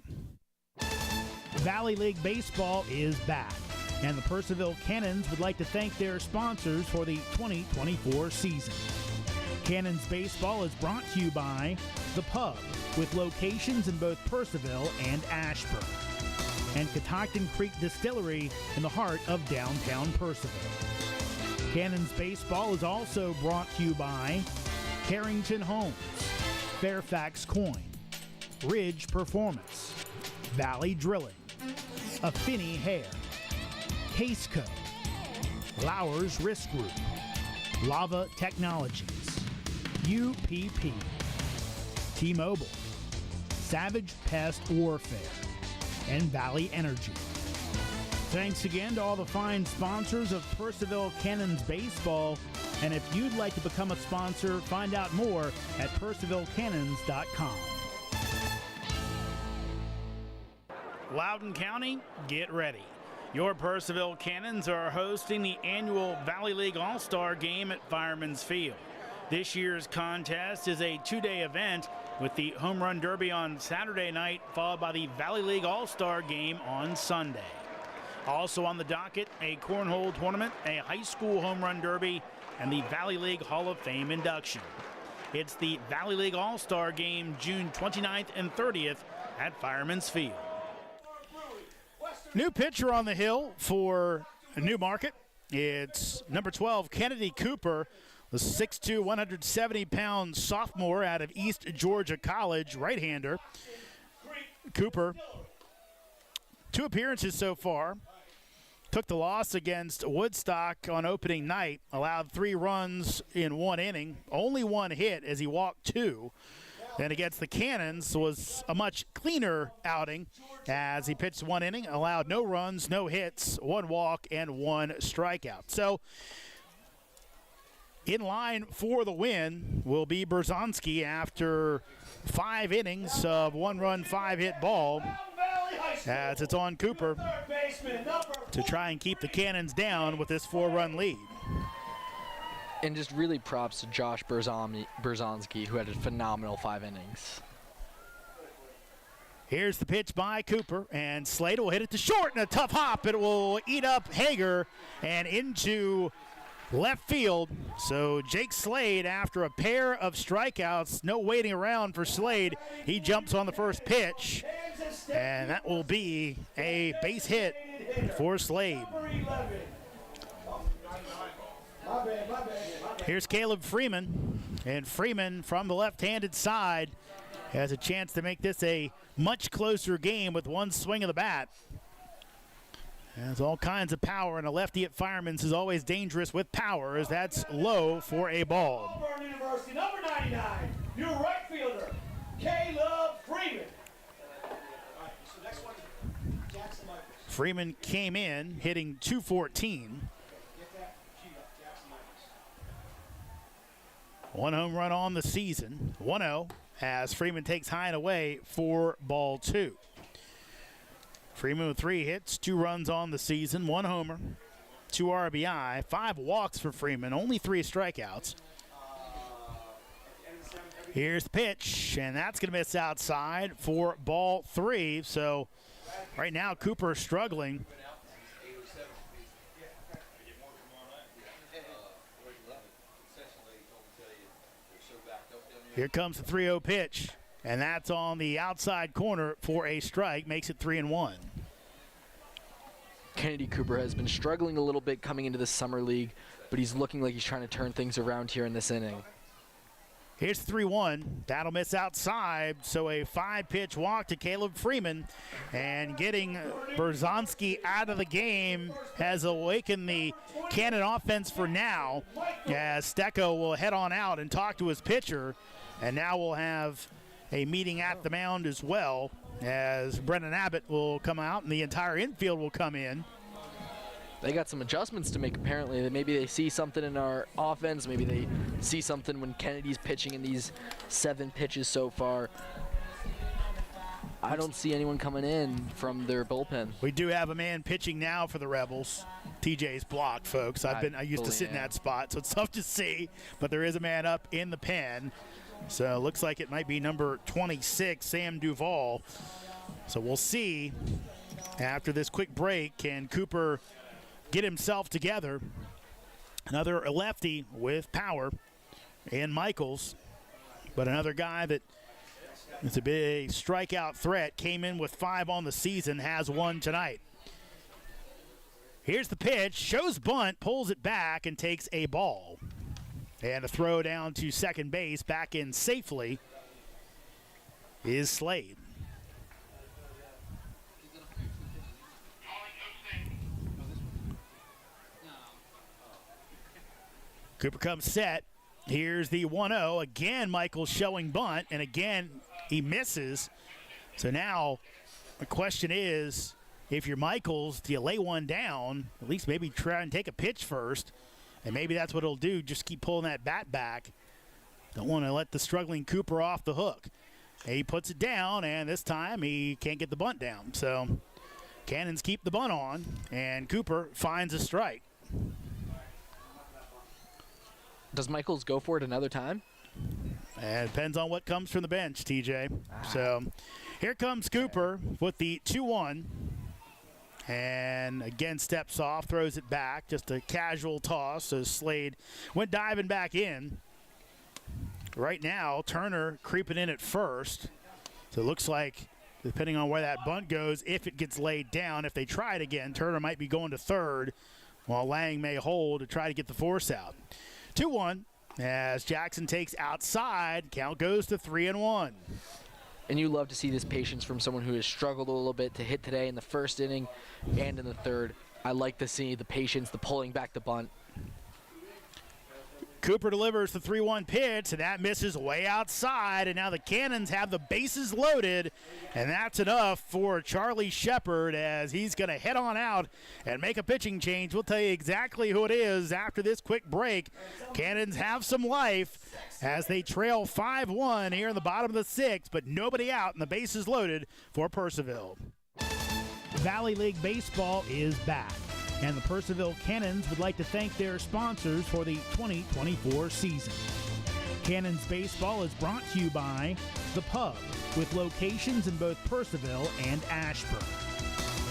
Valley League Baseball is back, and the Purcellville Cannons would like to thank their sponsors for the 2024 season. Cannons Baseball is brought to you by The Pub, with locations in both Purcellville and Ashburn. and Catoctin Creek Distillery in the heart of downtown Purcellville. Cannons Baseball is also brought to you by Carrington Homes, Fairfax Coin, Ridge Performance, Valley Drilling, Affinity Hair, Caseco, Lowers Risk Group, Lava Technologies, UPP, T-Mobile, Savage Pest Warfare, and Valley Energy. Thanks again to all the fine sponsors of Purcellville Cannons Baseball. And if you'd like to become a sponsor, find out more at purcellvillecannons.com. Loudoun County, get ready. Your Purcellville Cannons are hosting the annual Valley League All-Star Game at Fireman's Field. This year's contest is a two-day event with the Home Run Derby on Saturday night, followed by the Valley League All-Star Game on Sunday. Also on the docket, a cornhole tournament, a high school home run derby, and the Valley League Hall of Fame induction. It's the Valley League All-Star Game June 29th and 30th at Fireman's Field. New pitcher on the hill for Newmarket. It's number 12, Kennedy Cooper, the 6'2", 170-pound sophomore out of East Georgia College, right-hander. Cooper, 2 appearances so far. Took the loss against Woodstock on opening night, allowed 3 runs in 1 inning, only 1 hit as he walked 2. Then against the Cannons was a much cleaner outing as he pitched 1 inning, allowed no runs, no hits, 1 walk, and 1 strikeout. So in line for the win will be Berzonski after 5 innings of 1-run, 5-hit ball, as it's on Cooper to try and keep the Cannons down with this 4-run lead. And just really props to Josh Berzonski, who had a phenomenal 5 innings. Here's the pitch by Cooper, and Slade will hit it to short, and a tough hop. It will eat up Hager and into left field. So Jake Slade, after a pair of strikeouts, no waiting around for Slade, he jumps on the first pitch, and that will be a base hit for Slade. Here's Caleb Freeman, and Freeman from the left-handed side has a chance to make this a much closer game with 1 swing of the bat. Has all kinds of power, and a lefty at Fireman's is always dangerous with power, as that's low for a ball. Auburn University, number 99, new right fielder, Caleb Freeman. Freeman came in hitting .214. 1 home run on the season, 1-0, as Freeman takes high and away for ball 2. Freeman with 3 hits, 2 runs on the season, 1 homer, 2 RBI, 5 walks for Freeman, only 3 strikeouts. Here's the pitch, and that's going to miss outside for ball 3. So right now Cooper is struggling. Here comes the 3-0 pitch, and that's on the outside corner for a strike, makes it 3-1. Kennedy Cooper has been struggling a little bit coming into the summer league, but he's looking like he's trying to turn things around here in this inning. Here's 3-1. That'll miss outside, so a 5-pitch walk to Caleb Freeman. And getting Berzonski out of the game has awakened the Cannon offense for now, as Stecco will head on out and talk to his pitcher. And now we'll have a meeting at the mound as well, as Brendan Abbott will come out and the entire infield will come in. They got some adjustments to make, apparently. Maybe they see something in our offense. Maybe they see something when Kennedy's pitching in these 7 pitches so far. I don't see anyone coming in from their bullpen. We do have a man pitching now for the Rebels. TJ's blocked, folks. I used to sit in that spot, so it's tough to see. But there is a man up in the pen. So it looks like it might be number 26, Sam Duvall. So we'll see after this quick break, can Cooper get himself together? Another lefty with power in Michaels, but another guy that It's a big strikeout threat. Came in with 5 on the season, has 1 tonight. Here's the pitch, shows bunt, pulls it back, and takes a ball. And a throw down to second base, back in safely is Slade. Cooper comes set. Here's the 1-0. Again, Michael's showing bunt, and again, he misses. So now the question is, if you're Michaels, do you lay one down, at least maybe try and take a pitch first, and maybe that's what he'll do, just keep pulling that bat back. Don't want to let the struggling Cooper off the hook. And he puts it down, and this time he can't get the bunt down. So Cannons keep the bunt on, and Cooper finds a strike. Does Michaels go for it another time? And it depends on what comes from the bench, TJ. So here comes Cooper with the 2-1. And again steps off, throws it back. Just a casual toss. So Slade went diving back in. Right now, Turner creeping in at first. So it looks like, depending on where that bunt goes, if it gets laid down, if they try it again, Turner might be going to third, while Lang may hold to try to get the force out. 2-1 as Jackson takes outside. Count goes to 3-1. And you love to see this patience from someone who has struggled a little bit to hit today in the first inning and in the third. I like to see the patience, the pulling back the bunt. Cooper delivers the 3-1 pitch, and that misses way outside, and now the Cannons have the bases loaded, and that's enough for Charlie Shepard as he's going to head on out and make a pitching change. We'll tell you exactly who it is after this quick break. Cannons have some life as they trail 5-1 here in the bottom of the 6th, but nobody out, and the bases loaded for Purcellville. Valley League Baseball is back, and the Purcellville Cannons would like to thank their sponsors for the 2024 season. Cannons Baseball is brought to you by The Pub, with locations in both Purcellville and Ashburn,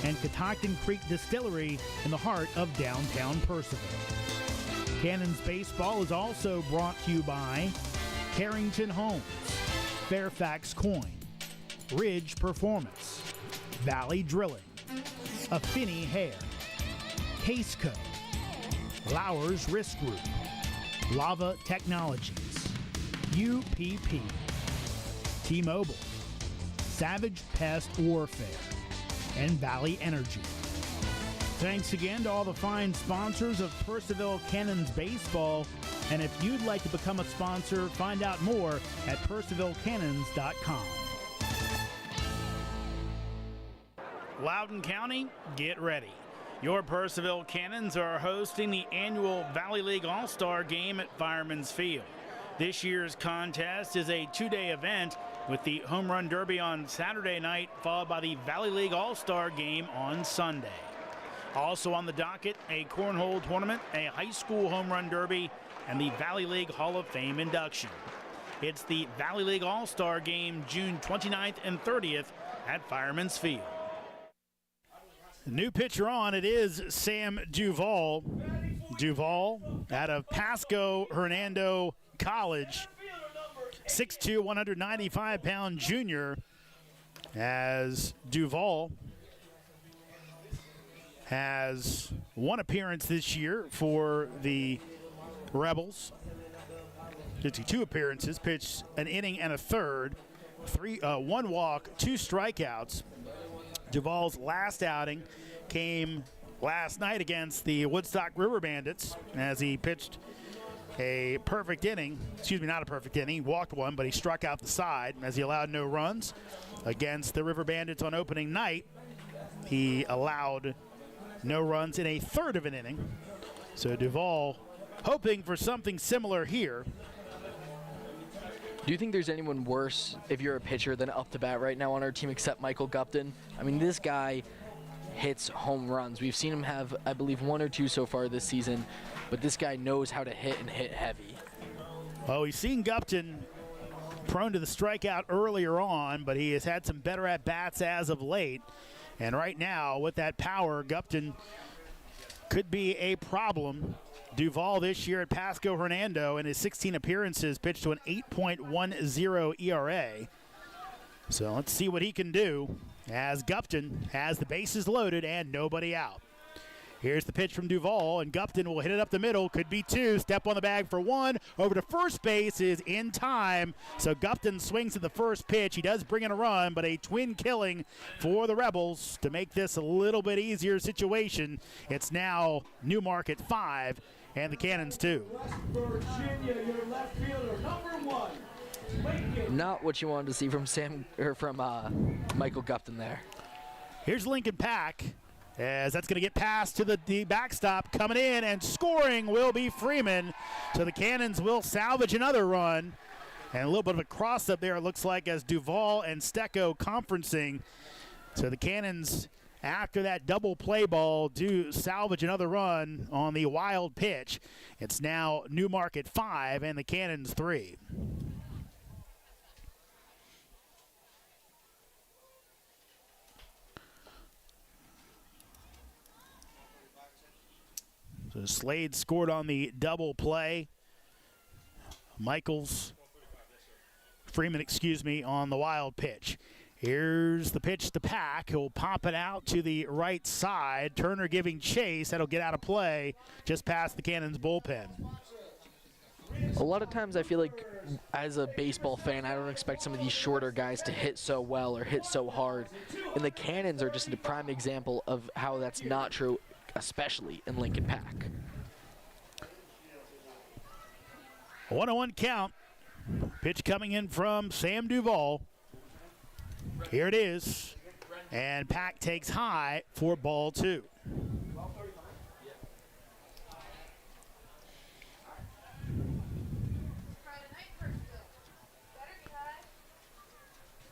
and Catoctin Creek Distillery in the heart of downtown Purcellville. Cannons Baseball is also brought to you by Carrington Homes, Fairfax Coin, Ridge Performance, Valley Drilling, Affinity Hair, Caseco, Lowers Risk Group, Lava Technologies, UPP, T-Mobile, Savage Pest Warfare, and Valley Energy. Thanks again to all the fine sponsors of Purcellville Cannons Baseball, and if you'd like to become a sponsor, find out more at purcellvillecannons.com. Loudoun County, get ready. Your Purcellville Cannons are hosting the annual Valley League All-Star Game at Fireman's Field. This year's contest is a 2-day event with the Home Run Derby on Saturday night, followed by the Valley League All-Star Game on Sunday. Also on the docket, a cornhole tournament, a high school home run derby, and the Valley League Hall of Fame induction. It's the Valley League All-Star Game June 29th and 30th at Fireman's Field. New pitcher on, it is Sam Duvall. Duvall out of Pasco Hernando College. 6'2", 195-pound junior, as Duvall has one appearance this year for the Rebels. 52 appearances, pitched an inning and a third, one walk, 2 strikeouts. Duvall's last outing came last night against the Woodstock River Bandits as he pitched a perfect inning. Excuse me, not a perfect inning. He walked one, but he struck out the side as he allowed no runs. Against the River Bandits on opening night, he allowed no runs in a third of an inning. So Duvall hoping for something similar here. Do you think there's anyone worse if you're a pitcher than up to bat right now on our team except Michael Gupton? I mean, this guy hits home runs. We've seen him have, I believe, 1 or 2 so far this season, but this guy knows how to hit and hit heavy. Well, we've seen Gupton prone to the strikeout earlier on, but he has had some better at-bats as of late. And right now, with that power, Gupton could be a problem. Duvall this year at Pasco Hernando in his 16 appearances pitched to an 8.10 ERA. So let's see what he can do as Gupton has the bases loaded and nobody out. Here's the pitch from Duvall, and Gupton will hit it up the middle. Could be two. Step on the bag for one. Over to first base is in time. So Gupton swings at the first pitch. He does bring in a run, but a twin killing for the Rebels to make this a little bit easier situation. It's now Newmarket 5 and the Cannons 2. West Virginia, your left fielder, number 1. Lincoln. Not what you wanted to see from Michael Gupton there. Here's Lincoln Pack, as that's going to get passed to the backstop. Coming in and scoring will be Freeman. So the Cannons will salvage another run. And a little bit of a cross-up there, it looks like, as Duvall and Stecco conferencing. So the Cannons, after that double play ball, do salvage another run on the wild pitch. It's now Newmarket 5 and the Cannons 3. So Slade scored on the double play. Freeman, on the wild pitch. Here's the pitch to Pack. He'll pop it out to the right side. Turner giving chase. That'll get out of play just past the Cannons bullpen. A lot of times I feel like as a baseball fan, I don't expect some of these shorter guys to hit so well or hit so hard. And the Cannons are just a prime example of how that's not true, especially in Lincoln Pack. 1-1 count. Pitch coming in from Sam Duvall. Here it is. And Pack takes high for ball 2.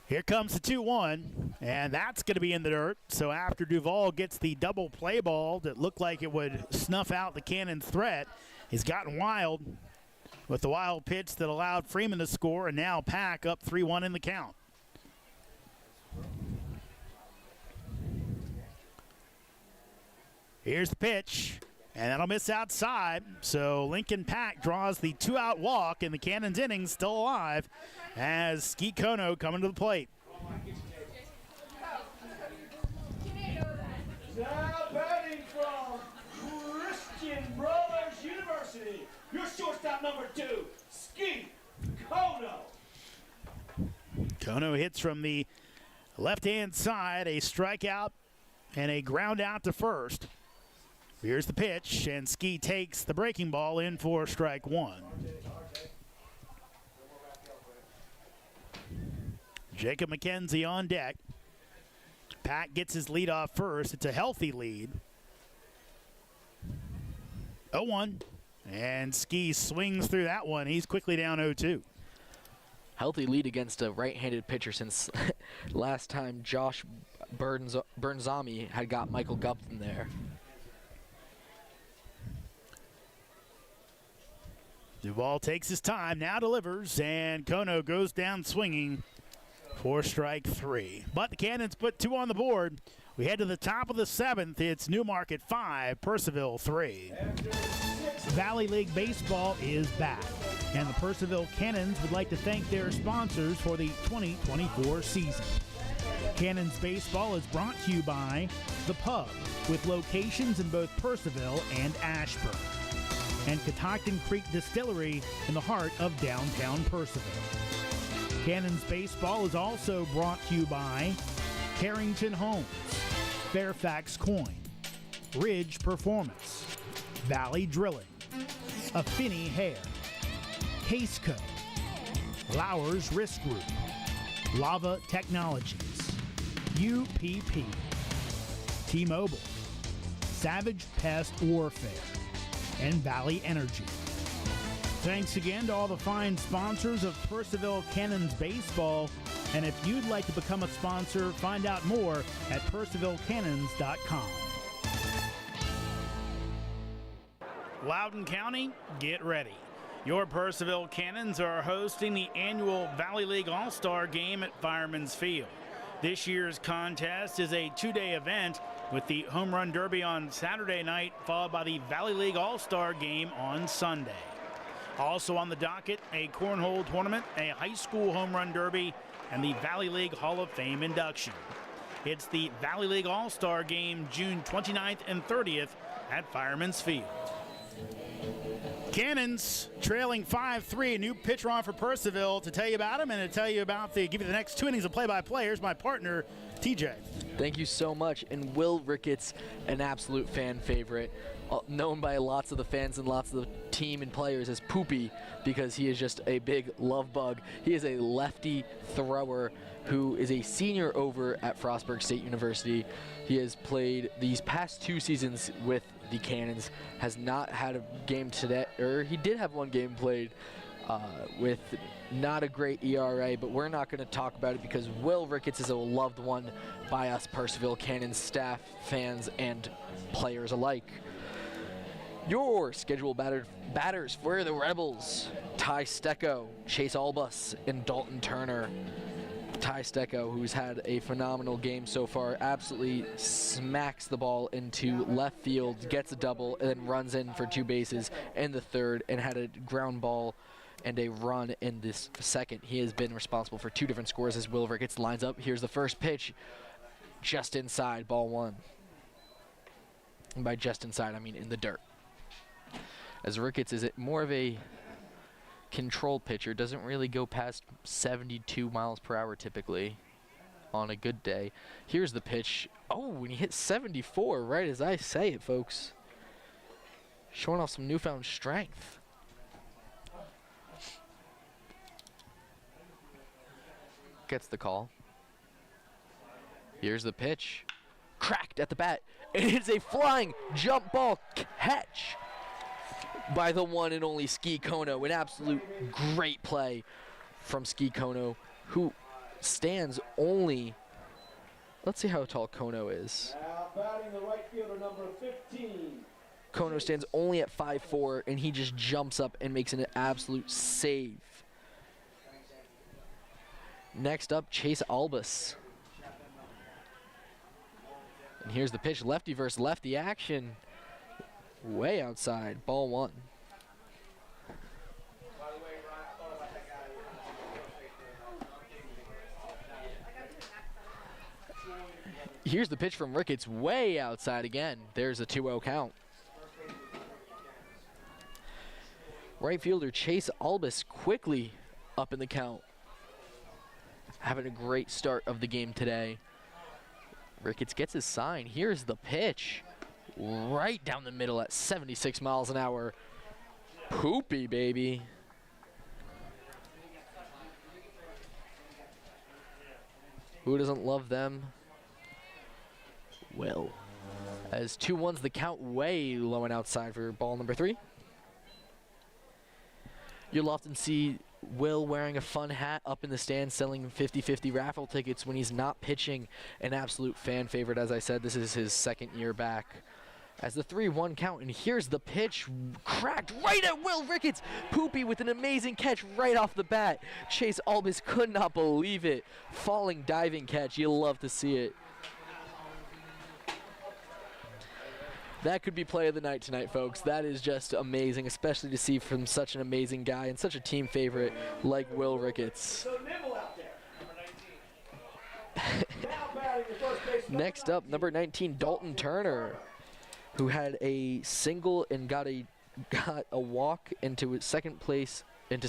Here comes the 2-1, and that's going to be in the dirt. So after Duvall gets the double play ball that looked like it would snuff out the Cannon threat, he's gotten wild with the wild pitch that allowed Freeman to score, and now Pack up 3-1 in the count. Here's the pitch, and that'll miss outside. So Lincoln Pack draws the 2-out walk, and the Cannons innings still alive as Skeet Kono coming to the plate. Now batting from Christian Brothers University, your shortstop number 2, Skeet Kono. Kono hits from the left-hand side, a strikeout and a ground out to first. Here's the pitch, and Ski takes the breaking ball in for strike 1. Jacob McKenzie on deck. Pack gets his lead off first. It's a healthy lead. 0-1, and Ski swings through that one. He's quickly down 0-2. Healthy lead against a right-handed pitcher since last time Josh Bernzami had got Michael Gupton there. Duvall takes his time, now delivers, and Kono goes down swinging for strike 3. But the Cannons put 2 on the board. We head to the top of the 7th. It's Newmarket 5, Purcellville 3. Valley League Baseball is back, and the Purcellville Cannons would like to thank their sponsors for the 2024 season. Cannons Baseball is brought to you by The Pub, with locations in both Purcellville and Ashburn, and Catoctin Creek Distillery in the heart of downtown Purcellville. Cannons Baseball is also brought to you by Carrington Homes, Fairfax Coin, Ridge Performance, Valley Drilling, Affinity Hair, Caseco, Lowers Risk Group, Lava Technologies, UPP, T-Mobile, Savage Pest Warfare, and Valley Energy. Thanks again to all the fine sponsors of Purcellville Cannons Baseball. And if you'd like to become a sponsor, find out more at PurcellvilleCannons.com. Loudoun County, get ready. Your Purcellville Cannons are hosting the annual Valley League All-Star Game at Fireman's Field. This year's contest is a 2-day event with the Home Run Derby on Saturday night, followed by the Valley League All-Star Game on Sunday. Also on the docket, a cornhole tournament, a high school home run derby, and the Valley League Hall of Fame induction. It's the Valley League All-Star Game, June 29th and 30th at Fireman's Field. Cannons trailing 5-3. A new pitcher on for Purcellville. To tell you about him and to tell you about give you the next 2 innings of play-by-play, here's my partner, TJ. Thank you so much. And Will Ricketts, an absolute fan favorite, known by lots of the fans and lots of the team and players as Poopy, because he is just a big love bug. He is a lefty thrower who is a senior over at Frostburg State University. He has played these past 2 seasons with the Cannons, has not had a game today, or he did have 1 game played with not a great ERA, but we're not going to talk about it because Will Ricketts is a loved one by us Purcellville Cannons staff, fans, and players alike. Your scheduled batters for the Rebels: Ty Stecco, Chase Albus, and Dalton Turner. Ty Stecco, who's had a phenomenal game so far, absolutely smacks the ball into left field, gets a double, and then runs in for 2 bases in the 3rd, and had a ground ball and a run in this 2nd. He has been responsible for 2 different scores as Will Ricketts lines up. Here's the first pitch, just inside, ball 1. And by just inside, I mean in the dirt. As Ricketts is more of a controlled pitcher, doesn't really go past 72 miles per hour typically on a good day. Here's the pitch. Oh, and he hit 74 right as I say it, folks. Showing off some newfound strength. Gets the call. Here's the pitch. Cracked at the bat. And it's a flying jump ball catch by the one and only Ski Kono. An absolute great play from Ski Kono, who stands only, let's see how tall Kono is. Now batting the right fielder, number 15. Kono stands only at 5'4", and he just jumps up and makes an absolute save. Next up, Chase Albus. And here's the pitch, lefty versus lefty action. Way outside, ball 1. Here's the pitch from Ricketts, way outside again. There's a 2-0 count. Right fielder Chase Albus quickly up in the count. Having a great start of the game today. Ricketts gets his sign. Here's the pitch. Right down the middle at 76 miles an hour. Poopy, baby. Who doesn't love them? Will. As 2-1's the count, way low and outside for ball number 3. You'll often see Will wearing a fun hat up in the stands selling 50-50 raffle tickets when he's not pitching. An absolute fan favorite, as I said. This is his 2nd year back. As the 3-1 count, and here's the pitch, cracked right at Will Ricketts. Poopy with an amazing catch right off the bat. Chase Albus could not believe it. Falling diving catch, you'll love to see it. That could be play of the night tonight, folks. That is just amazing, especially to see from such an amazing guy and such a team favorite like Will Ricketts. So nimble out there. Next up, number 19, Dalton Turner, who had a single and got a walk into second base, and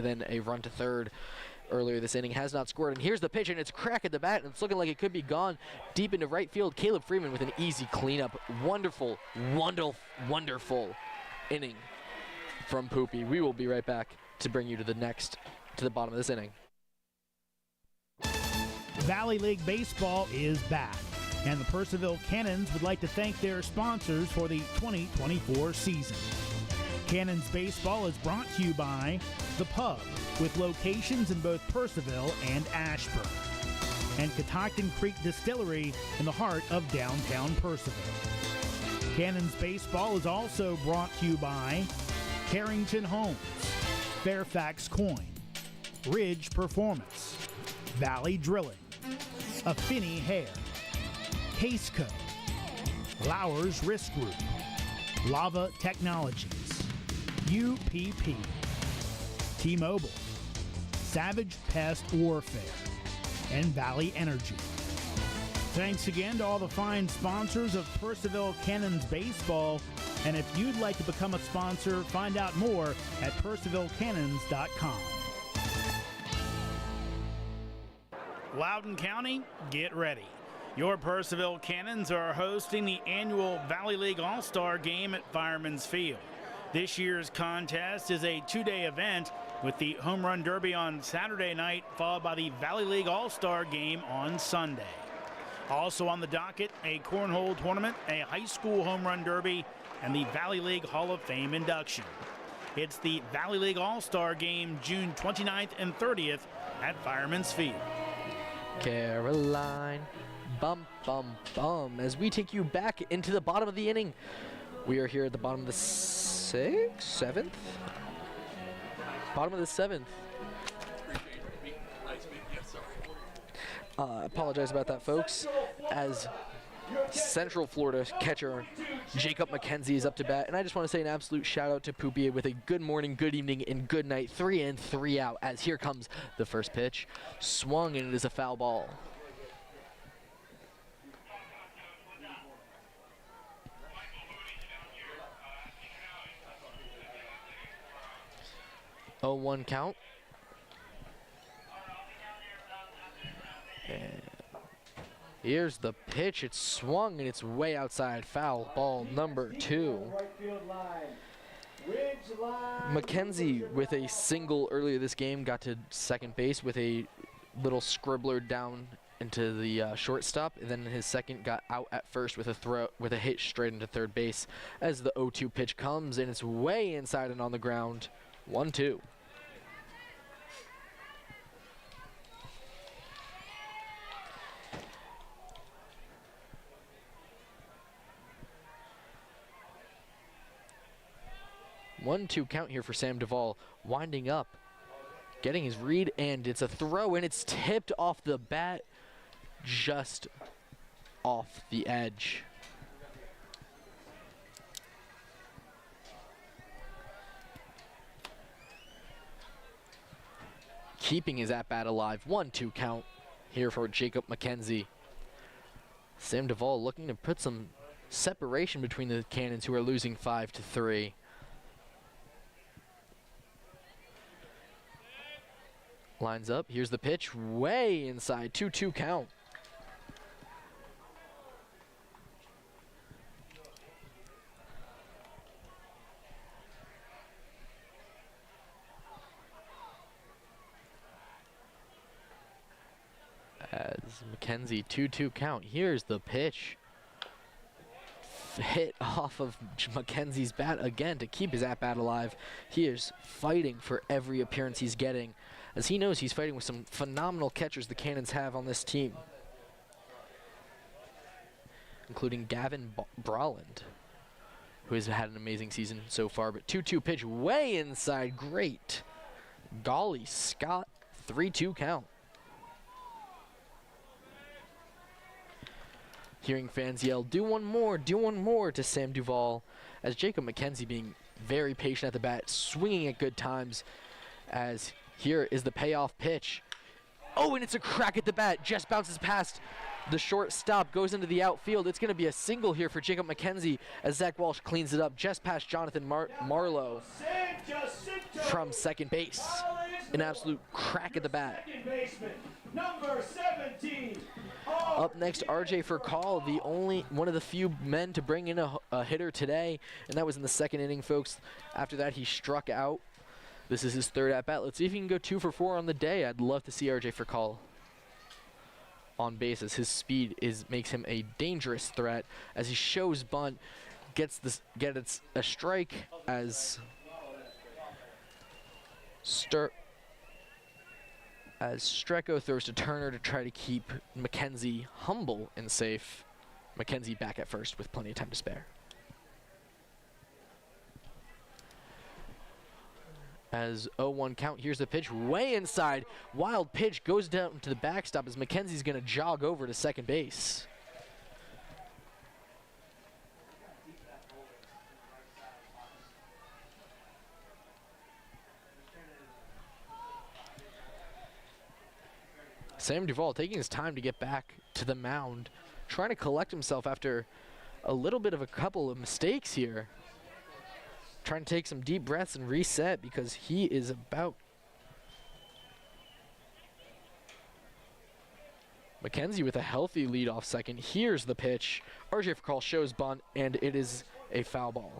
then a run to 3rd earlier this inning. Has not scored, and here's the pitch, and it's crack at the bat, and it's looking like it could be gone deep into right field. Caleb Freeman with an easy cleanup. Wonderful, wonderful, wonderful inning from Poopy. We will be right back to bring you to the bottom of this inning. Valley League Baseball is back, and the Purcellville Cannons would like to thank their sponsors for the 2024 season. Cannons Baseball is brought to you by The Pub, with locations in both Purcellville and Ashburn, and Catoctin Creek Distillery in the heart of downtown Purcellville. Cannons Baseball is also brought to you by Carrington Homes, Fairfax Coin, Ridge Performance, Valley Drilling, Affinity Hair, Caseco, Lowers Risk Group, Lava Technologies, UPP, T-Mobile, Savage Pest Warfare, and Valley Energy. Thanks again to all the fine sponsors of Purcellville Cannons Baseball. And if you'd like to become a sponsor, find out more at purcellvillecannons.com. Loudoun County, get ready. Your Purcellville Cannons are hosting the annual Valley League All-Star Game at Fireman's Field. This year's contest is a two-day event with the Home Run Derby on Saturday night, followed by the Valley League All-Star Game on Sunday. Also on the docket, a cornhole tournament, a high school home run derby, and the Valley League Hall of Fame induction. It's the Valley League All-Star Game June 29th and 30th at Fireman's Field. Caroline, bum, bum, bum. As we take you back into the bottom of the inning, we are here at the bottom of the seventh? Bottom of the seventh. Apologize about that, folks, as Central Florida catcher Jacob McKenzie is up to bat. And I just want to say an absolute shout out to Poopia with a good morning, good evening, and good night. 3 in, 3 out, as here comes the first pitch. Swung, and it is a foul ball. Oh, 1 count. And here's the pitch. It's swung and it's way outside. Foul ball number 2. McKenzie with a single earlier this game got to second base with a little scribbler down into the shortstop, and then his second got out at first with a hit straight into third base. As the 0-2 pitch comes and it's way inside and on the ground. 1-2. One-two count here for Sam Duvall, winding up, getting his read, and it's a throw, and it's tipped off the bat, just off the edge. Keeping his at-bat alive. 1-2 count here for Jacob McKenzie. Sam Duvall looking to put some separation between the Cannons, who are losing 5-3. Lines up. Here's the pitch. Way inside. 2-2 count. As McKenzie, 2-2 count. Here's the pitch. Hit off of McKenzie's bat again to keep his at-bat alive. He is fighting for every appearance he's getting, as he knows he's fighting with some phenomenal catchers the Cannons have on this team, including Gavin Brolland, who has had an amazing season so far. But 2-2 pitch way inside. Great. Golly Scott. 3-2 count. Hearing fans yell, do one more to Sam Duvall, as Jacob McKenzie being very patient at the bat, swinging at good times, as here is the payoff pitch. Oh, and it's a crack at the bat, just bounces past the shortstop, goes into the outfield. It's going to be a single here for Jacob McKenzie, as Zach Walsh cleans it up just past Jonathan Marlowe from second base. An absolute crack at the bat. Number 17. Up next, RJ Furcall, one of the few men to bring in a hitter today, and that was in the second inning, folks. After that, he struck out. This is his third at-bat. Let's see if he can go 2 for 4 on the day. I'd love to see RJ Furcall on base, as his speed makes him a dangerous threat. As he shows bunt, gets a strike as Strecco throws to Turner to try to keep McKenzie humble and safe. McKenzie back at first with plenty of time to spare. As 0-1 count, here's the pitch, way inside. Wild pitch goes down to the backstop as McKenzie's going to jog over to second base. Sam Duvall taking his time to get back to the mound, trying to collect himself after a little bit of a couple of mistakes here. Trying to take some deep breaths and reset because he is about... McKenzie with a healthy lead off second. Here's the pitch. RJ for call shows bunt, and it is a foul ball.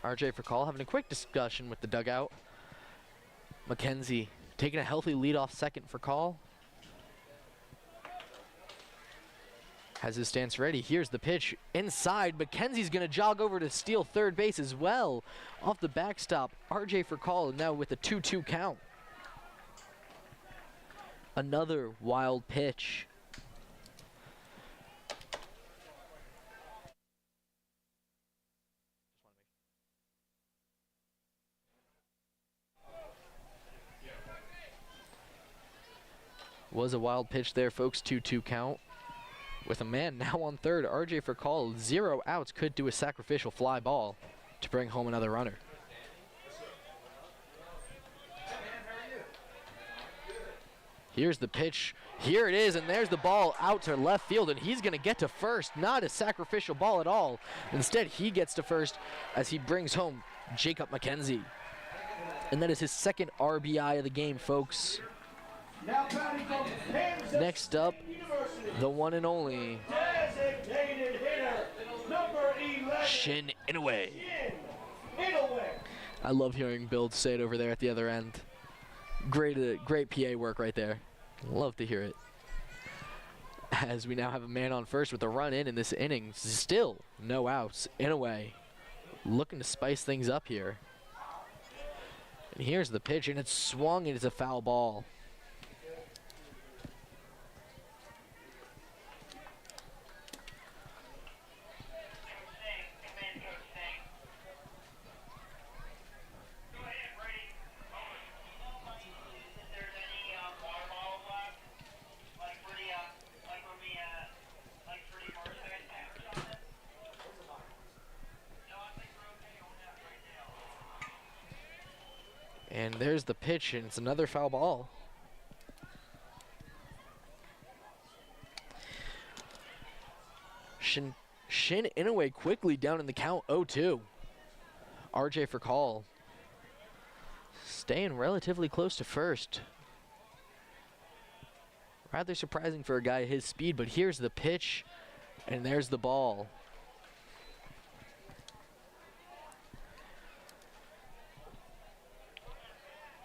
RJ for call having a quick discussion with the dugout. McKenzie taking a healthy lead off second for call. Has his stance ready. Here's the pitch inside. McKenzie's going to jog over to steal third base as well. Off the backstop, RJ for call now with a 2-2 count. Another wild pitch. Was a wild pitch there, folks. 2-2 count. With a man now on third, RJ for call. 0 outs, could do a sacrificial fly ball to bring home another runner. Here's the pitch. Here it is, and there's the ball out to left field, and he's going to get to first. Not a sacrificial ball at all. Instead, he gets to first as he brings home Jacob McKenzie. And that is his second RBI of the game, folks. Next up, the one and only Shin Inoue. I love hearing Bill say it over there at the other end. Great PA work right there. Love to hear it. As we now have a man on first with a run in this inning. Still no outs. Inoue looking to spice things up here. And here's the pitch, and it's swung, and it's a foul ball. And there's the pitch, and it's another foul ball. Shin Inoue quickly down in the count, 0-2. RJ for call. Staying relatively close to first. Rather surprising for a guy his speed, but here's the pitch, and there's the ball.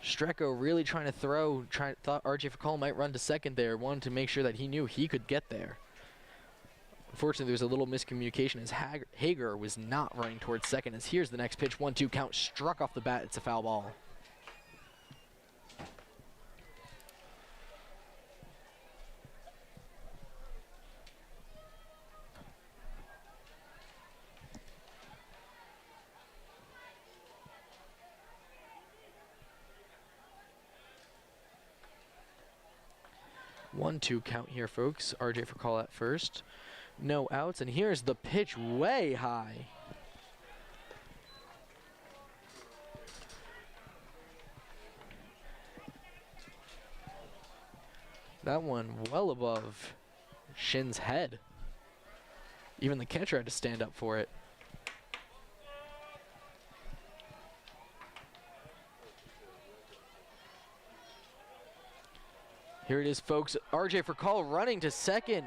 Strecko really trying to throw, thought RJ for call might run to second there, wanted to make sure that he knew he could get there. Unfortunately, there was a little miscommunication as Hager was not running towards second. As here's the next pitch, 1-2 count, struck off the bat, it's a foul ball. One-two count here, folks. RJ for call at first. No outs, and here's the pitch way high. That one well above Shin's head. Even the catcher had to stand up for it. Here it is, folks. RJ for call running to second,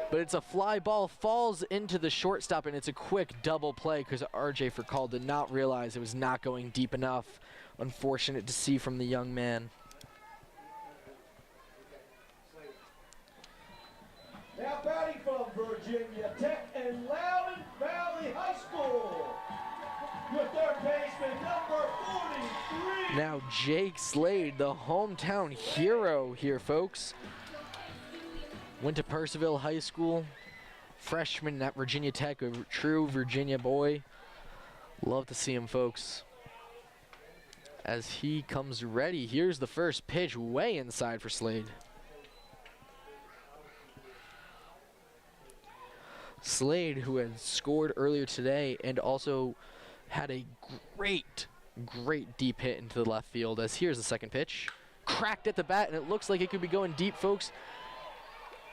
but it's a fly ball, falls into the shortstop, and it's a quick double play because RJ for call did not realize it was not going deep enough. Unfortunate to see from the young man. Now batting from Virginia Tech and Loudoun Valley High School, your third baseman, number 43. Now Jake Slade, the hometown hero here, folks. Went to Purcellville High School, freshman at Virginia Tech, a true Virginia boy. Love to see him, folks. as he comes ready. Here's the first pitch, way inside for Slade. Slade, who had scored earlier today and also had a great deep hit into the left field, as here's the second pitch. Cracked at the bat, and it looks like it could be going deep, folks.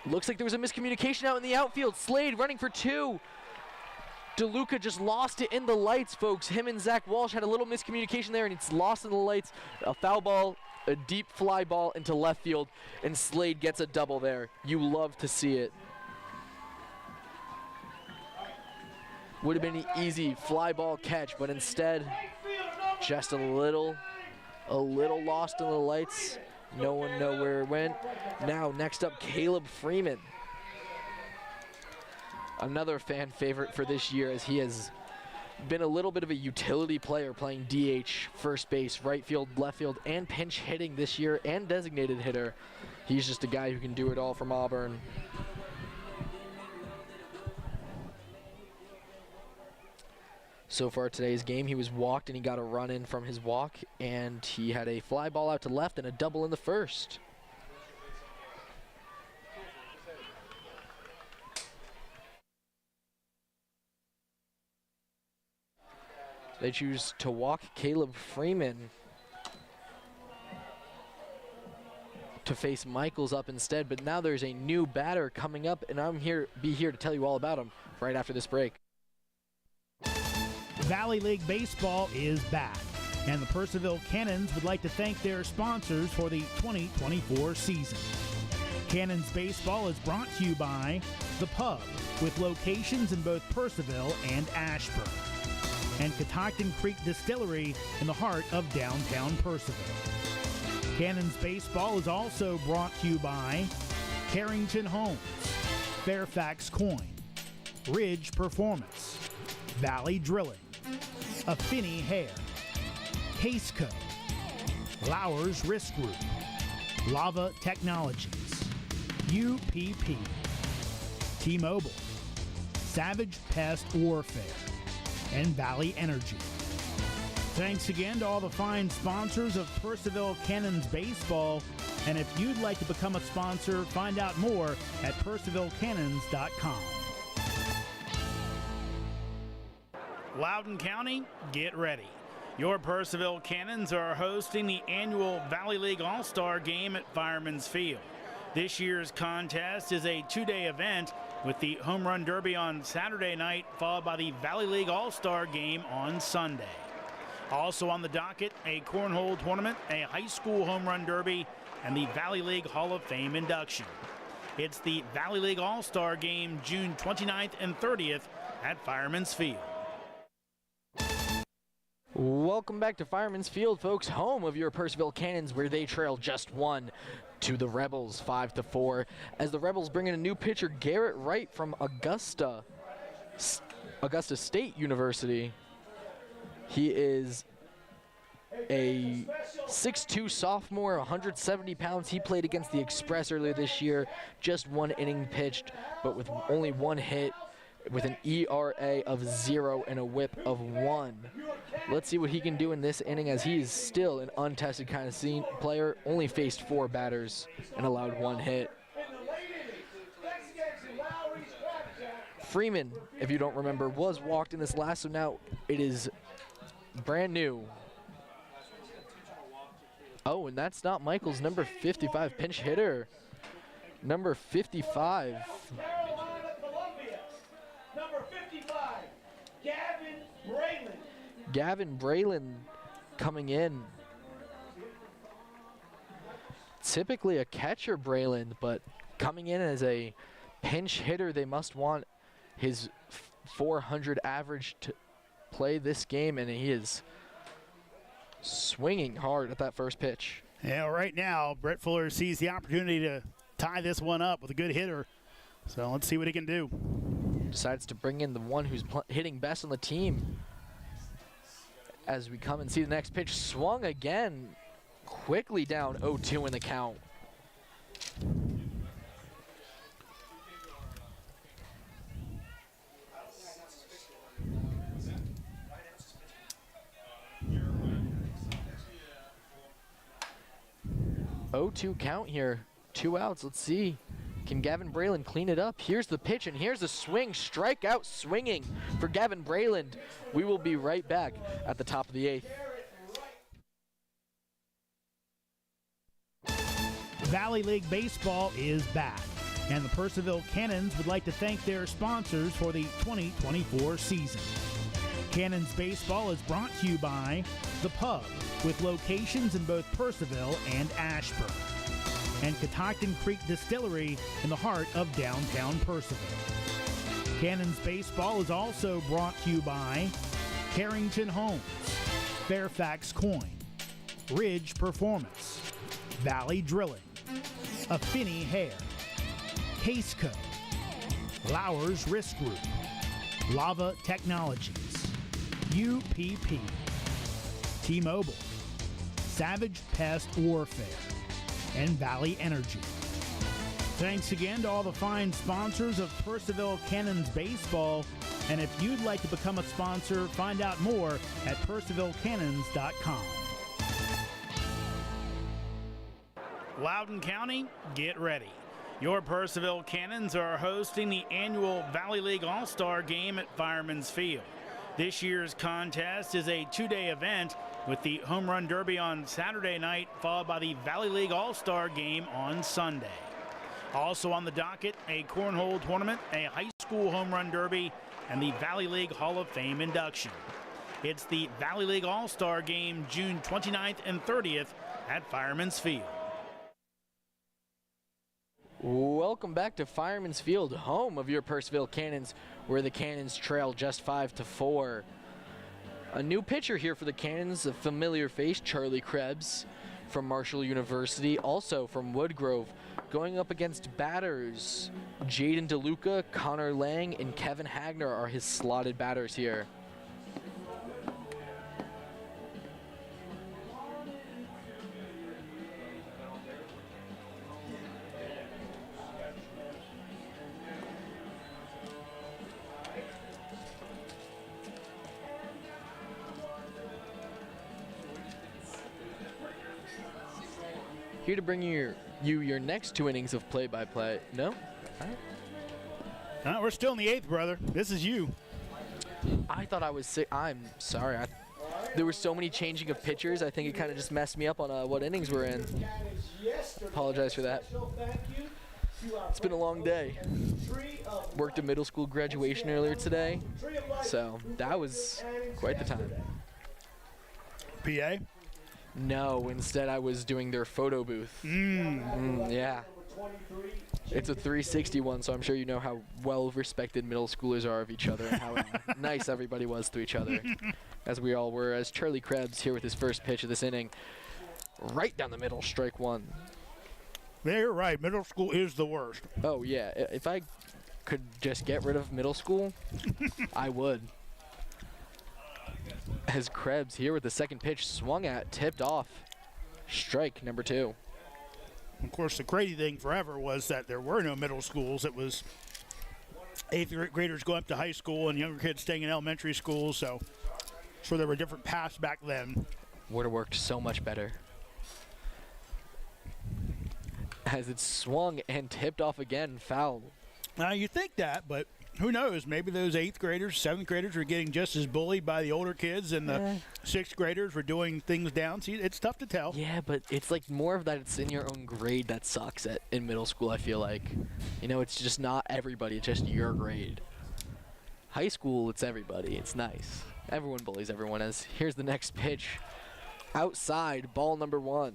Looks like there was a miscommunication out in the outfield. Slade running for two. DeLuca just lost it in the lights, folks. Him and Zach Walsh had a little miscommunication there, and it's lost in the lights. A foul ball, a deep fly ball into left field, and Slade gets a double there. You love to see it. Would have been an easy fly ball catch, but instead, just a little lost in the lights. No one know where it went. Now, next up, Caleb Freeman. Another fan favorite for this year, as he has been a little bit of a utility player, playing DH, first base, right field, left field, and pinch hitting this year, and designated hitter. He's just a guy who can do it all from Auburn. So far today's game, he was walked and he got a run in from his walk, and he had a fly ball out to left and a double in the first. They choose to walk Caleb Freeman to face Michaels up instead, but now there's a new batter coming up, and I'm here to tell you all about him right after this break. Valley League Baseball is back, and the Purcellville Cannons would like to thank their sponsors for the 2024 season. Cannons Baseball is brought to you by The Pub, with locations in both Purcellville and Ashburn, and Catoctin Creek Distillery in the heart of downtown Purcellville. Cannons Baseball is also brought to you by Carrington Homes, Fairfax Coin, Ridge Performance, Valley Drilling, Affinity Hair, Caseco, Lowers Risk Group, Lava Technologies, UPP, T-Mobile, Savage Pest Warfare, and Valley Energy. Thanks again to all the fine sponsors of Purcellville Cannons Baseball, and if you'd like to become a sponsor, find out more at purcellvillecannons.com. Loudoun County, get ready. Your Purcellville Cannons are hosting the annual Valley League All-Star Game at Fireman's Field. This year's contest is a two-day event with the Home Run Derby on Saturday night, followed by the Valley League All-Star Game on Sunday. Also on the docket, a cornhole tournament, a high school home run derby, and the Valley League Hall of Fame induction. It's the Valley League All-Star Game June 29th and 30th at Fireman's Field. Welcome back to Fireman's Field, folks, home of your Purcellville Cannons, where they trail just one to the Rebels, 5-4, as the Rebels bring in a new pitcher, Garrett Wright from Augusta State University. He is a 6'2 sophomore, 170 pounds. He played against the Express earlier this year, just one inning pitched, but with only one hit, with an ERA of 0 and a whip of 1. Let's see what he can do in this inning, as he is still an untested kind of player, only faced 4 batters and allowed 1 hit. Freeman, if you don't remember, was walked in this last, so now it is brand new. Oh, and that's not Michael's number 55 pinch hitter. Number 55. Number 55, Gavin Braylon. Gavin Braylon coming in. Typically a catcher, Braylon, but coming in as a pinch hitter, they must want his 400 average to play this game, and he is swinging hard at that first pitch. Yeah, right now, Brett Fuller sees the opportunity to tie this one up with a good hitter. So let's see what he can do. Decides to bring in the one who's hitting best on the team. As we come and see the next pitch, swung again, quickly down 0-2 in the count. 0-2 count here. 2 outs. Let's see. Can Gavin Brayland clean it up? Here's the pitch, and here's the swing. Strikeout swinging for Gavin Brayland. We will be right back at the top of the 8th. Valley League Baseball is back, and the Purcellville Cannons would like to thank their sponsors for the 2024 season. Cannons Baseball is brought to you by The Pub, with locations in both Purcellville and Ashburn, and Catoctin Creek Distillery in the heart of downtown Purcellville. Cannons Baseball is also brought to you by Carrington Homes, Fairfax Coin, Ridge Performance, Valley Drilling, Affinity Hair, Caseco, Lowers Risk Group, Lava Technologies, UPP, T-Mobile, Savage Pest Warfare, and Valley Energy. Thanks again to all the fine sponsors of Purcellville Cannons Baseball, and if you'd like to become a sponsor, find out more at purcellvillecannons.com. Loudoun County, get ready. Your Purcellville Cannons are hosting the annual Valley League All-Star Game at Fireman's Field. This year's contest is a 2-day event with the Home Run Derby on Saturday night, followed by the Valley League All-Star Game on Sunday. Also on the docket, a cornhole tournament, a high school home run derby, and the Valley League Hall of Fame induction. It's the Valley League All-Star Game June 29th and 30th at Fireman's Field. Welcome back to Fireman's Field, home of your Purcellville Cannons, where the Cannons trail just 5-4. A new pitcher here for the Cannons, a familiar face, Charlie Krebs from Marshall University, also from Woodgrove, going up against batters. Jaden DeLuca, Connor Lang, and Kevin Hagner are his slotted batters here. Here to bring you your next 2 innings of play-by-play. No? All right. No, we're still in the 8th, brother. This is you. I thought I was sick. I'm sorry. There were so many changing of pitchers. I think it kind of just messed me up on what innings we're in. Apologize for that. It's been a long day. Worked a middle school graduation earlier today, so that was quite the time. PA? No, instead I was doing their photo booth. Yeah. It's a 360 one, so I'm sure you know how well-respected middle schoolers are of each other and how nice everybody was to each other, as we all were, as Charlie Krebs here with his first pitch of this inning. Right down the middle, strike 1. Yeah, you're right. Middle school is the worst. Oh, yeah. If I could just get rid of middle school, I would. As Krebs here with the second pitch swung at, tipped off. Strike number 2. Of course, the crazy thing forever was that there were no middle schools. It was 8th graders going up to high school and younger kids staying in elementary school, so sure there were different paths back then. Would have worked so much better. As it swung and tipped off again, foul. Now, you think that, but who knows? Maybe those 8th graders, 7th graders were getting just as bullied by the older kids, and the 6th graders were doing things down. See, it's tough to tell. Yeah, but it's like more of that it's in your own grade that sucks in middle school, I feel like. You know, it's just not everybody, it's just your grade. High school, it's everybody. It's nice. Everyone bullies everyone. As here's the next pitch. Outside, ball number 1.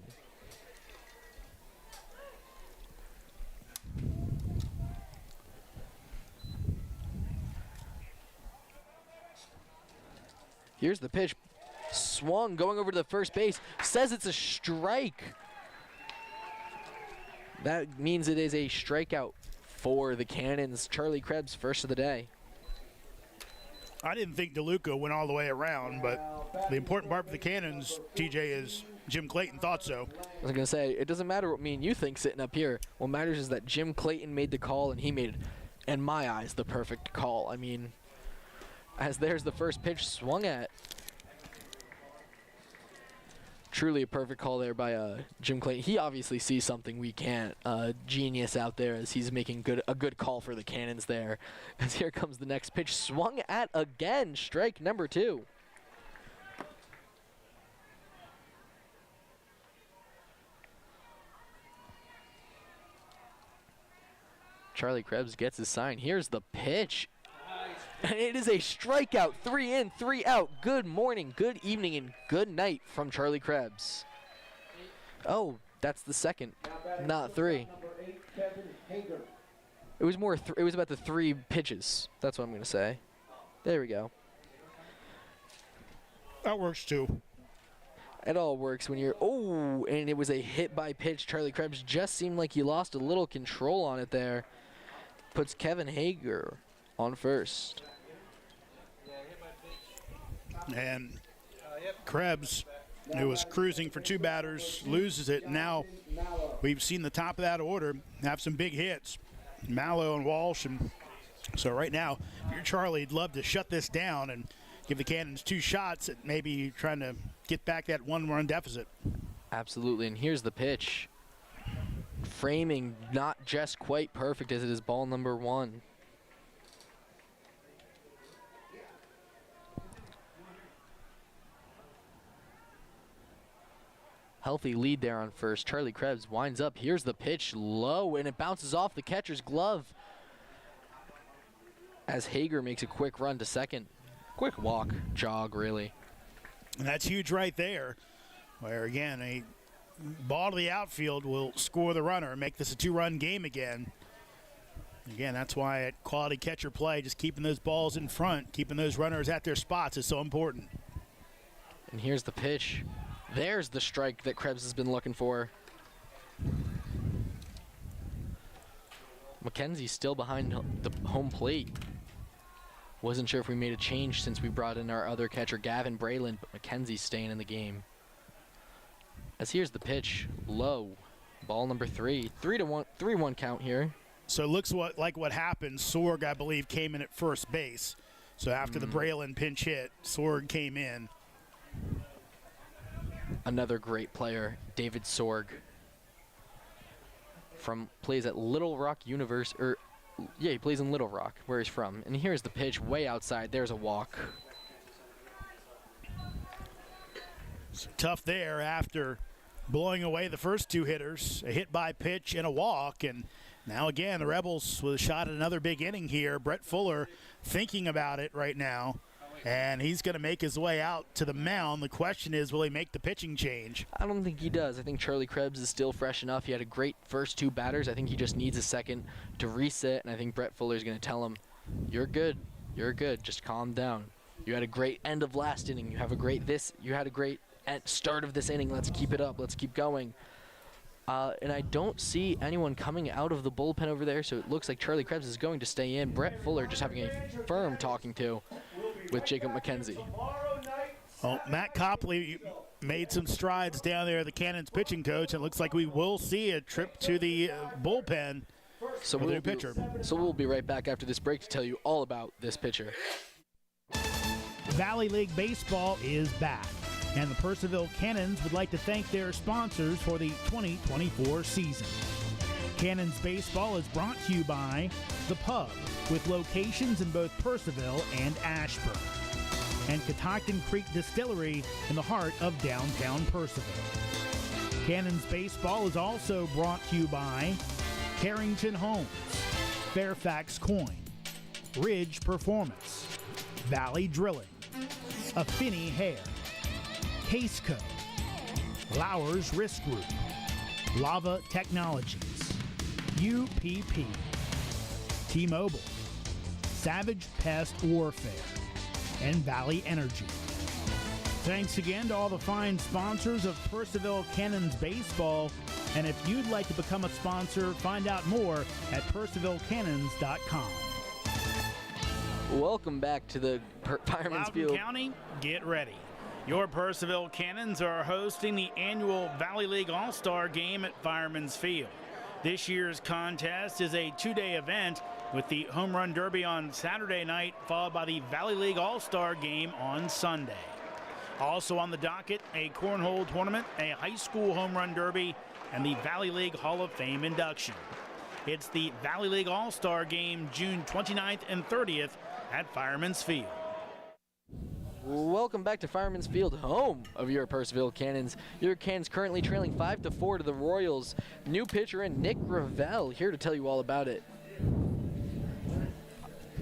Here's the pitch. Swung, going over to the first base. Says it's a strike. That means it is a strikeout for the Cannons. Charlie Krebs, first of the day. I didn't think DeLuca went all the way around, but the important part for the Cannons, TJ, is Jim Clayton thought so. I was going to say, it doesn't matter what me and you think sitting up here. What matters is that Jim Clayton made the call, and he made, in my eyes, the perfect call. I mean, as there's the first pitch swung at. Truly a perfect call there by Jim Clayton. He obviously sees something we can't. Genius out there as he's making a good call for the Cannons there. As here comes the next pitch, swung at again, strike number 2. Charlie Krebs gets his sign. Here's the pitch. And it is a strikeout, 3 in, 3 out. Good morning, good evening, and good night from Charlie Krebs. Oh, that's the second, not 3. It was more. It was about the 3 pitches. That's what I'm gonna say. There we go. That works too. It all works when you're. Oh, and it was a hit by pitch. Charlie Krebs just seemed like he lost a little control on it there. Puts Kevin Hager on first. And Krebs, who was cruising for 2 batters, loses it. Now we've seen the top of that order have some big hits. Mallow and Walsh. And so right now, if you're Charlie, you'd love to shut this down and give the Cannons 2 shots at maybe trying to get back that 1-run deficit. Absolutely, and here's the pitch. Framing not just quite perfect as it is ball number 1. Healthy lead there on first. Charlie Krebs winds up. Here's the pitch, low, and it bounces off the catcher's glove as Hager makes a quick run to second. Quick walk, jog, really. And that's huge right there, where, again, a ball to the outfield will score the runner and make this a 2-run game again. Again, that's why at quality catcher play, just keeping those balls in front, keeping those runners at their spots is so important. And here's the pitch. There's the strike that Krebs has been looking for. McKenzie's still behind the home plate. Wasn't sure if we made a change since we brought in our other catcher, Gavin Braylon, but McKenzie's staying in the game. As here's the pitch, low. Ball number 3. 3-1 count here. So it looks like what happened. Sorg, I believe, came in at first base. So after the Braylon pinch hit, Sorg came in. Another great player, David Sorg. Plays at Little Rock he plays in Little Rock, where he's from. And here's the pitch, way outside. There's a walk. So tough there after blowing away the first 2 hitters, a hit by pitch and a walk. And now again, the Rebels with a shot at another big inning here. Brett Fuller thinking about it right now. And he's going to make his way out to the mound. The question is, will he make the pitching change? I don't think he does. I think Charlie Krebs is still fresh enough. He had a great first 2 batters. I think he just needs a second to reset, and I think Brett Fuller is going to tell him, you're good. You're good. Just calm down. You had a great end of last inning. You had a great start of this inning. Let's keep it up. Let's keep going. And I don't see anyone coming out of the bullpen over there, so it looks like Charlie Krebs is going to stay in. Brett Fuller just having a firm talking to with Jacob McKenzie. Well, Matt Copley made some strides down there, the Cannons pitching coach. It looks like we will see a trip to the bullpen for the new pitcher. So we'll be right back after this break to tell you all about this pitcher. Valley League Baseball is back, and the Purcellville Cannons would like to thank their sponsors for the 2024 season. Cannons Baseball is brought to you by The Pub, with locations in both Purcellville and Ashburn, and Catoctin Creek Distillery in the heart of downtown Purcellville. Cannons Baseball is also brought to you by Carrington Homes, Fairfax Coin, Ridge Performance, Valley Drilling, Affinity Hair, Caseco, Lowers Risk Group, Lava Technologies, UPP, T-Mobile, Savage Pest Warfare, and Valley Energy. Thanks again to all the fine sponsors of Purcellville Cannons Baseball. And if you'd like to become a sponsor, find out more at purcellvillecannons.com. Welcome back to the Fireman's Loudoun Field. County, get ready. Your Purcellville Cannons are hosting the annual Valley League All-Star Game at Fireman's Field. This year's contest is a 2-day event with the Home Run Derby on Saturday night, followed by the Valley League All-Star Game on Sunday. Also on the docket, a cornhole tournament, a high school home run derby, and the Valley League Hall of Fame induction. It's the Valley League All-Star Game, June 29th and 30th at Fireman's Field. Welcome back to Fireman's Field, home of your Purcellville Cannons. Your Cannons currently trailing 5-4 to the Royals. New pitcher in Nick Gravel here to tell you all about it.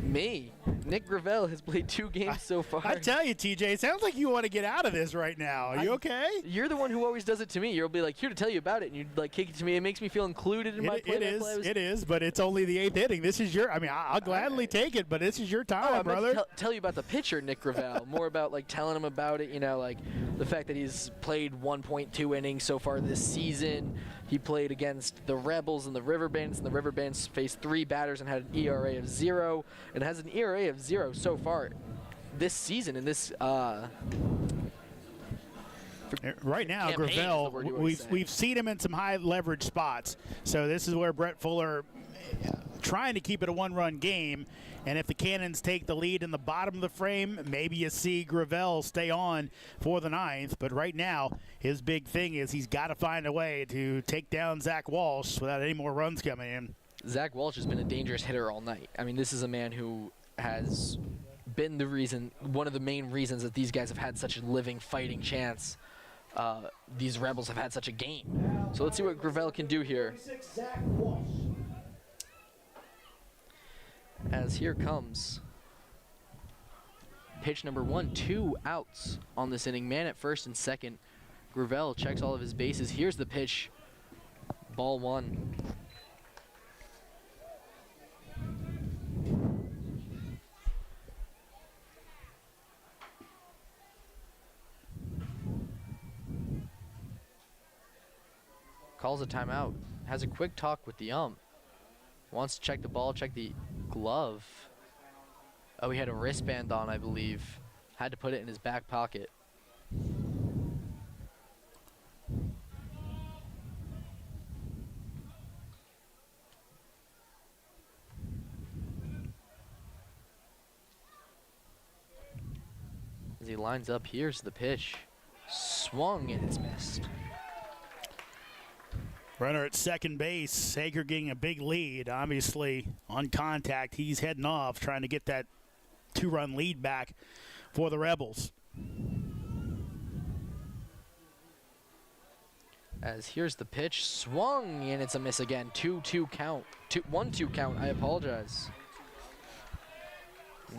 Me. Nick Gravel has played 2 games so far. I tell you, TJ, it sounds like you want to get out of this right now. Are you okay? You're the one who always does it to me. You'll be like, here to tell you about it, and you'd like kick it to me. It makes me feel included in my play. It is, but it's only the 8th inning. This is your, I mean, I'll gladly take it, but this is your time, brother. Tell you about the pitcher, Nick Gravel. More about like telling him about it, you know, like the fact that he's played 1.2 innings so far this season. He played against the Rebels and the Riverbends, and the Riverbends faced 3 batters and had an ERA of 0, and has an ERA of 0 so far this season. And this right now, campaign Gravel, is the word we've seen him in some high leverage spots. So this is where Brett Fuller trying to keep it a 1-run game. And if the Cannons take the lead in the bottom of the frame, maybe you see Gravel stay on for the 9th. But right now, his big thing is he's got to find a way to take down Zach Walsh without any more runs coming in. Zach Walsh has been a dangerous hitter all night. I mean, this is a man who has been the reason, one of the main reasons that these guys have had such a living fighting chance. These Rebels have had such a game. So let's see what Gravel can do here. As here comes pitch number 1, 2 outs on this inning. Man at first and second. Gravel checks all of his bases. Here's the pitch. Ball 1. Calls a timeout. Has a quick talk with the ump. Wants to check the ball, check the glove. Oh, he had a wristband on, I believe. Had to put it in his back pocket. As he lines up, here's the pitch. Swung and it's missed. Runner at second base, Hager getting a big lead. Obviously, on contact, he's heading off, trying to get that 2-run lead back for the Rebels. As here's the pitch, swung, and it's a miss again. 2-2 count. 1-2 count, I apologize.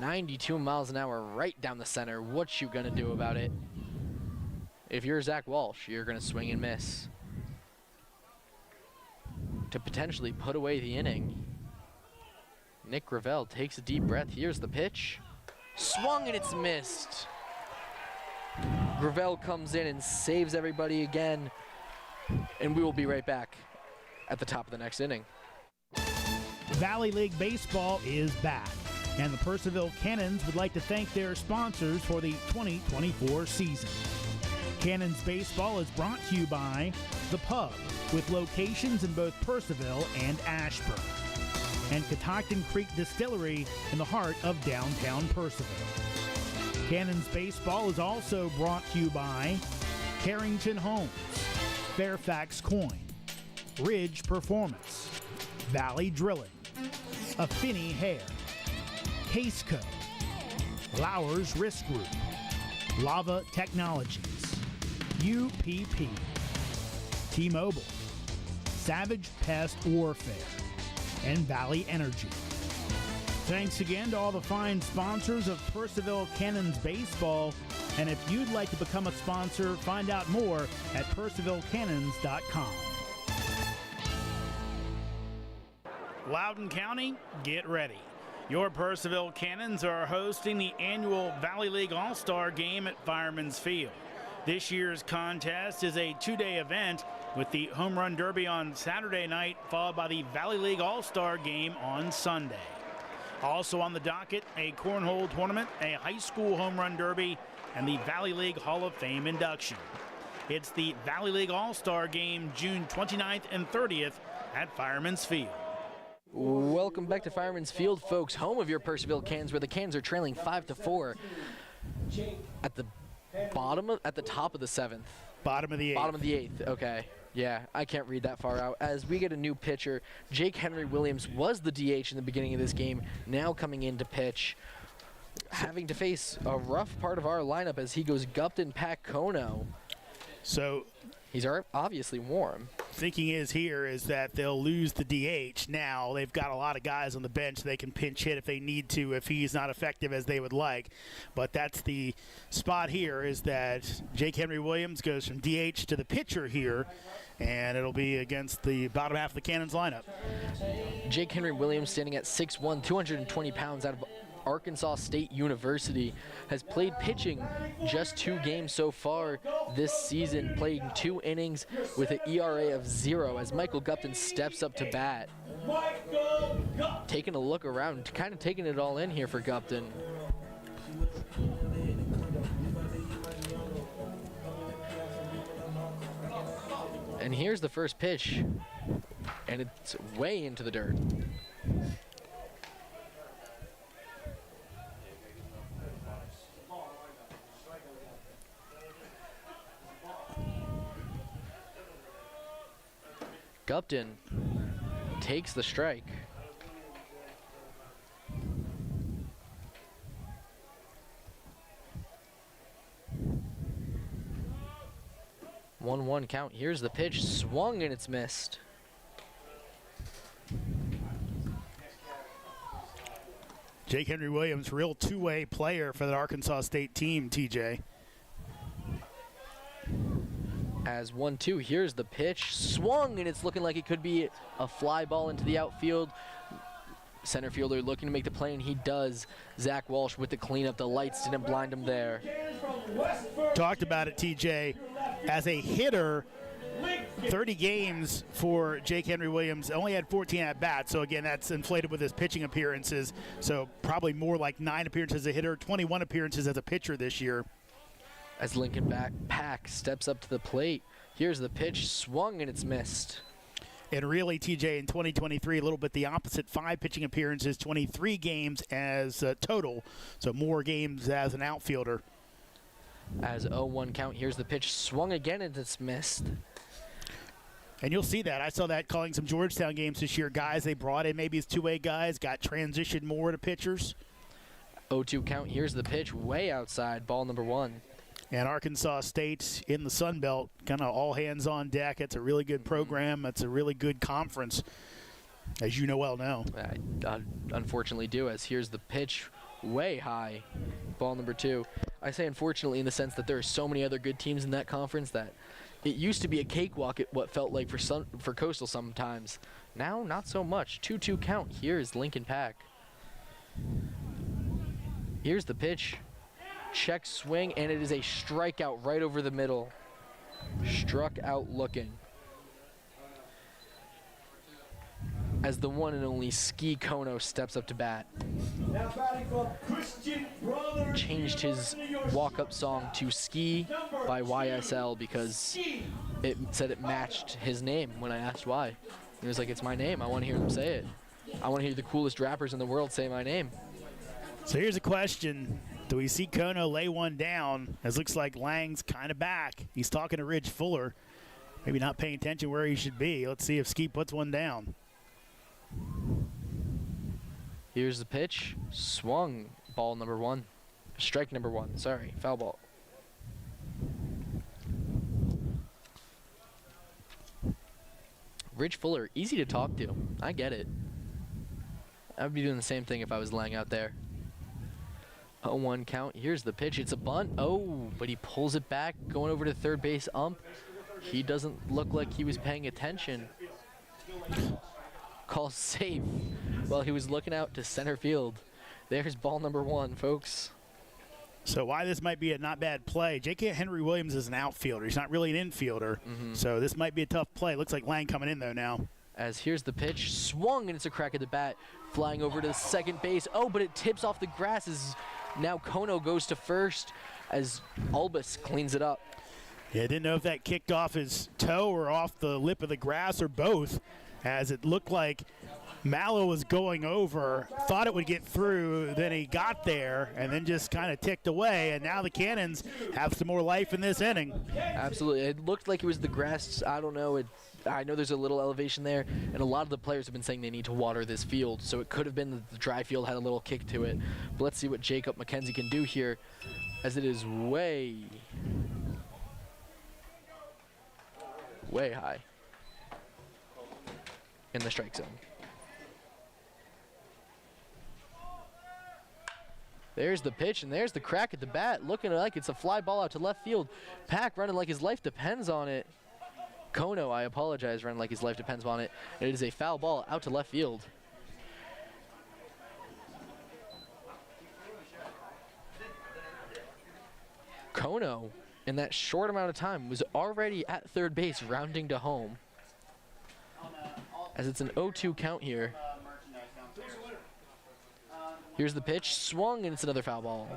92 miles an hour right down the center. What you gonna do about it? If you're Zach Walsh, you're gonna swing and miss to potentially put away the inning. Nick Gravel takes a deep breath. Here's the pitch. Swung and it's missed. Gravel comes in and saves everybody again. And we will be right back at the top of the next inning. Valley League Baseball is back, and the Purcellville Cannons would like to thank their sponsors for the 2024 season. Cannons Baseball is brought to you by The Pub, with locations in both Purcellville and Ashburn, and Catoctin Creek Distillery in the heart of downtown Purcellville. Cannons Baseball is also brought to you by Carrington Homes, Fairfax Coin, Ridge Performance, Valley Drilling, Affinity Hair, Caseco, Lowers Risk Group, Lava Technologies, UPP, T-Mobile, Savage Pest Warfare, and Valley Energy. Thanks again to all the fine sponsors of Purcellville Cannons Baseball. And if you'd like to become a sponsor, find out more at PurcellvilleCannons.com. Loudoun County, get ready. Your Purcellville Cannons are hosting the annual Valley League All-Star Game at Fireman's Field. This year's contest is a 2-day event with the Home Run Derby on Saturday night, followed by the Valley League All-Star Game on Sunday. Also on the docket, a cornhole tournament, a high school home run derby, and the Valley League Hall of Fame induction. It's the Valley League All-Star Game, June 29th and 30th at Fireman's Field. Welcome back to Fireman's Field, folks, home of your Purcellville Cannons, where the Cannons are trailing 5-4 at the At the top of the 7th. Bottom of the 8th. Bottom of the 8th, okay. Yeah, I can't read that far out. As we get a new pitcher, Jake Henry Williams was the DH in the beginning of this game, now coming in to pitch, having to face a rough part of our lineup as he goes Gupton, Pack, Kono. So he's obviously warm. Thinking is that they'll lose the DH. Now they've got a lot of guys on the bench they can pinch hit if they need to, if he's not effective as they would like. But that's the spot here, is that Jake Henry Williams goes from DH to the pitcher here, and it'll be against the bottom half of the Cannons lineup. Jake Henry Williams, standing at 6'1", 220 pounds, out of Arkansas State University, has played pitching just 2 games so far this season, playing 2 innings with an ERA of 0 as Michael Gupton steps up to bat. Taking a look around, kind of taking it all in here for Gupton. And here's the first pitch, and it's way into the dirt. Gupton takes the strike. One count. Here's the pitch. Swung and it's missed. Jake Henry Williams, real two-way player for the Arkansas State team, TJ. As 1-2, here's the pitch. Swung, and it's looking like it could be a fly ball into the outfield. Center fielder looking to make the play, and he does. Zach Walsh with the cleanup. The lights didn't blind him there. Talked about it, TJ. As a hitter, 30 games for Jake Henry Williams, only had 14 at-bats. So, again, that's inflated with his pitching appearances. So, probably more like 9 appearances as a hitter, 21 appearances as a pitcher this year. As Lincoln Pack steps up to the plate, here's the pitch, swung, and it's missed. And really, TJ, in 2023, a little bit the opposite. 5 pitching appearances, 23 games as total, so more games as an outfielder. As 0-1 count, here's the pitch, swung again, and it's missed. And you'll see that. I saw that calling some Georgetown games this year. Guys they brought in maybe as two-way guys, got transitioned more to pitchers. 0-2 count, here's the pitch, way outside, ball number 1. And Arkansas State in the Sun Belt, kind of all hands on deck. It's a really good program. It's a really good conference, as you well know. I unfortunately do, as here's the pitch, way high, ball number 2. I say unfortunately in the sense that there are so many other good teams in that conference that it used to be a cakewalk at what felt like for Coastal sometimes. Now, not so much. 2-2 count. Here's Lincoln Pack. Here's the pitch. Check swing, and it is a strikeout right over the middle. Struck out looking. As the one and only Ski Kono steps up to bat. Now batting from Christian Brothers. Changed his walk-up song to Ski by YSL because it said it matched his name when I asked why. He was like, it's my name. I want to hear them say it. I want to hear the coolest rappers in the world say my name. So here's a question. Do we see Kono lay one down? As looks like Lang's kind of back. He's talking to Ridge Fuller. Maybe not paying attention where he should be. Let's see if Ski puts one down. Here's the pitch. Swung. Ball number 1. Strike number 1. Sorry. Foul ball. Ridge Fuller. Easy to talk to. I get it. I would be doing the same thing if I was laying out there. 0-1 count. Here's the pitch. It's a bunt. Oh, but he pulls it back, going over to third base ump. He doesn't look like he was paying attention. Call safe while he was looking out to center field. There's ball number 1, folks. So why this might be a not bad play, J.K. Henry Williams is an outfielder. He's not really an infielder. So this might be a tough play. Looks like Lang coming in, though, now. As here's the pitch. Swung, and it's a crack at the bat. Flying over to the second base. Oh, but it tips off the grass as now Kono goes to first as Albus cleans it up. Yeah, didn't know if that kicked off his toe or off the lip of the grass or both, as it looked like Mallow was going over, thought it would get through, then he got there and then just kind of ticked away, and now the Cannons have some more life in this inning. Absolutely. It looked like it was the grass. I don't know. I know there's a little elevation there, and a lot of the players have been saying they need to water this field, so it could have been that the dry field had a little kick to it. But let's see what Jacob McKenzie can do here, as it is way high in the strike zone. There's the pitch, and there's the crack at the bat, looking like it's a fly ball out to left field. Pack running like his life depends on it. Kono, I apologize, running like his life depends on it. It is a foul ball out to left field. Kono, in that short amount of time, was already at third base, rounding to home. As it's an 0-2 count here. Here's the pitch, swung, and it's another foul ball.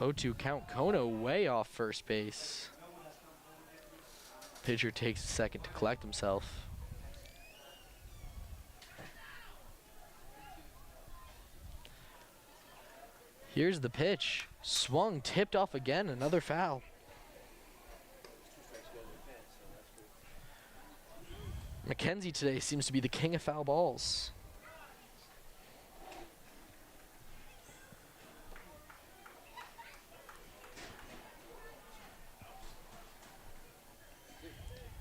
Oh, 0-2 count. Kono way off first base. Pitcher takes a second to collect himself. Here's the pitch. Swung, tipped off again, another foul. McKenzie today seems to be the king of foul balls.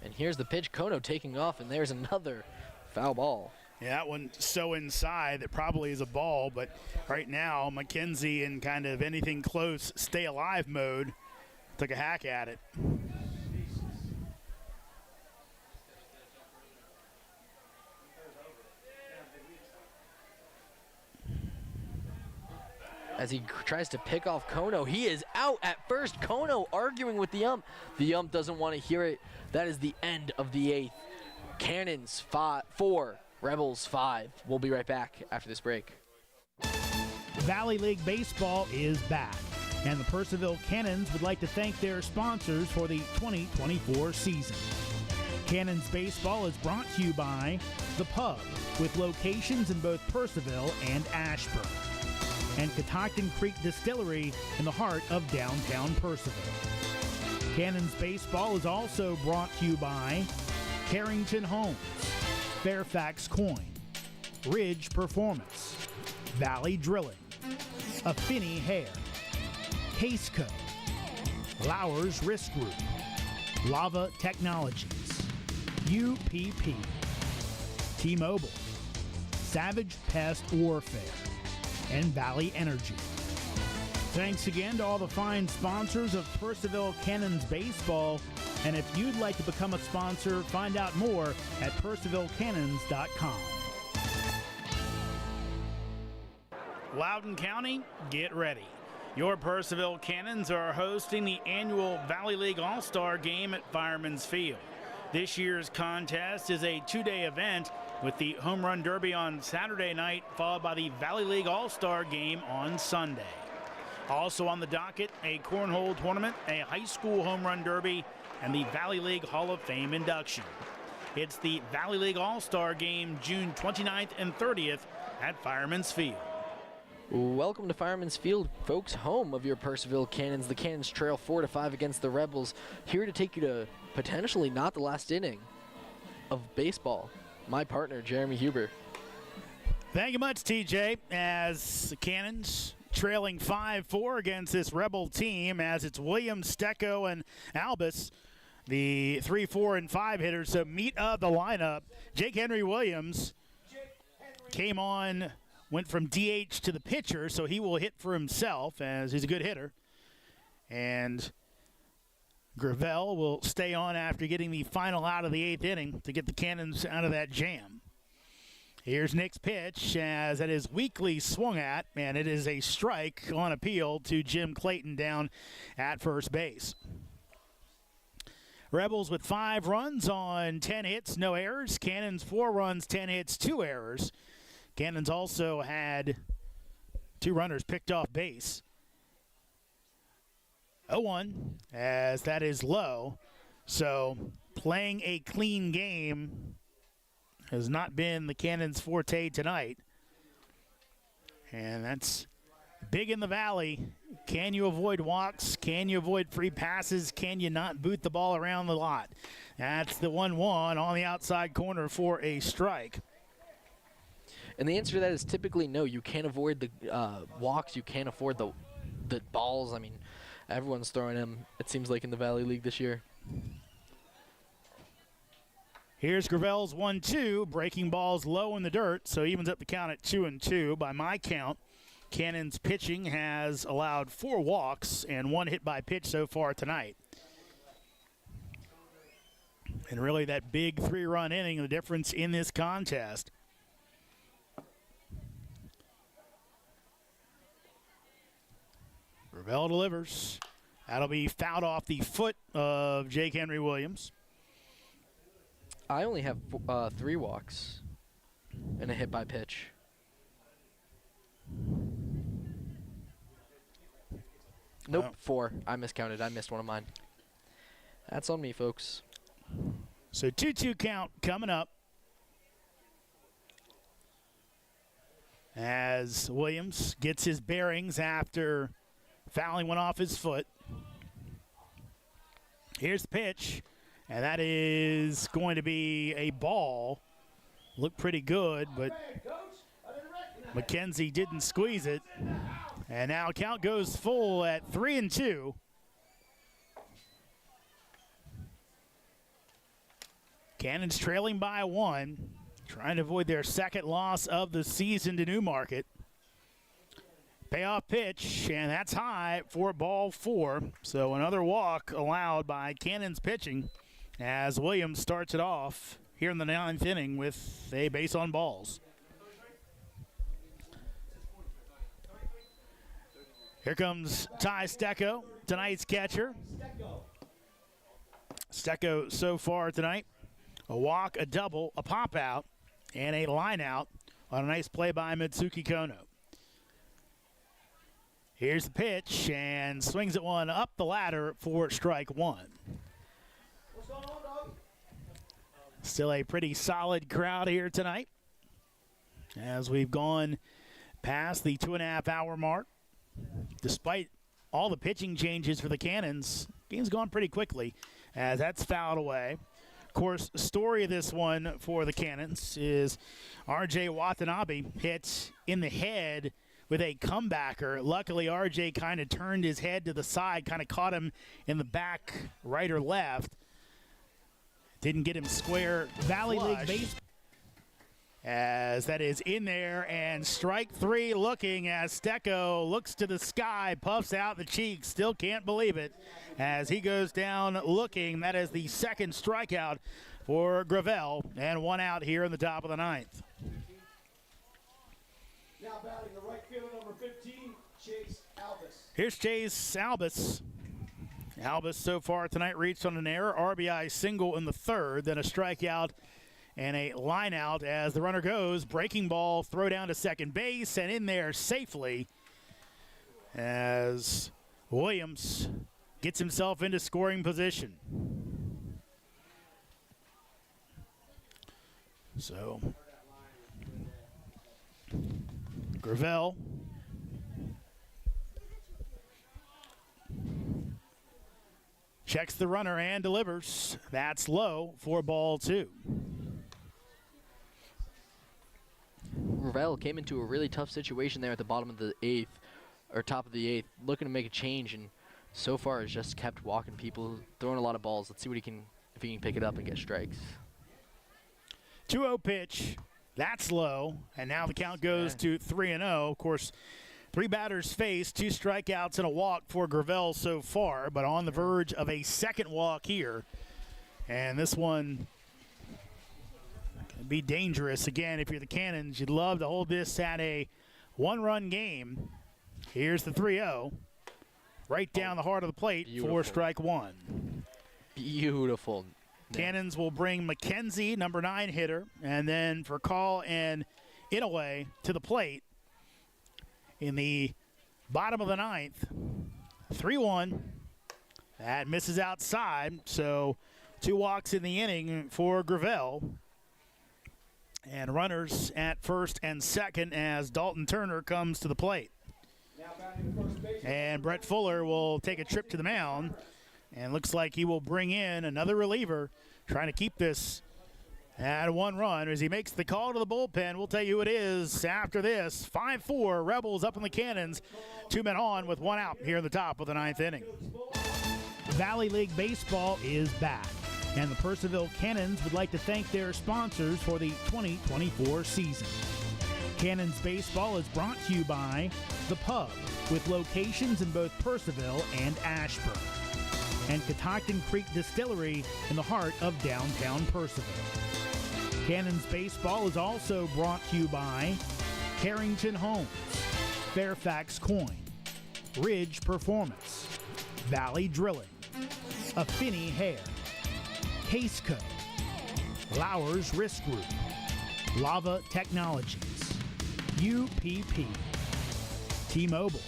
And here's the pitch, Kono taking off, and there's another foul ball. Yeah, that one so inside that probably is a ball, but right now McKenzie in kind of anything close, stay alive mode, took a hack at it. As he tries to pick off Kono, he is out at first. Kono arguing with the ump. The ump doesn't want to hear it. That is the end of the 8th. Cannons 4, Rebels 5. We'll be right back after this break. Valley League Baseball is back, and the Purcellville Cannons would like to thank their sponsors for the 2024 season. Cannons Baseball is brought to you by The Pub, with locations in both Purcellville and Ashburn, and Catoctin Creek Distillery in the heart of downtown Purcellville. Cannons Baseball is also brought to you by Carrington Homes, Fairfax Coin, Ridge Performance, Valley Drilling, Affinity Hair, Caseco, Lowers Risk Group, Lava Technologies, UPP, T-Mobile, Savage Pest Warfare, and Valley Energy. Thanks again to all the fine sponsors of Purcellville Cannons Baseball. And if you'd like to become a sponsor, find out more at purcellvillecannons.com. Loudoun County, get ready. Your Purcellville Cannons are hosting the annual Valley League All-Star Game at Fireman's Field. This year's contest is a 2-day event with the Home Run Derby on Saturday night, followed by the Valley League All-Star Game on Sunday. Also on the docket, a cornhole tournament, a high school home run derby, and the Valley League Hall of Fame induction. It's the Valley League All-Star Game June 29th and 30th at Fireman's Field. Welcome to Fireman's Field, folks, home of your Purcellville Cannons. The Cannons trail 4-5 against the Rebels, here to take you to potentially not the last inning of baseball. My partner, Jeremy Huber. Thank you much, TJ, as the Cannons trailing 5-4 against this Rebel team, as it's Williams, Stecco, and Albus, the 3, 4, and 5 hitters. So meat of the lineup. Jake Henry Williams came on, went from DH to the pitcher, so he will hit for himself as he's a good hitter. And Gravel will stay on after getting the final out of the 8th inning to get the Cannons out of that jam. Here's Nick's pitch as it is weakly swung at, and it is a strike on appeal to Jim Clayton down at first base. Rebels with 5 runs on 10 hits, no errors. Cannons 4 runs, 10 hits, 2 errors. Cannons also had 2 runners picked off base. 0-1 as that is low. So playing a clean game has not been the Cannons' forte tonight. And that's big in the Valley. Can you avoid walks? Can you avoid free passes? Can you not boot the ball around the lot? That's the 1-1 on the outside corner for a strike. And the answer to that is typically no. You can't avoid the walks. You can't afford the balls. I mean, everyone's throwing them, it seems like, in the Valley League this year. Here's Gravel's 1-2, breaking balls low in the dirt, so evens up the count at 2-2. By my count, Cannons pitching has allowed 4 walks and 1 hit by pitch so far tonight. And really that big 3-run inning, the difference in this contest. Gravel delivers. That'll be fouled off the foot of Jake Henry Williams. I only have 3 walks and a hit by pitch. Nope, Oh. 4. I miscounted. I missed one of mine. That's on me, folks. So 2-2 count coming up as Williams gets his bearings after fouling one off his foot. Here's the pitch, and that is going to be a ball. Looked pretty good, but McKenzie didn't squeeze it. And now count goes full at 3-2. Cannons trailing by 1, trying to avoid their second loss of the season to Newmarket. Payoff pitch, and that's high for ball 4. So another walk allowed by Cannons pitching as Williams starts it off here in the 9th inning with a base on balls. Here comes Ty Stecco, tonight's catcher. Stecco so far tonight, a walk, a double, a pop out, and a line out on a nice play by Mitsuki Kono. Here's the pitch, and swings it one up the ladder for strike 1. Still a pretty solid crowd here tonight as we've gone past the 2.5-hour mark. Despite all the pitching changes for the Cannons, game's gone pretty quickly as that's fouled away. Of course, story of this one for the Cannons is R.J. Watanabe hit in the head with a comebacker. Luckily, R.J. kind of turned his head to the side, kind of caught him in the back right or left. Didn't get him square. Valley flush. League baseball. As that is in there, and strike 3 looking as Stecco looks to the sky, puffs out the cheeks, still can't believe it as he goes down looking. That is the second strikeout for Gravel, and 1 out here in the top of the 9th. Now batting the right fielder, number 15, Chase Albus. Here's Chase Albus. Albus so far tonight reached on an error, RBI single in the 3rd, then a strikeout and a line out as the runner goes. Breaking ball, throw down to second base, and in there safely as Williams gets himself into scoring position. So, Gravel checks the runner and delivers. That's low for ball 2. Gravel came into a really tough situation there at the bottom of the 8th, or top of the 8th, looking to make a change, and so far has just kept walking people, throwing a lot of balls. Let's see what if he can pick it up and get strikes. 2-0 pitch. That's low, and now the count goes to 3-0. Of course, 3 batters faced, 2 strikeouts and a walk for Gravel so far, but on the verge of a second walk here. And this one be dangerous. Again, if you're the Cannons, you'd love to hold this at a one-run game. Here's the 3-0. Right down the heart of the plate for strike one. Beautiful. Cannons will bring McKenzie, number 9 hitter, and then for Call and Inouye to the plate in the bottom of the 9th. 3-1. That misses outside, so 2 walks in the inning for Gravel. And runners at first and second as Dalton Turner comes to the plate. And Brett Fuller will take a trip to the mound. And looks like he will bring in another reliever, trying to keep this at 1 run. As he makes the call to the bullpen, we'll tell you who it is after this. 5-4, Rebels up in the Cannons. 2 men on with 1 out here in the top of the 9th inning. Valley League Baseball is back, and the Purcellville Cannons would like to thank their sponsors for the 2024 season. Cannons Baseball is brought to you by The Pub, with locations in both Purcellville and Ashburn, and Catoctin Creek Distillery in the heart of downtown Purcellville. Cannons Baseball is also brought to you by Harrington Homes, Fairfax Coin, Ridge Performance, Valley Drilling, Affinity Hair, Caseco, Lowers Risk Group, Lava Technologies, UPP, T-Mobile,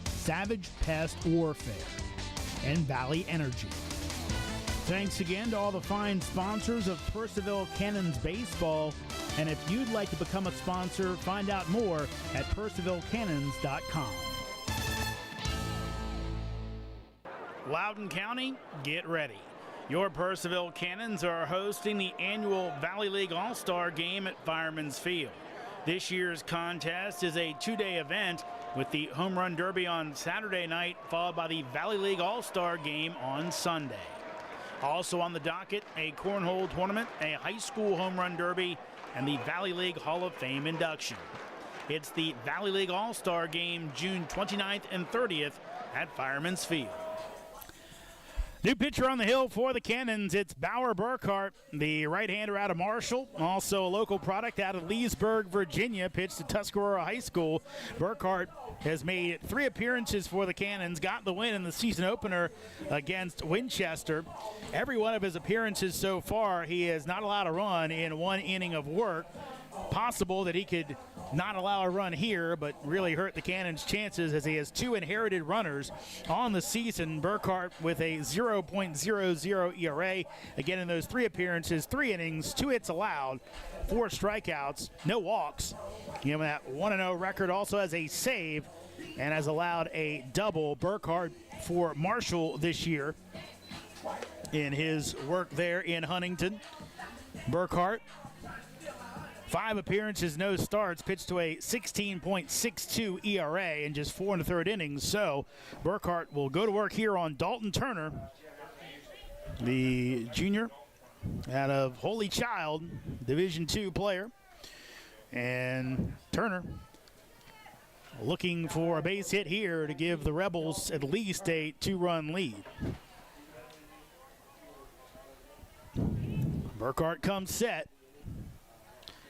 Savage Pest Warfare, and Valley Energy. Thanks again to all the fine sponsors of Purcellville Cannons Baseball. And if you'd like to become a sponsor, find out more at purcellvillecannons.com. Loudoun County, get ready. Your Purcellville Cannons are hosting the annual Valley League All-Star Game at Fireman's Field. This year's contest is a 2-day event with the Home Run Derby on Saturday night, followed by the Valley League All-Star Game on Sunday. Also on the docket, a cornhole tournament, a high school home run derby, and the Valley League Hall of Fame induction. It's the Valley League All-Star Game June 29th and 30th at Fireman's Field. New pitcher on the hill for the Cannons, it's Bauer Burkhart, the right-hander out of Marshall, also a local product out of Leesburg, Virginia, pitched at Tuscarora High School. Burkhart has made 3 appearances for the Cannons, got the win in the season opener against Winchester. Every one of his appearances so far, he has not allowed a run in 1 inning of work. Possible that he could not allow a run here, but really hurt the Cannons' chances as he has 2 inherited runners on the season. Burkhart with a 0.00 ERA. Again, in those 3 appearances, 3 innings, 2 hits allowed, 4 strikeouts, no walks. Given that 1-0 record, also has a save and has allowed a double. Burkhart for Marshall this year in his work there in Huntington. Burkhart, 5 appearances, no starts, pitched to a 16.62 ERA in just 4 1/3 innings. So Burkhart will go to work here on Dalton Turner, the junior out of Holy Child, Division II player. And Turner looking for a base hit here to give the Rebels at least a 2-run lead. Burkhart comes set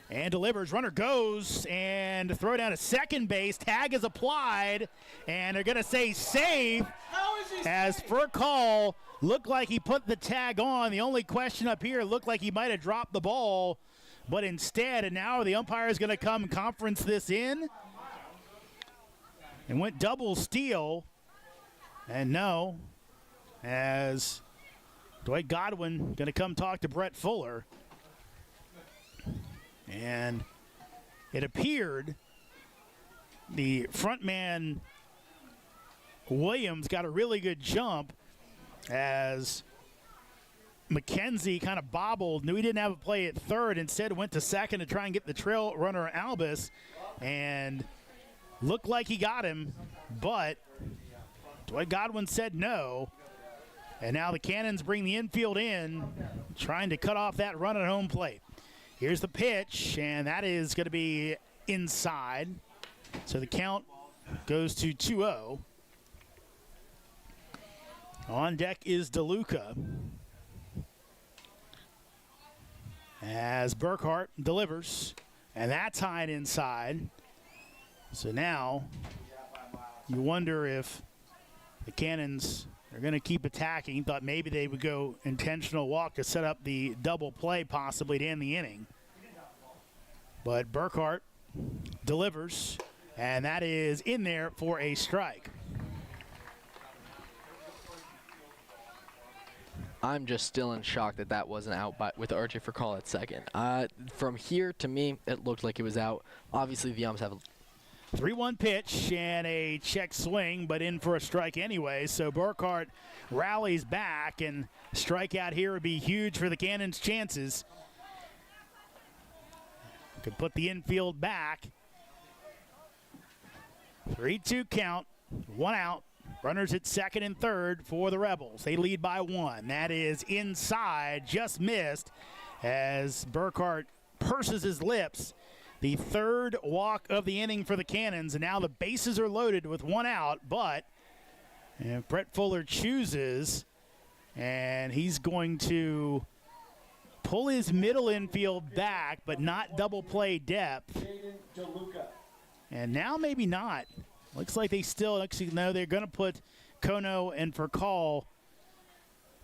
and delivers. Runner goes and throw down to second base. Tag is applied, and they're going to say save as Furcall looked like he put the tag on. The only question up here looked like he might have dropped the ball, but instead, and now the umpire is going to come conference this in and went double steal. And no, as Dwight Godwin going to come talk to Brett Fuller. And it appeared the front man, Williams, got a really good jump as McKenzie kind of bobbled, knew he didn't have a play at third, instead went to second to try and get the trail runner Albus, and looked like he got him, but Dwight Godwin said no. And now the Cannons bring the infield in, trying to cut off that run at home plate. Here's the pitch, and that is going to be inside. So the count goes to 2-0. On deck is DeLuca. as Burkhart delivers, and that's high inside. So now you wonder if the Cannons are going to keep attacking. Thought maybe they would go intentional walk to set up the double play possibly to end the inning. But Burkhart delivers, and that is in there for a strike. I'm just still in shock that that wasn't out with RJ for call at second. From here, to me, it looked like it was out. Obviously, the umps have a 3-1 pitch and a check swing, but in for a strike anyway. So Burkhart rallies back, and strikeout here would be huge for the Cannons' chances. Could put the infield back. 3-2 count, 1 out. Runners at second and third for the Rebels. They lead by 1. That is inside, just missed as Burkhart purses his lips. The third walk of the inning for the Cannons, and now the bases are loaded with 1 out, but Brett Fuller chooses, and he's going to pull his middle infield back, but not double play depth. And now maybe not. Looks like they still, actually, no, they're going to put Kono and for call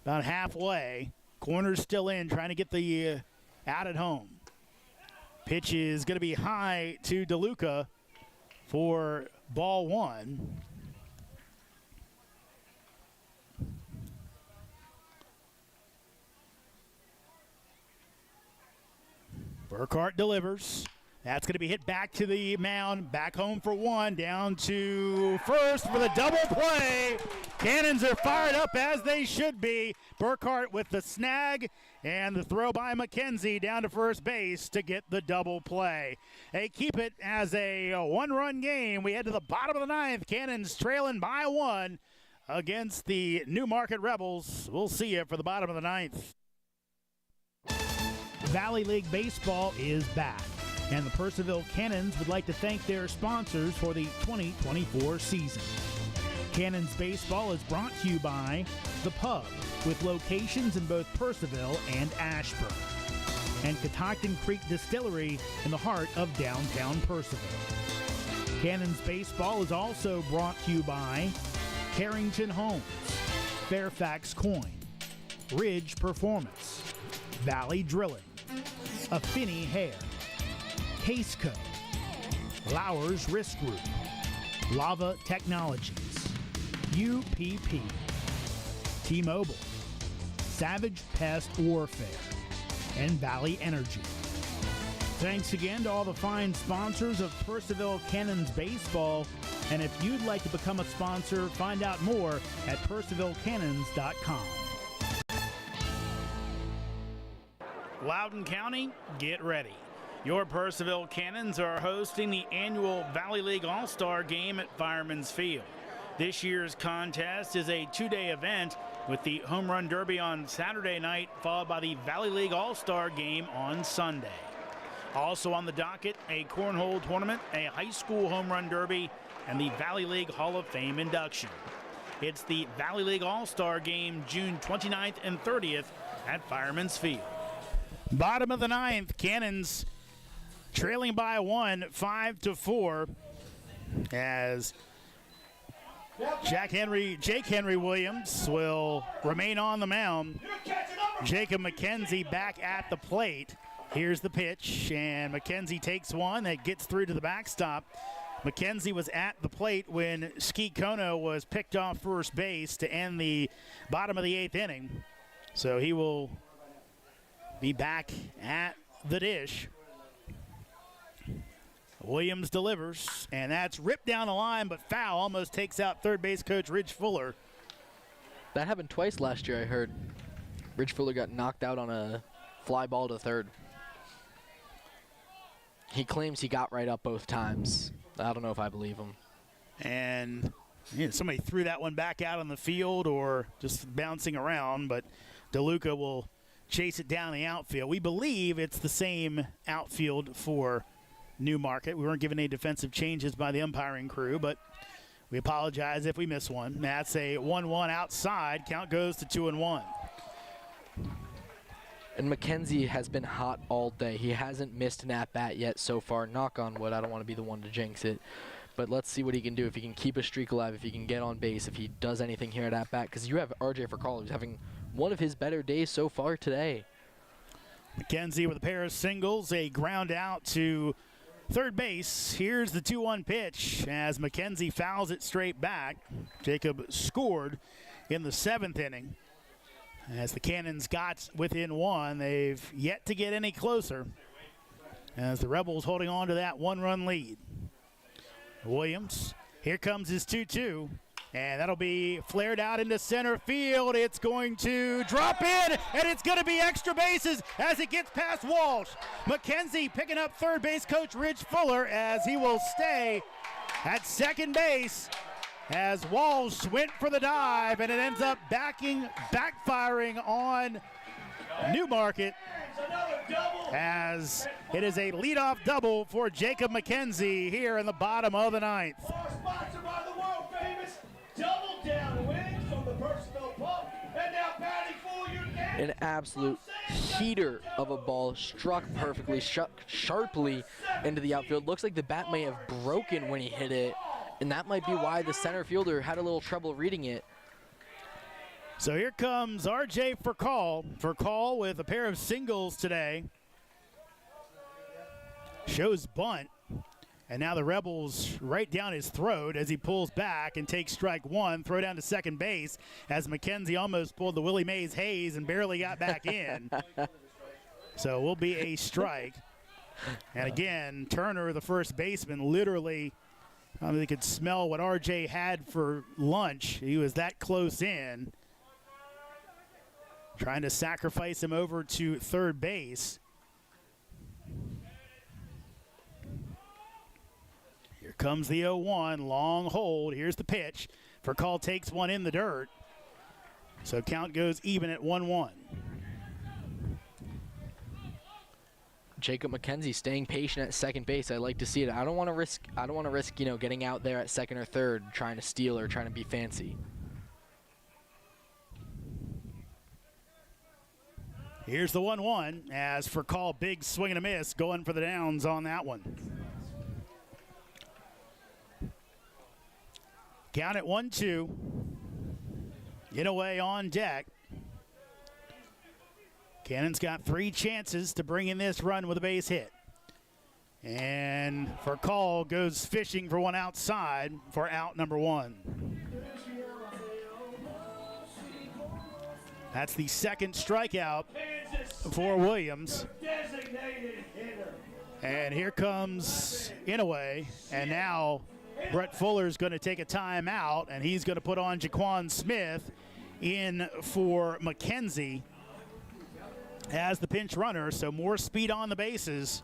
about halfway. Corner's still in, trying to get the out at home. Pitch is going to be high to DeLuca for ball 1. Burkhart delivers. That's going to be hit back to the mound, back home for 1, down to first for the double play. Cannons are fired up as they should be. Burkhart with the snag and the throw by McKenzie down to first base to get the double play. They keep it as a 1-run game. We head to the bottom of the 9th. Cannons trailing by 1 against the Newmarket Rebels. We'll see you for the bottom of the 9th. Valley League Baseball is back, and the Purcellville Cannons would like to thank their sponsors for the 2024 season. Cannons Baseball is brought to you by The Pub, with locations in both Purcellville and Ashburn, and Catoctin Creek Distillery in the heart of downtown Purcellville. Cannons Baseball is also brought to you by Carrington Homes, Fairfax Coin, Ridge Performance, Valley Drilling, Affinity Hair, Caseco, Lowers Risk Group, Lava Technologies, UPP, T-Mobile, Savage Pest Warfare, and Valley Energy. Thanks again to all the fine sponsors of Purcellville Cannons Baseball, and if you'd like to become a sponsor, find out more at purcellvillecannons.com. Loudoun County, get ready. Your Purcellville Cannons are hosting the annual Valley League All-Star Game at Fireman's Field. This year's contest is a 2-day event with the Home Run Derby on Saturday night, followed by the Valley League All-Star Game on Sunday. Also on the docket, a cornhole tournament, a high school home run derby, and the Valley League Hall of Fame induction. It's the Valley League All-Star Game June 29th and 30th at Fireman's Field. Bottom of the 9th, Cannons trailing by 1, 5-4, as Jake Henry Williams will remain on the mound. Jacob McKenzie back at the plate. Here's the pitch, and McKenzie takes one that gets through to the backstop. McKenzie was at the plate when Skeet Kono was picked off first base to end the bottom of the 8th inning. So he will be back at the dish. Williams delivers, and that's ripped down the line, but foul. Almost takes out third base coach Ridge Fuller. That happened twice last year, I heard. Ridge Fuller got knocked out on a fly ball to third. He claims he got right up both times. I don't know if I believe him. And somebody threw that one back out on the field or just bouncing around, but DeLuca will chase it down the outfield. We believe it's the same outfield for Newmarket. We weren't given any defensive changes by the umpiring crew, but we apologize if we miss one. That's a 1-1 outside. Count goes to 2-1. And McKenzie has been hot all day. He hasn't missed an at-bat yet so far. Knock on wood. I don't want to be the one to jinx it. But let's see what he can do. If he can keep a streak alive, if he can get on base, if he does anything here at at-bat. Because you have RJ Furcall, who's having one of his better days so far today. McKenzie with a pair of singles, a ground out to third base. Here's the 2-1 pitch as McKenzie fouls it straight back. Jacob scored in the 7th inning. As the Cannons got within one, they've yet to get any closer as the Rebels holding on to that 1-run lead. Williams, here comes his 2-2, and that'll be flared out into center field. It's going to drop in, and it's going to be extra bases as it gets past Walsh. McKenzie picking up third base coach Rich Fuller as he will stay at second base. As Walsh went for the dive, and it ends up backfiring on Newmarket as it is a leadoff double for Jacob McKenzie here in the bottom of the 9th. Sponsored by the world famous Double Down Wings from the Purcellville Pub, and now batting for your game. An absolute heater of a ball, struck perfectly, sharply into the outfield. Looks like the bat may have broken when he hit it. And that might be why the center fielder had a little trouble reading it. So here comes RJ Furcall. Furcall with a pair of singles today. Shows bunt. And now the Rebels right down his throat as he pulls back and takes strike one. Throw down to second base as McKenzie almost pulled the Willie Mays Hayes and barely got back in. So it will be a strike. And again, Turner, the first baseman, literally they could smell what RJ had for lunch. He was that close in. Trying to sacrifice him over to third base. Here comes the 0-1, long hold. Here's the pitch. Furcall takes one in the dirt. So count goes even at 1-1. Jacob McKenzie staying patient at second base. I like to see it. I don't want to risk, getting out there at second or third, trying to steal or trying to be fancy. Here's the 1-1 as Furcall, big swing and a miss, going for the downs on that one. Count at 1-2. Inouye on deck. Cannon's got 3 chances to bring in this run with a base hit. And Furcall goes fishing for one outside for out number 1. That's the second strikeout for Williams. And here comes Inouye. And now Brett Fuller's going to take a timeout, and he's going to put on Jaquan Smith in for McKenzie as the pinch runner, so more speed on the bases.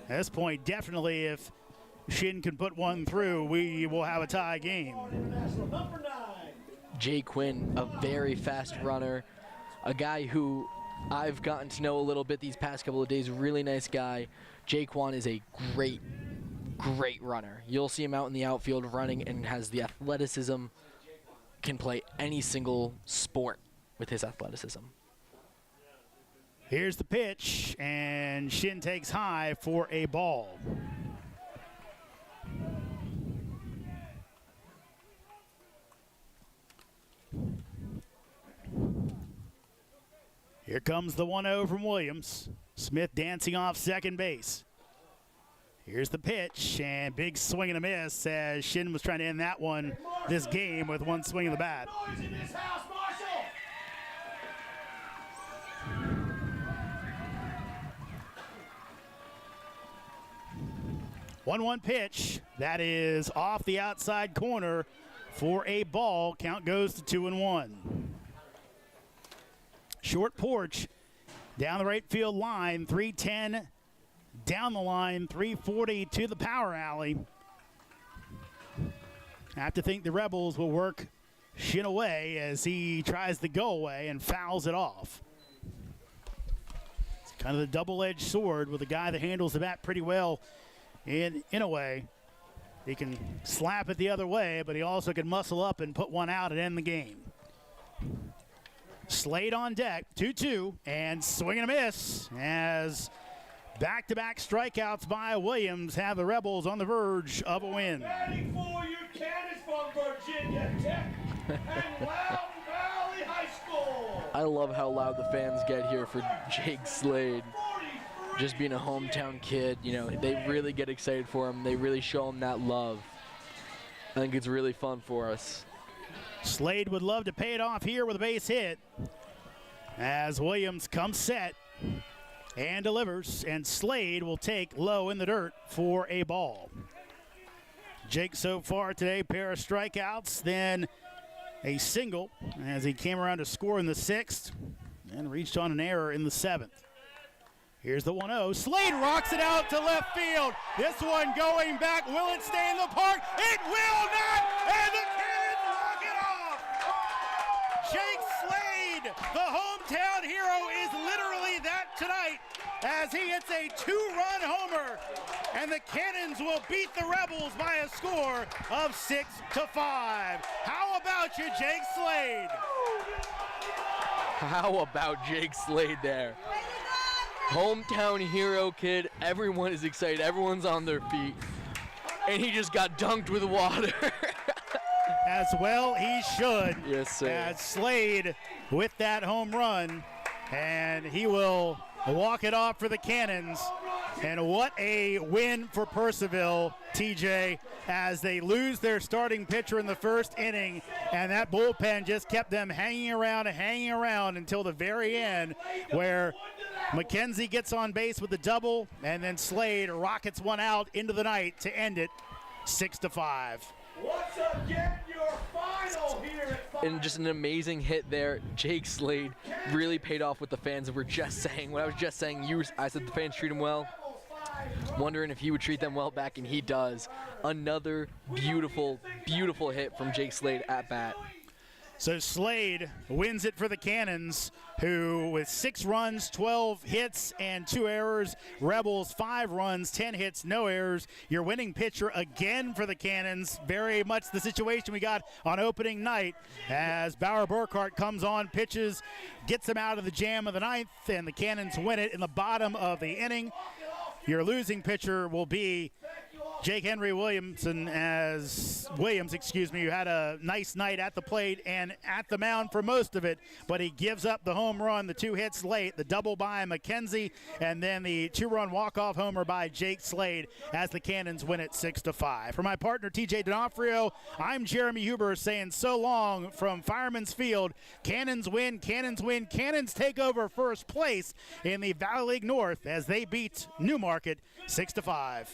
At this point, definitely if Shin can put one through, we will have a tie game. Jay Quinn, a very fast runner, a guy who I've gotten to know a little bit these past couple of days, really nice guy. Jaquan is a great runner. You'll see him out in the outfield running and has the athleticism, can play any single sport with his athleticism. Here's the pitch, and Shin takes high for a ball. Here comes the 1-0 from Williams. Smith dancing off second base. Here's the pitch, and big swing and a miss as Shin was trying to end that one, this game, with one swing of the bat. 1-1 pitch. That is off the outside corner for a ball. Count goes to 2-1. Short porch down the right field line. 310 down the line. 340 to the power alley. I have to think the Rebels will work Shin away as he tries to go away and fouls it off. It's kind of the double-edged sword with a guy that handles the bat pretty well. In a way, he can slap it the other way, but he also can muscle up and put one out and end the game. Slade on deck, 2-2, and swing and a miss as back-to-back strikeouts by Williams have the Rebels on the verge of a win. Batting for your Cannons from Virginia Tech and Loudon Valley High School. I love how loud the fans get here for Jake Slade. Just being a hometown kid, you know, they really get excited for him. They really show him that love. I think it's really fun for us. Slade would love to pay it off here with a base hit as Williams comes set and delivers, and Slade will take low in the dirt for a ball. Jake so far today, pair of strikeouts, then a single as he came around to score in the 6th and reached on an error in the 7th. Here's the 1-0. Slade rocks it out to left field. This one going back. Will it stay in the park? It will not, and the Cannons walk it off. Jake Slade, the hometown hero, is literally that tonight as he hits a 2-run homer, and the Cannons will beat the Rebels by a score of 6-5. How about you, Jake Slade? How about Jake Slade there? Hometown hero kid, everyone is excited, everyone's on their feet, and he just got dunked with water. As well he should. Yes, sir. As Slade with that home run, and he will walk it off for the Cannons. And what a win for Purcellville, TJ, as they lose their starting pitcher in the 1st inning, and that bullpen just kept them hanging around until the very end, where McKenzie gets on base with the double, and then Slade rockets one out into the night to end it 6-5. Once again, your final here at Fireman. And just an amazing hit there. Jake Slade really paid off what the fans were just saying. What I was just saying, I said the fans treat him well. Wondering if he would treat them well back, and he does. Another beautiful, beautiful hit from Jake Slade at bat. So Slade wins it for the Cannons, who with 6 runs, 12 hits, and 2 errors. Rebels 5 runs, 10 hits, no errors. Your winning pitcher again for the Cannons. Very much the situation we got on opening night as Bauer Burkhart comes on, pitches, gets him out of the jam of the 9th, and the Cannons win it in the bottom of the inning. Your losing pitcher will be Jake Henry Williams, who had a nice night at the plate and at the mound for most of it, but he gives up the home run, the 2 hits late, the double by McKenzie, and then the 2-run walk-off homer by Jake Slade as the Cannons win it 6-5. For my partner, TJ D'Onofrio, I'm Jeremy Huber saying so long from Fireman's Field. Cannons win, Cannons win, Cannons take over first place in the Valley League North as they beat Newmarket 6-5.